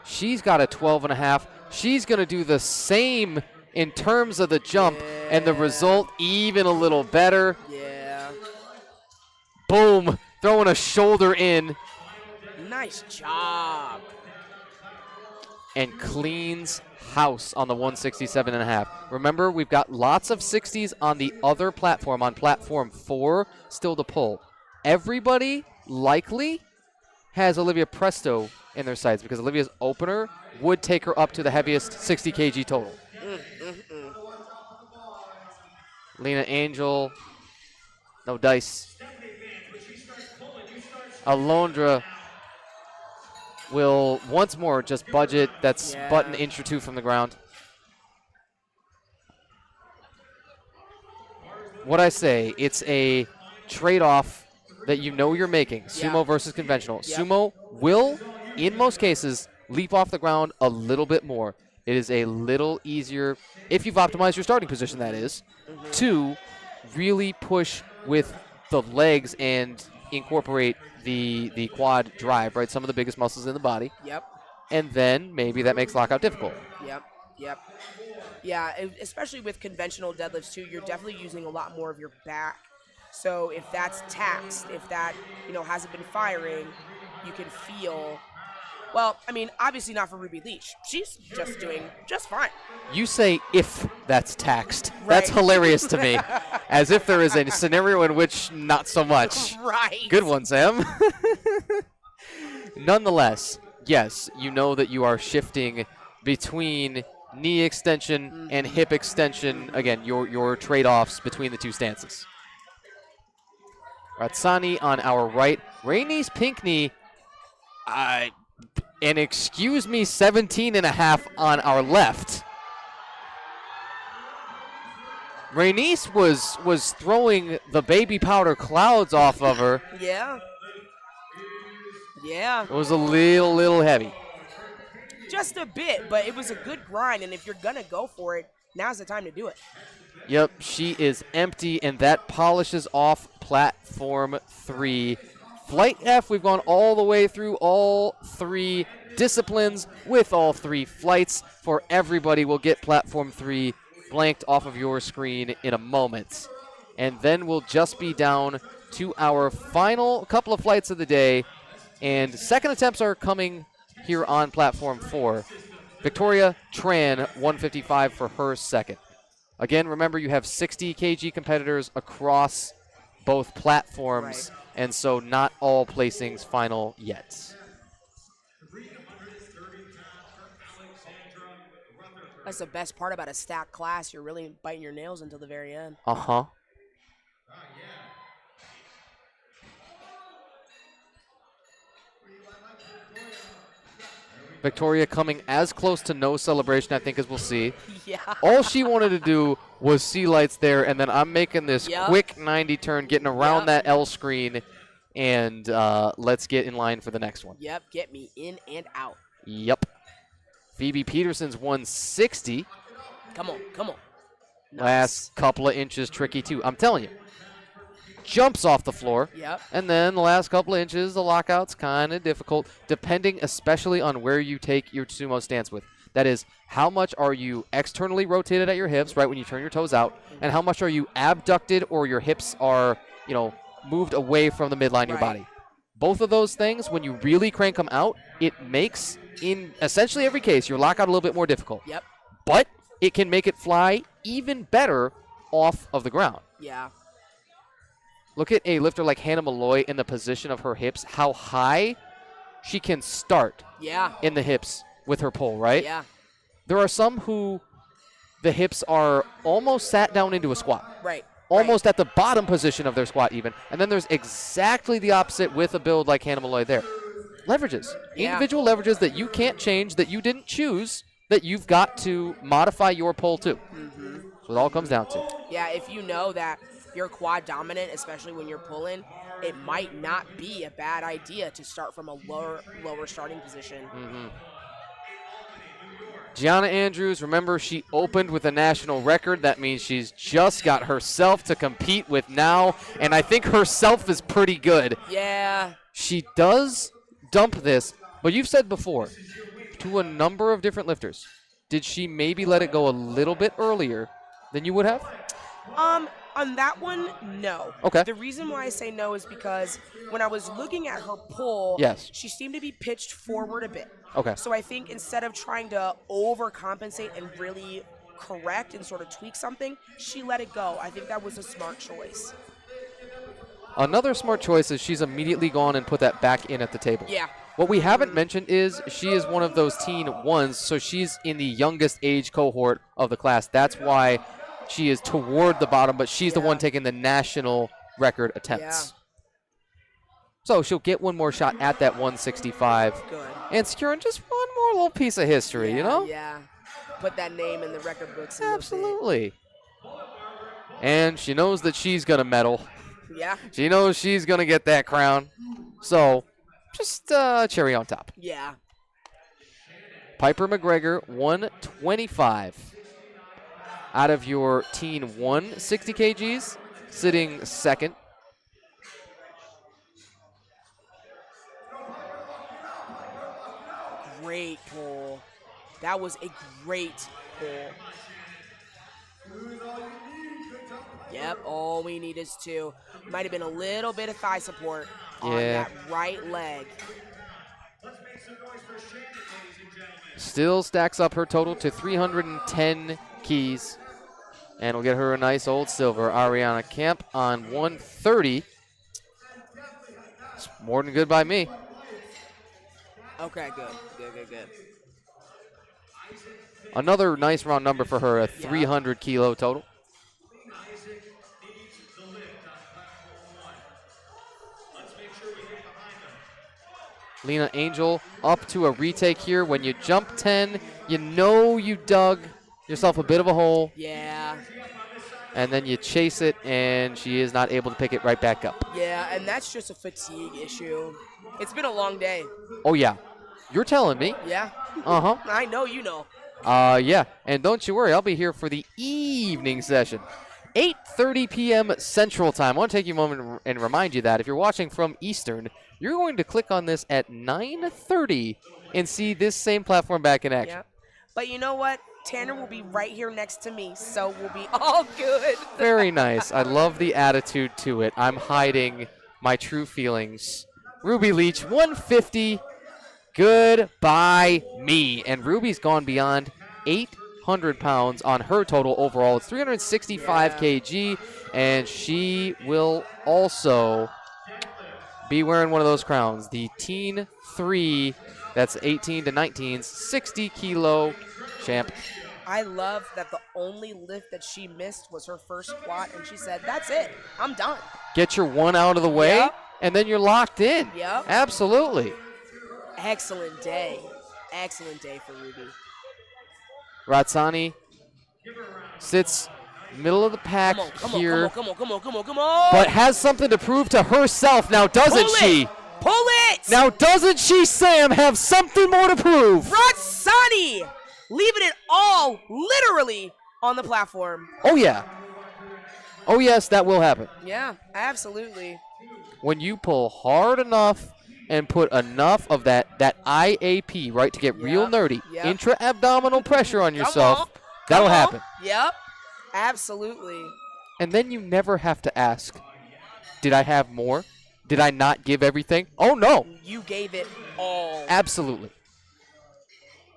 she's got a 12.5. She's going to do the same in terms of the jump, and the result even a little better. Yeah. Boom, throwing a shoulder in. Nice job. And cleans house on the 167.5. Remember, we've got lots of 60s on the other platform, on platform 4, still to pull. Everybody likely has Olivia Presto in their sights because Olivia's opener would take her up to the heaviest 60 kg total. Lena Angel, no dice. Alondra will once more just budget. That's but an inch or two from the ground. What I say, it's a trade-off that you know you're making, sumo versus conventional. Sumo will, in most cases, leap off the ground a little bit more. It is a little easier, if you've optimized your starting position, that is, to really push with the legs and incorporate the quad drive, right? Some of the biggest muscles in the body. And then maybe that makes lockout difficult. Yeah, especially with conventional deadlifts, too, you're definitely using a lot more of your back. So if that's taxed, if that, hasn't been firing, you can feel, well, I mean, obviously not for Ruby Leach. She's just doing just fine. You say if that's taxed. Right. That's hilarious to me. As if there is a scenario in which not so much. Right. Good one, Sam. Nonetheless, yes, you know that you are shifting between knee extension and hip extension. Again, your trade-offs between the two stances. Ratsani on our right. Rainey's pink knee, and excuse me, 17.5 on our left. Rainice was throwing the baby powder clouds off of her. Yeah. It was a little heavy. Just a bit, but it was a good grind, and if you're going to go for it, now's the time to do it. Yep, she is empty, and that polishes off platform 3. Flight F, we've gone all the way through all 3 disciplines with all 3 flights. For everybody, we'll get platform 3 blanked off of your screen in a moment. And then we'll just be down to our final couple of flights of the day. And second attempts are coming here on platform 4. Victoria Tran, 155 for her second. Again, remember you have 60 kg competitors across both platforms, and so not all placings final yet. That's the best part about a stacked class. You're really biting your nails until the very end. Victoria coming as close to no celebration, I think, as we'll see. Yeah. All she wanted to do was see lights there, and then I'm making this quick 90 turn, getting around that L screen, and let's get in line for the next one. Yep, get me in and out. Yep. Phoebe Peterson's 160. Come on. Nice. Last couple of inches tricky, too. I'm telling you. Jumps off the floor. Yep. And then the last couple of inches, the lockout's kind of difficult, depending especially on where you take your sumo stance with. That is, how much are you externally rotated at your hips, right, when you turn your toes out, and how much are you abducted or your hips are, moved away from the midline of your body. Both of those things, when you really crank them out, it makes, in essentially every case, your lockout a little bit more difficult. Yep. But it can make it fly even better off of the ground. Yeah. Look at a lifter like Hannah Malloy in the position of her hips, how high she can start in the hips with her pull, right? Yeah. There are some who the hips are almost sat down into a squat. Right. Almost at the bottom position of their squat even. And then there's exactly the opposite with a build like Hannah Malloy there. Leverages. Yeah. Individual leverages that you can't change, that you didn't choose, that you've got to modify your pull to. So it all comes down to. Yeah, if you know that you're quad dominant, especially when you're pulling, it might not be a bad idea to start from a lower starting position. Gianna Andrews, remember, she opened with a national record. That means she's just got herself to compete with now, and I think herself is pretty good. Yeah. She does dump this, but you've said before, to a number of different lifters, did she maybe let it go a little bit earlier than you would have? On that one, no. Okay. The reason why I say no is because when I was looking at her pull, Yes. she seemed to be pitched forward a bit. Okay. So I think instead of trying to overcompensate and really correct and sort of tweak something, she let it go. I think that was a smart choice. Another smart choice is she's immediately gone and put that back in at the table. Yeah. What we haven't mentioned is she is one of those teen ones, so she's in the youngest age cohort of the class. That's why she is toward the bottom, but she's the one taking the national record attempts. Yeah. So she'll get one more shot at that 165 Good. and securing just one more little piece of history, you know? Yeah. Put that name in the record books. A little bit. Absolutely. And she knows that she's going to medal. Yeah. She knows she's going to get that crown. So just cherry on top. Yeah. Piper McGregor, 125. Out of your teen 160 kgs, sitting second. Great pull. That was a great pull. Yep, all we need is two. Might have been a little bit of thigh support on that right leg. Still stacks up her total to 310 keys. And we'll get her a nice old silver. Ariana Kemp on 130. It's more than good by me. Okay, good. Good. Another nice round number for her, a 300 kilo total. Lena Angel up to a retake here. When you jump 10, you know you dug yourself a bit of a hole. Yeah. And then you chase it, and she is not able to pick it right back up. Yeah, and that's just a fatigue issue. It's been a long day. Oh, yeah. You're telling me. Yeah. Uh-huh. I know you know. Yeah. And don't you worry, I'll be here for the evening session. 8:30 p.m. Central Time. I want to take you a moment and remind you that if you're watching from Eastern, you're going to click on this at 9:30 and see this same platform back in action. Yeah. But you know what? Tanner will be right here next to me, so we'll be all good. Very nice. I love the attitude to it. I'm hiding my true feelings. Ruby Leach, 150. Goodbye me. And Ruby's gone beyond 800 pounds on her total overall. It's 365 kg, and she will also be wearing one of those crowns, the Teen 3, that's 18 to 19's, 60 kilo champ. I love that the only lift that she missed was her first squat, and she said, that's it. I'm done. Get your one out of the way, and then you're locked in. Yep. Absolutely. Excellent day. Excellent day for Ruby. Ratsani sits middle of the pack here. Come on. But has something to prove to herself now, doesn't she? Pull it! Now, doesn't she, Sam, have something more to prove? Ratsani! Leaving it all, literally, on the platform. Oh, yeah. Oh, yes, that will happen. Yeah, absolutely. When you pull hard enough and put enough of that IAP, right, to get real nerdy, intra-abdominal pressure on yourself, that'll happen. Yep, absolutely. And then you never have to ask, did I have more? Did I not give everything? Oh, no. You gave it all. Absolutely.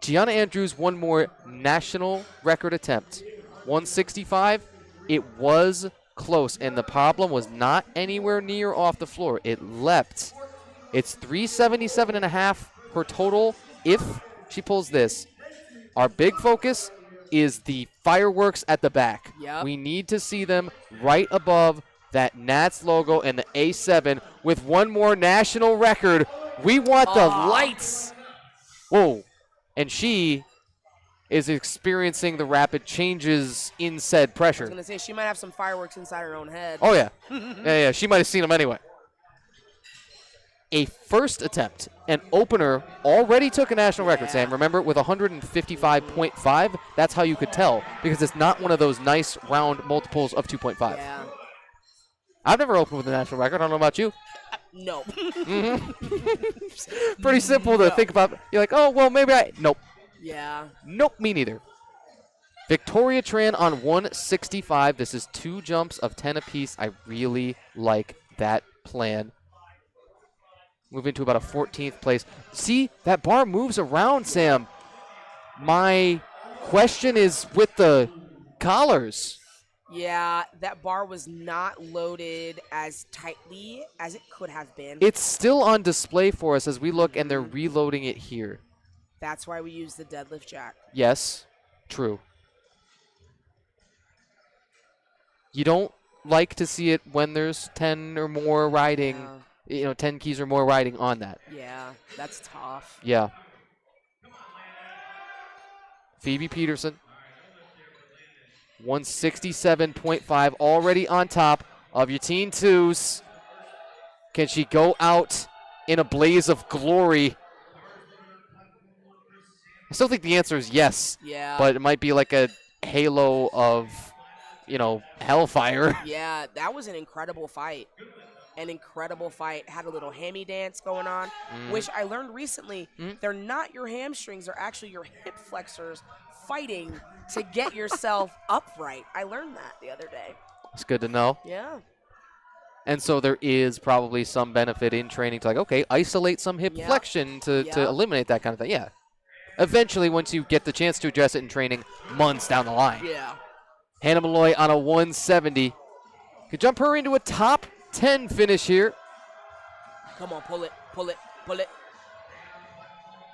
Gianna Andrews, one more national record attempt. 165. It was close, and the problem was not anywhere near off the floor. It leapt. It's 377.5 her total if she pulls this. Our big focus is the fireworks at the back. Yep. We need to see them right above that Nats logo and the A7 with one more national record. We want the lights. Whoa. And she is experiencing the rapid changes in said I pressure. was going to say, she might have some fireworks inside her own head. Oh, yeah. Yeah. She might have seen them anyway. A first attempt, an opener, already took a national record, Sam. Remember, with 155.5, that's how you could tell, because it's not one of those nice round multiples of 2.5. Yeah. I've never opened with a national record. I don't know about you. No. Pretty simple to think about. You're like, oh, well, maybe I. Nope. Yeah. Nope, me neither. Victoria Tran on 165. This is 2 jumps of 10 apiece. I really like that plan. Moving to about a 14th place. See, that bar moves around, Sam. My question is with the collars. Yeah, that bar was not loaded as tightly as it could have been. It's still on display for us as we look, and they're reloading it here. That's why we use the deadlift jack. Yes, true. You don't like to see it when there's 10 or more riding, 10 keys or more riding on that. Yeah, that's tough. Yeah. Phoebe Peterson, 167.5, already on top of your teen twos. Can she go out in a blaze of glory? I still think the answer is yes. Yeah. But it might be like a halo of, hellfire. Yeah, that was an incredible fight. An incredible fight. Had a little hammy dance going on, which I learned recently. They're not your hamstrings, they're actually your hip flexors fighting to get yourself upright. I learned that the other day. It's good to know. Yeah. And so there is probably some benefit in training to isolate some hip flexion to eliminate that kind of thing. Yeah. Eventually, once you get the chance to address it in training months down the line. Yeah. Hannah Malloy on a 170. Could jump her into a top 10 finish here. Come on, pull it, pull it, pull it.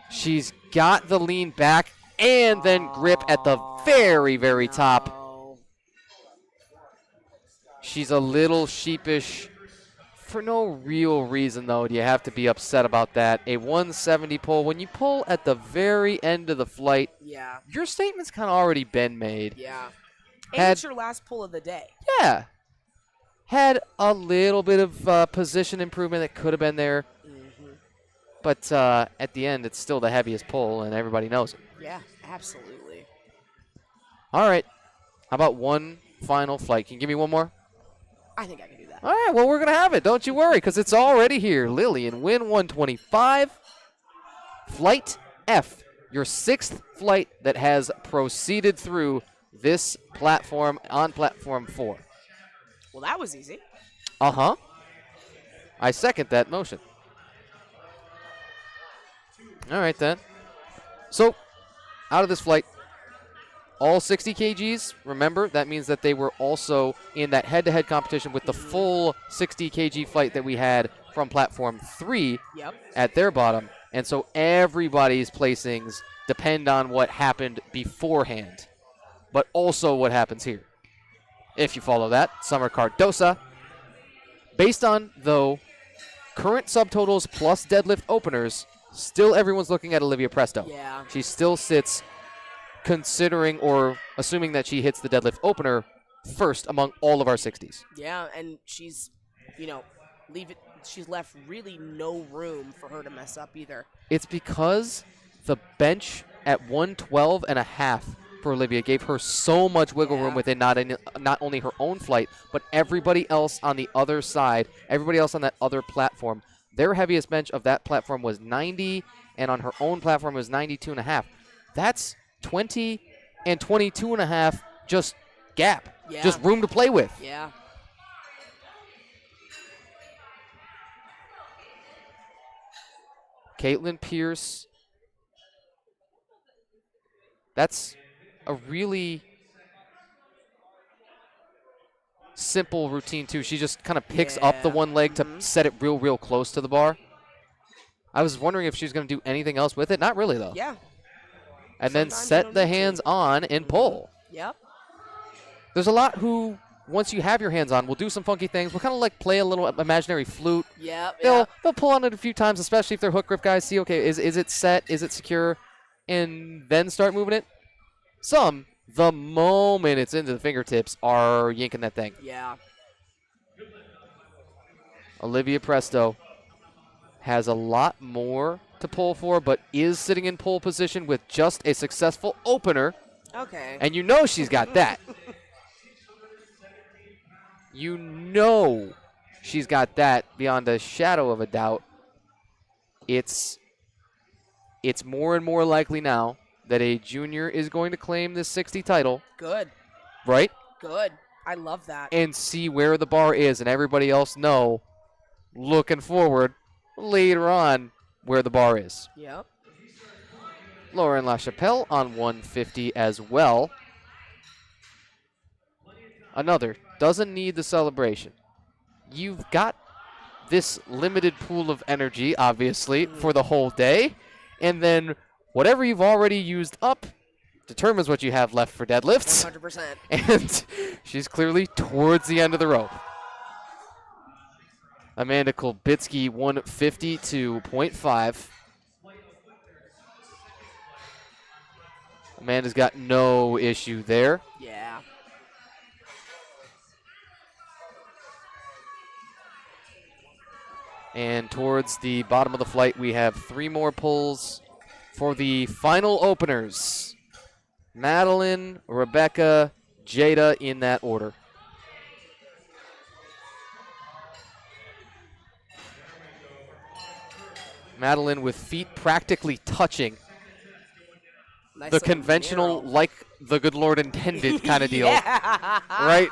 She's got the lean back and then grip at the very, very top. She's a little sheepish. For no real reason, though, do you have to be upset about that. A 170 pull. When you pull at the very end of the flight, your statement's kind of already been made. Yeah. And it's your last pull of the day. Yeah. Had a little bit of position improvement that could have been there. But at the end, it's still the heaviest pull, and everybody knows it. Yeah, absolutely. All right. How about one final flight? Can you give me one more? I think I can do that. All right, well, we're going to have it. Don't you worry, because it's already here. Lillian, win 125. Flight F, your 6th flight that has proceeded through this platform on platform 4. Well, that was easy. Uh-huh. I second that motion. All right, then. So, out of this flight, all 60 kgs, remember, that means that they were also in that head-to-head competition with the full 60 kg flight that we had from platform 3 at their bottom. And so everybody's placings depend on what happened beforehand, but also what happens here. If you follow that, Summer Cardosa. Based on, though, current subtotals plus deadlift openers, still everyone's looking at Olivia Presto. Yeah. She still sits considering or assuming that she hits the deadlift opener first among all of our 60s. Yeah, and she's, she's left really no room for her to mess up either. It's because the bench at 112.5 for Olivia gave her so much wiggle room within not only her own flight, but everybody else on the other side, everybody else on that other platform. Their heaviest bench of that platform was 90, and on her own platform was 92.5. That's 20 and 22.5 just gap, just room to play with. Yeah. Caitlin Pierce. That's a really simple routine, too. She just kind of picks up the one leg to set it real close to the bar. I was wondering if she was going to do anything else with it. Not really, though. Yeah. And then set the hands on and pull. Yep. There's a lot who, once you have your hands on, will do some funky things. We'll kind of like play a little imaginary flute. Yep. They'll pull on it a few times, especially if they're hook grip guys. See, okay, is it set? Is it secure? And then start moving it. Some, the moment it's into the fingertips, are yanking that thing. Yeah. Olivia Presto has a lot more to pull for, but is sitting in pole position with just a successful opener. Okay. And you know she's got that. You know she's got that beyond a shadow of a doubt. It's more and more likely now that a junior is going to claim this 60 title. Good. Right? Good. I love that. And see where the bar is, and everybody else know, looking forward later on, where the bar is. Yep. Lauren LaChapelle on 150 as well. Another, doesn't need the celebration. You've got this limited pool of energy, obviously, for the whole day. And then whatever you've already used up determines what you have left for deadlifts. 100%. And she's clearly towards the end of the rope. Amanda Kolbitsky, 152.5. Amanda's got no issue there. Yeah. And towards the bottom of the flight, we have 3 more pulls for the final openers. Madeline, Rebecca, Jada in that order. Madeline with feet practically touching. Nice The conventional, narrow. like the good Lord intended kind of deal. Yeah. Right?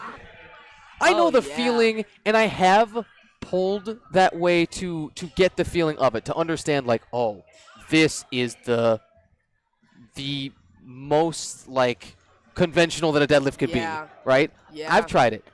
I know the yeah. feeling, and I have pulled that way to get the feeling of it, to understand, like, oh, this is the most, like, conventional that a deadlift could be, right? Yeah. I've tried it.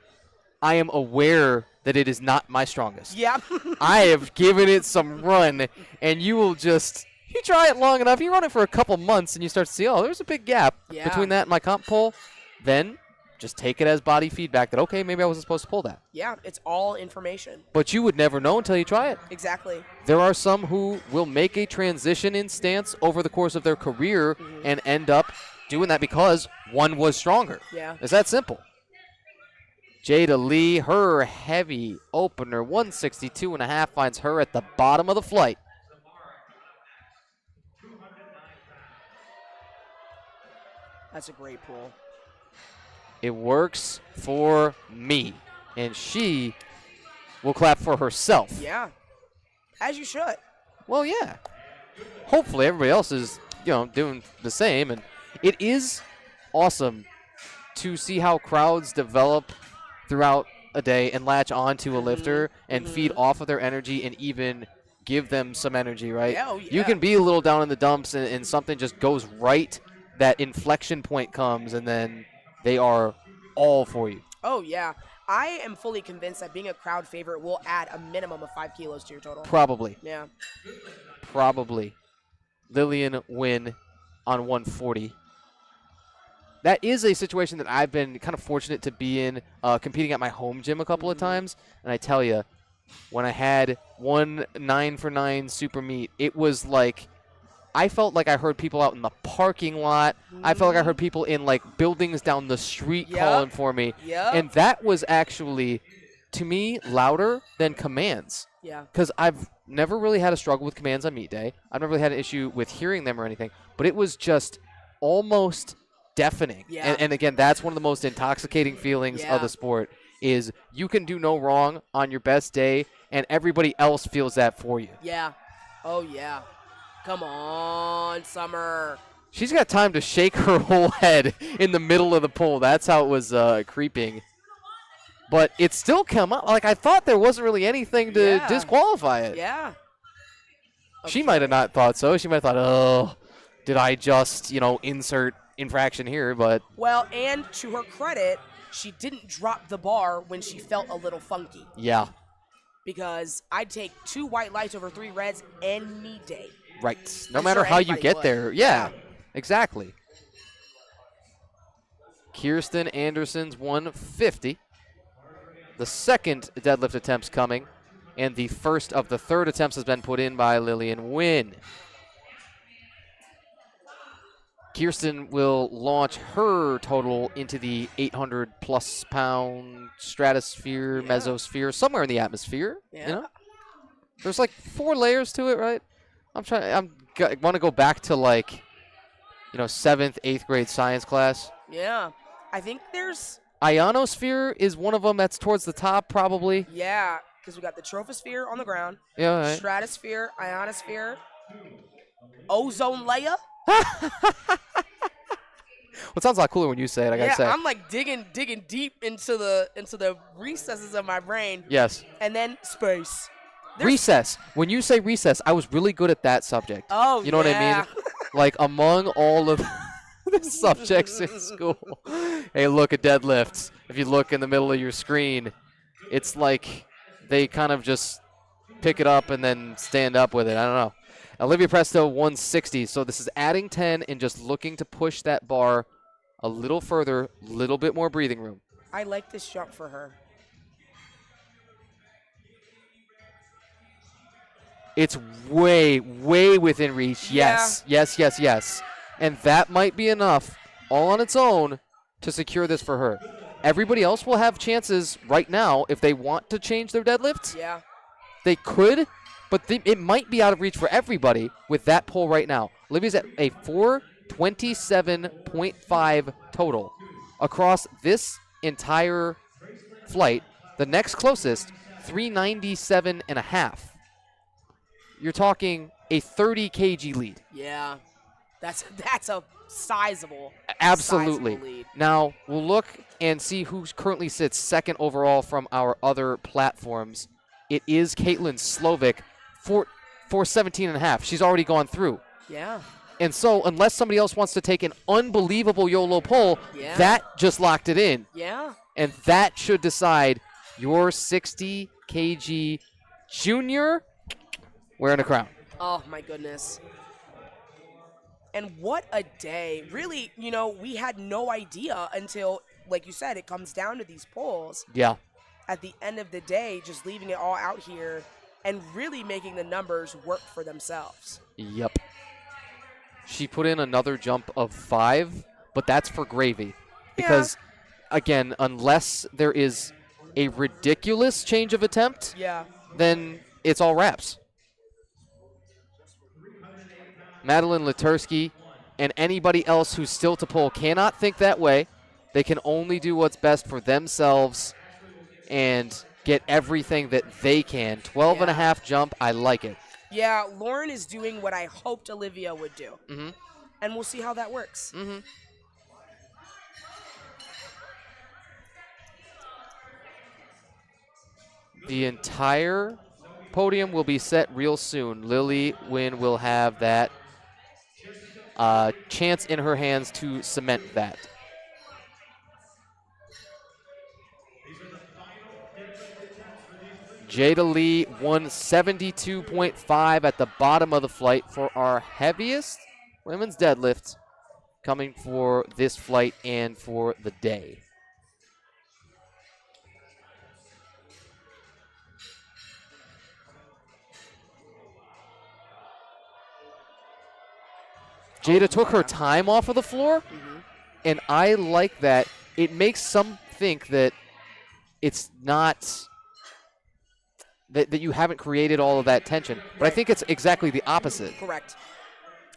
I am aware that it is not my strongest. Yeah. I have given it some run, and you will just, you try it long enough, you run it for a couple months, and you start to see, oh, there's a big gap between that and my comp pull. Then just take it as body feedback that, okay, maybe I wasn't supposed to pull that. Yeah, it's all information. But you would never know until you try it. Exactly. There are some who will make a transition in stance over the course of their career and end up doing that because one was stronger. Yeah. It's that simple. Jada Lee, her heavy opener, 162.5, finds her at the bottom of the flight. That's a great pull. It works for me, and she will clap for herself. Yeah. As you should. Well, yeah. Hopefully everybody else is, doing the same, and it is awesome to see how crowds develop throughout a day and latch onto a lifter and feed off of their energy and even give them some energy, right? Yeah, oh, yeah. You can be a little down in the dumps and something just goes right, that inflection point comes, and then they are all for you. Oh, yeah. I am fully convinced that being a crowd favorite will add a minimum of 5 kilos to your total. Probably. Yeah. Probably. Lillian Wynn on 140. That is a situation that I've been kind of fortunate to be in, competing at my home gym a couple of times. And I tell you, when I had one 9-for-9 super meet, it was like, I felt like I heard people out in the parking lot. I felt like I heard people in, like, buildings down the street calling for me. Yep. And that was actually, to me, louder than commands. Yeah. Because I've never really had a struggle with commands on meet day. I've never really had an issue with hearing them or anything. But it was just almost deafening. Yeah. And again, that's one of the most intoxicating feelings of the sport, is you can do no wrong on your best day, and everybody else feels that for you. Yeah. Oh, yeah. Come on, Summer. She's got time to shake her whole head in the middle of the pull. That's how it was creeping. But it still come up. Like, I thought there wasn't really anything to disqualify it. Yeah. She might have not thought so. She might have thought, oh, did I just, insert infraction here? But Well, and to her credit, she didn't drop the bar when she felt a little funky. yeah, Because I'd take 2 white lights over 3 reds any day. right. No I'm matter sure how you anybody get would. there. Yeah, exactly. Kirsten Anderson's 150. The second deadlift attempt's coming, and the first of the third attempts has been put in by Lillian Wynn. Kirsten will launch her total into the 800-plus pound stratosphere, mesosphere, somewhere in the atmosphere. Yeah. There's like 4 layers to it, right? I want to go back to 7th, 8th grade science class. Yeah. I think there's... Ionosphere is one of them that's towards the top, probably. Yeah, because we got the trophosphere on the ground. Yeah, all right. Stratosphere, ionosphere, ozone layer. Well, it sounds a lot cooler when you say it, I gotta say. I'm like digging deep into the recesses of my brain. Yes. And then space. Recess. When you say recess, I was really good at that subject. Oh, you know what I mean? Like among all of the subjects in school. Hey, look at deadlifts. If you look in the middle of your screen, it's like they kind of just pick it up and then stand up with it. I don't know. Olivia Presto 160. So this is adding 10 and just looking to push that bar a little further, little bit more breathing room. I like this jump for her. It's way, way within reach. Yes, Yeah. yes. And that might be enough all on its own to secure this for her. Everybody else will have chances right now if they want to change their deadlifts. Yeah. They could, but it might be out of reach for everybody with that pull right now. Olivia's at a 427.5 total across this entire flight. The next closest, 397.5. You're talking a 30 kg lead. Yeah. That's a sizable. Absolutely. Sizable lead. Now, we'll look and see who currently sits second overall from our other platforms. It is Caitlin Slovic, 417.5. She's already gone through. Yeah. And so, unless somebody else wants to take an unbelievable YOLO pull, Yeah. that just locked it in. Yeah. And that should decide your 60 kg junior wearing a crown. Oh, my goodness. And what a day. Really, we had no idea until, like you said, it comes down to these polls. Yeah. At the end of the day, just leaving it all out here and really making the numbers work for themselves. Yep. She put in another jump of 5, but that's for gravy. Because, again, unless there is a ridiculous change of attempt, then it's all wraps. Madeline Latursky and anybody else who's still to pull cannot think that way. They can only do what's best for themselves and get everything that they can. 12.5 jump, I like it. Yeah, Lauren is doing what I hoped Olivia would do. Mm-hmm. And we'll see how that works. Mm-hmm. The entire podium will be set real soon. Lily Wynn will have that chance in her hands to cement that. Jada Lee 172.5 at the bottom of the flight for our heaviest women's deadlift coming for this flight and for the day. Jada took her time off of the floor, and I like that. It makes some think that it's not that you haven't created all of that tension, but I think it's exactly the opposite. Correct.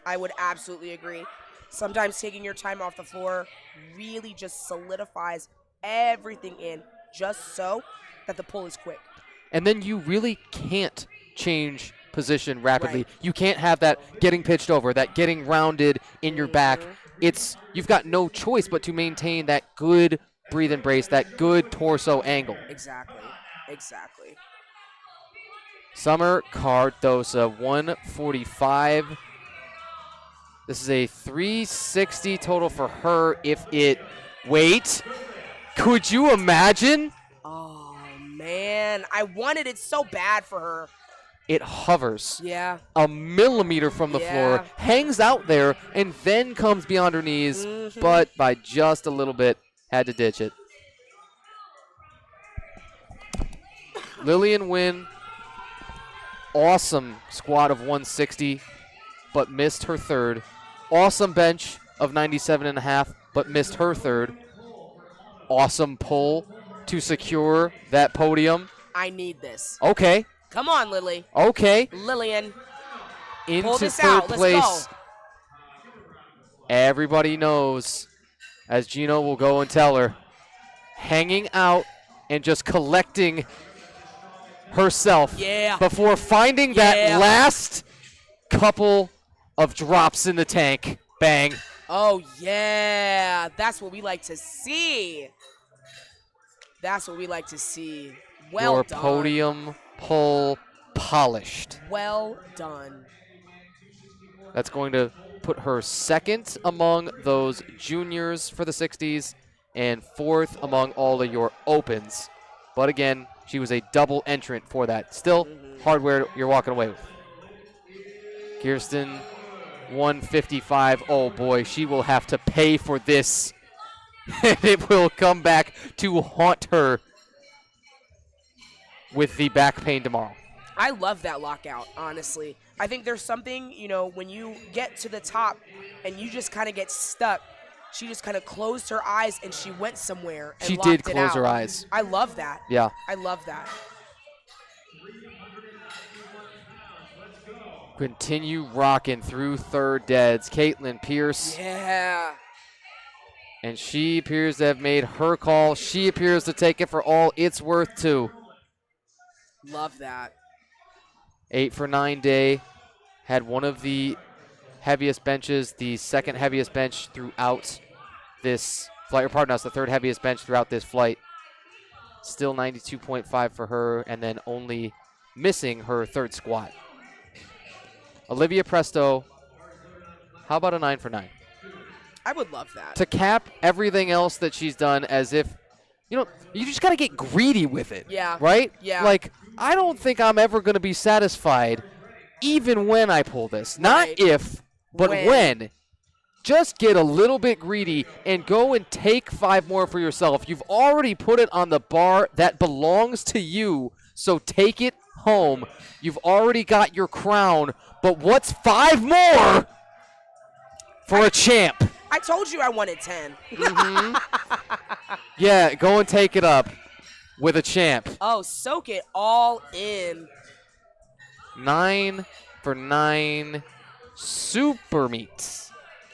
I would absolutely agree. Sometimes taking your time off the floor really just solidifies everything in just so that the pull is quick. And then you really can't change position rapidly. Right. You can't have that getting pitched over, that getting rounded in your back. You've got no choice but to maintain that good breathe and brace, that good torso angle. Exactly. Summer Cardosa, 145. This is a 360 total for her if it, wait, could you imagine? Oh, man. I wanted it so bad for her. It hovers Yeah. a millimeter from the floor, hangs out there, and then comes beyond her knees, but by just a little bit, had to ditch it. Lillian Wynn, awesome squat of 160, but missed her third. Awesome bench of 97.5, but missed her third. Awesome pull to secure that podium. I need this. Okay. Come on, Lily. Okay. Lillian. Into Pull this third out. Let's place. go. Everybody knows, as Gino will go and tell her, hanging out and just collecting herself before finding that last couple of drops in the tank. Bang. Oh, yeah. That's what we like to see. That's what we like to see. Well Your done. podium pull polished. Well done. That's going to put her second among those juniors for the 60s and fourth among all of your opens. But again, she was a double entrant for that. Still, hardware you're walking away with. Kirsten, 155. Oh boy, she will have to pay for this. And it will come back to haunt her with the back pain tomorrow. I love that lockout, honestly. I think there's something, when you get to the top and you just kind of get stuck, she just kind of closed her eyes and she went somewhere and She locked did it close out. her eyes. I love that. Yeah. I love that. Continue rocking through third deads. Caitlin Pierce. Yeah. And she appears to have made her call. She appears to take it for all it's worth, too. Love that. 8 for 9 day. Had one of the heaviest benches, the second heaviest bench throughout this flight. Or pardon us, the third heaviest bench throughout this flight. Still 92.5 for her, and then only missing her third squat. Olivia Presto, how about a 9 for 9? I would love that. To cap everything else that she's done, as if, you just got to get greedy with it. Yeah. Right? Yeah. Like, I don't think I'm ever going to be satisfied even when I pull this. Not Right. if, but when. Just get a little bit greedy and go and take 5 more for yourself. You've already put it on the bar that belongs to you, so take it home. You've already got your crown, but what's 5 more for a champ? I told you I wanted 10. Yeah, go and take it up with a champ. Oh, soak it all in. 9 for 9 super meets.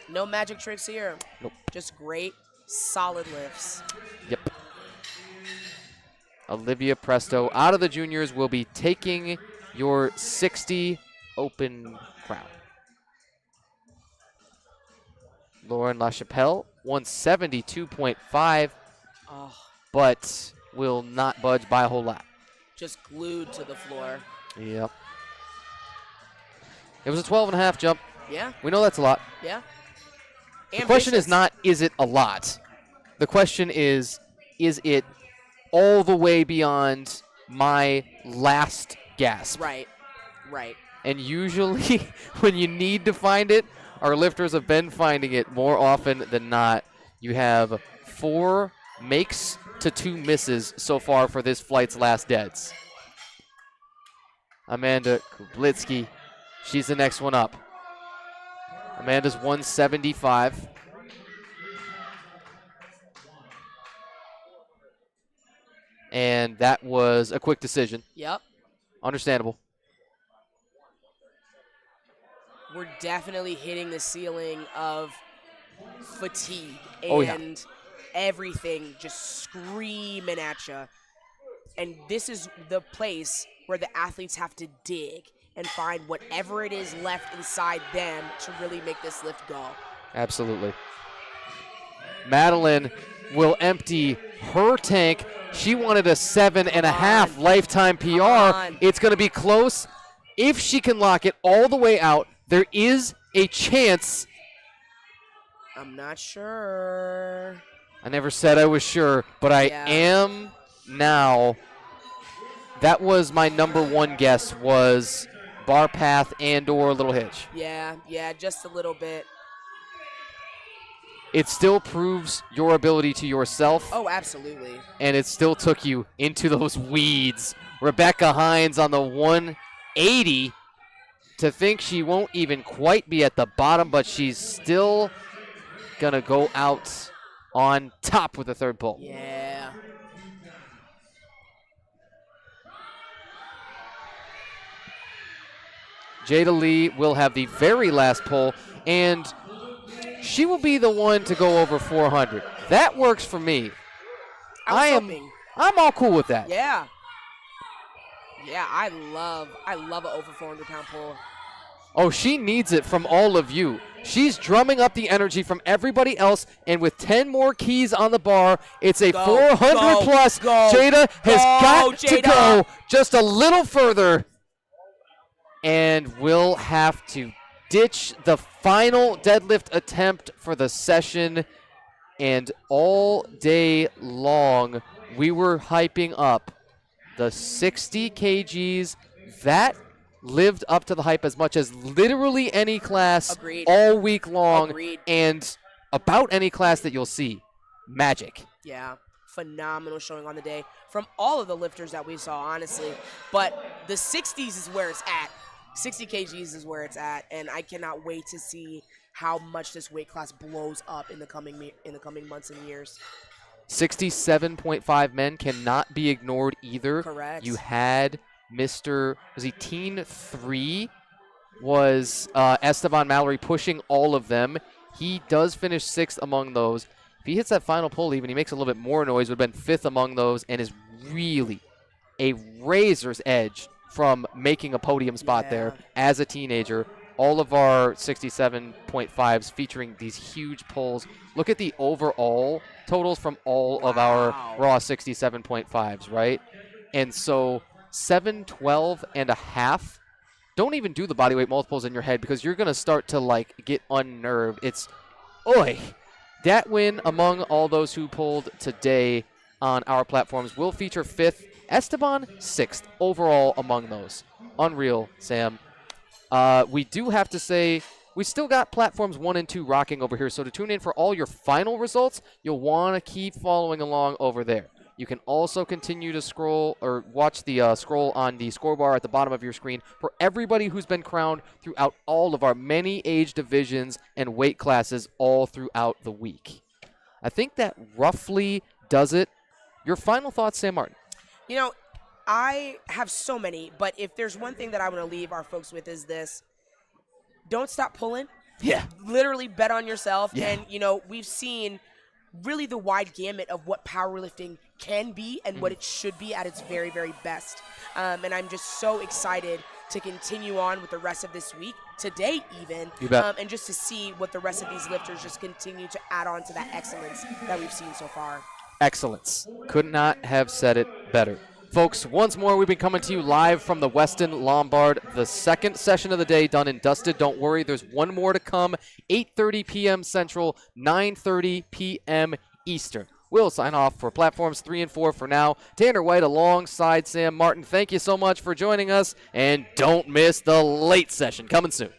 No magic tricks here. Nope. Just great, solid lifts. Yep. Olivia Presto out of the juniors will be taking your 60 open crown. Lauren LaChapelle, 172.5, but will not budge by a whole lot. Just glued to the floor. Yep. It was a 12.5 jump. Yeah. We know that's a lot. Yeah. The question is not, is it a lot? The question is it all the way beyond my last gasp? Right. Right. And usually when you need to find it, our lifters have been finding it more often than not. You have 4 makes to 2 misses so far for this flight's last deads. Amanda Kublitsky, she's the next one up. Amanda's 175. And that was a quick decision. Yep. Understandable. We're definitely hitting the ceiling of fatigue and everything just screaming at you. And this is the place where the athletes have to dig and find whatever it is left inside them to really make this lift go. Absolutely. Madeline will empty her tank She wanted a 7.5 lifetime PR. It's going to be close. If she can lock it all the way out, there is a chance. I'm not sure. I never said I was sure, but I am now. That was my number one guess, was bar path and or little hitch. Yeah, just a little bit. It still proves your ability to yourself. Oh, absolutely. And it still took you into those weeds. Rebecca Hines on the 180. To think she won't even quite be at the bottom, but she's still going to go out on top with the third pull. Yeah. Jada Lee will have the very last pull, and she will be the one to go over 400. That works for me. I'm all cool with that. Yeah. Yeah, I love an over 400-pound pull. Oh, she needs it from all of you. She's drumming up the energy from everybody else, and with 10 more keys on the bar, it's a 400 plus. Jada has got to go just a little further, and will have to ditch the final deadlift attempt for the session. And all day long, we were hyping up the 60 kgs. That lived up to the hype as much as literally any class all week long. And about any class that you'll see. Magic. Yeah, phenomenal showing on the day from all of the lifters that we saw, honestly. But the 60s is where it's at. 60 kgs is where it's at, and I cannot wait to see how much this weight class blows up in the coming months and years. 67.5 men cannot be ignored either. Correct. You had Teen 3 was Esteban Mallory pushing all of them. He does finish 6th among those. If he hits that final pull even, he makes a little bit more noise, would have been 5th among those, and is really a razor's edge from making a podium spot there as a teenager. All of our 67.5s featuring these huge pulls. Look at the overall totals from all of our raw 67.5s, right? And so 712 and a half. Don't even do the bodyweight multiples in your head, because you're going to start to get unnerved. It's, that win among all those who pulled today on our platforms will feature 5th. Esteban 6th overall among those. Unreal, Sam. We do have to say we still got platforms 1 and 2 rocking over here, so to tune in for all your final results, you'll want to keep following along over there. You can also continue to scroll or watch the scroll on the scoreboard at the bottom of your screen for everybody who's been crowned throughout all of our many age divisions and weight classes all throughout the week. I think that roughly does it. Your final thoughts, Sam Martin? You know, I have so many, but if there's one thing that I want to leave our folks with is this. Don't stop pulling. Yeah. Literally bet on yourself. Yeah. And, we've seen really the wide gamut of what powerlifting can be and what it should be at its very, very best. And I'm just so excited to continue on with the rest of this week, today even, and just to see what the rest of these lifters just continue to add on to that excellence that we've seen so far. Excellence. Could not have said it better. Folks, once more, we've been coming to you live from the Westin Lombard, the second session of the day done and dusted. Don't worry, there's one more to come, 8:30 p.m. Central, 9:30 p.m. Eastern. We'll sign off for platforms 3 and 4 for now. Tanner White alongside Sam Martin. Thank you so much for joining us, and don't miss the late session coming soon.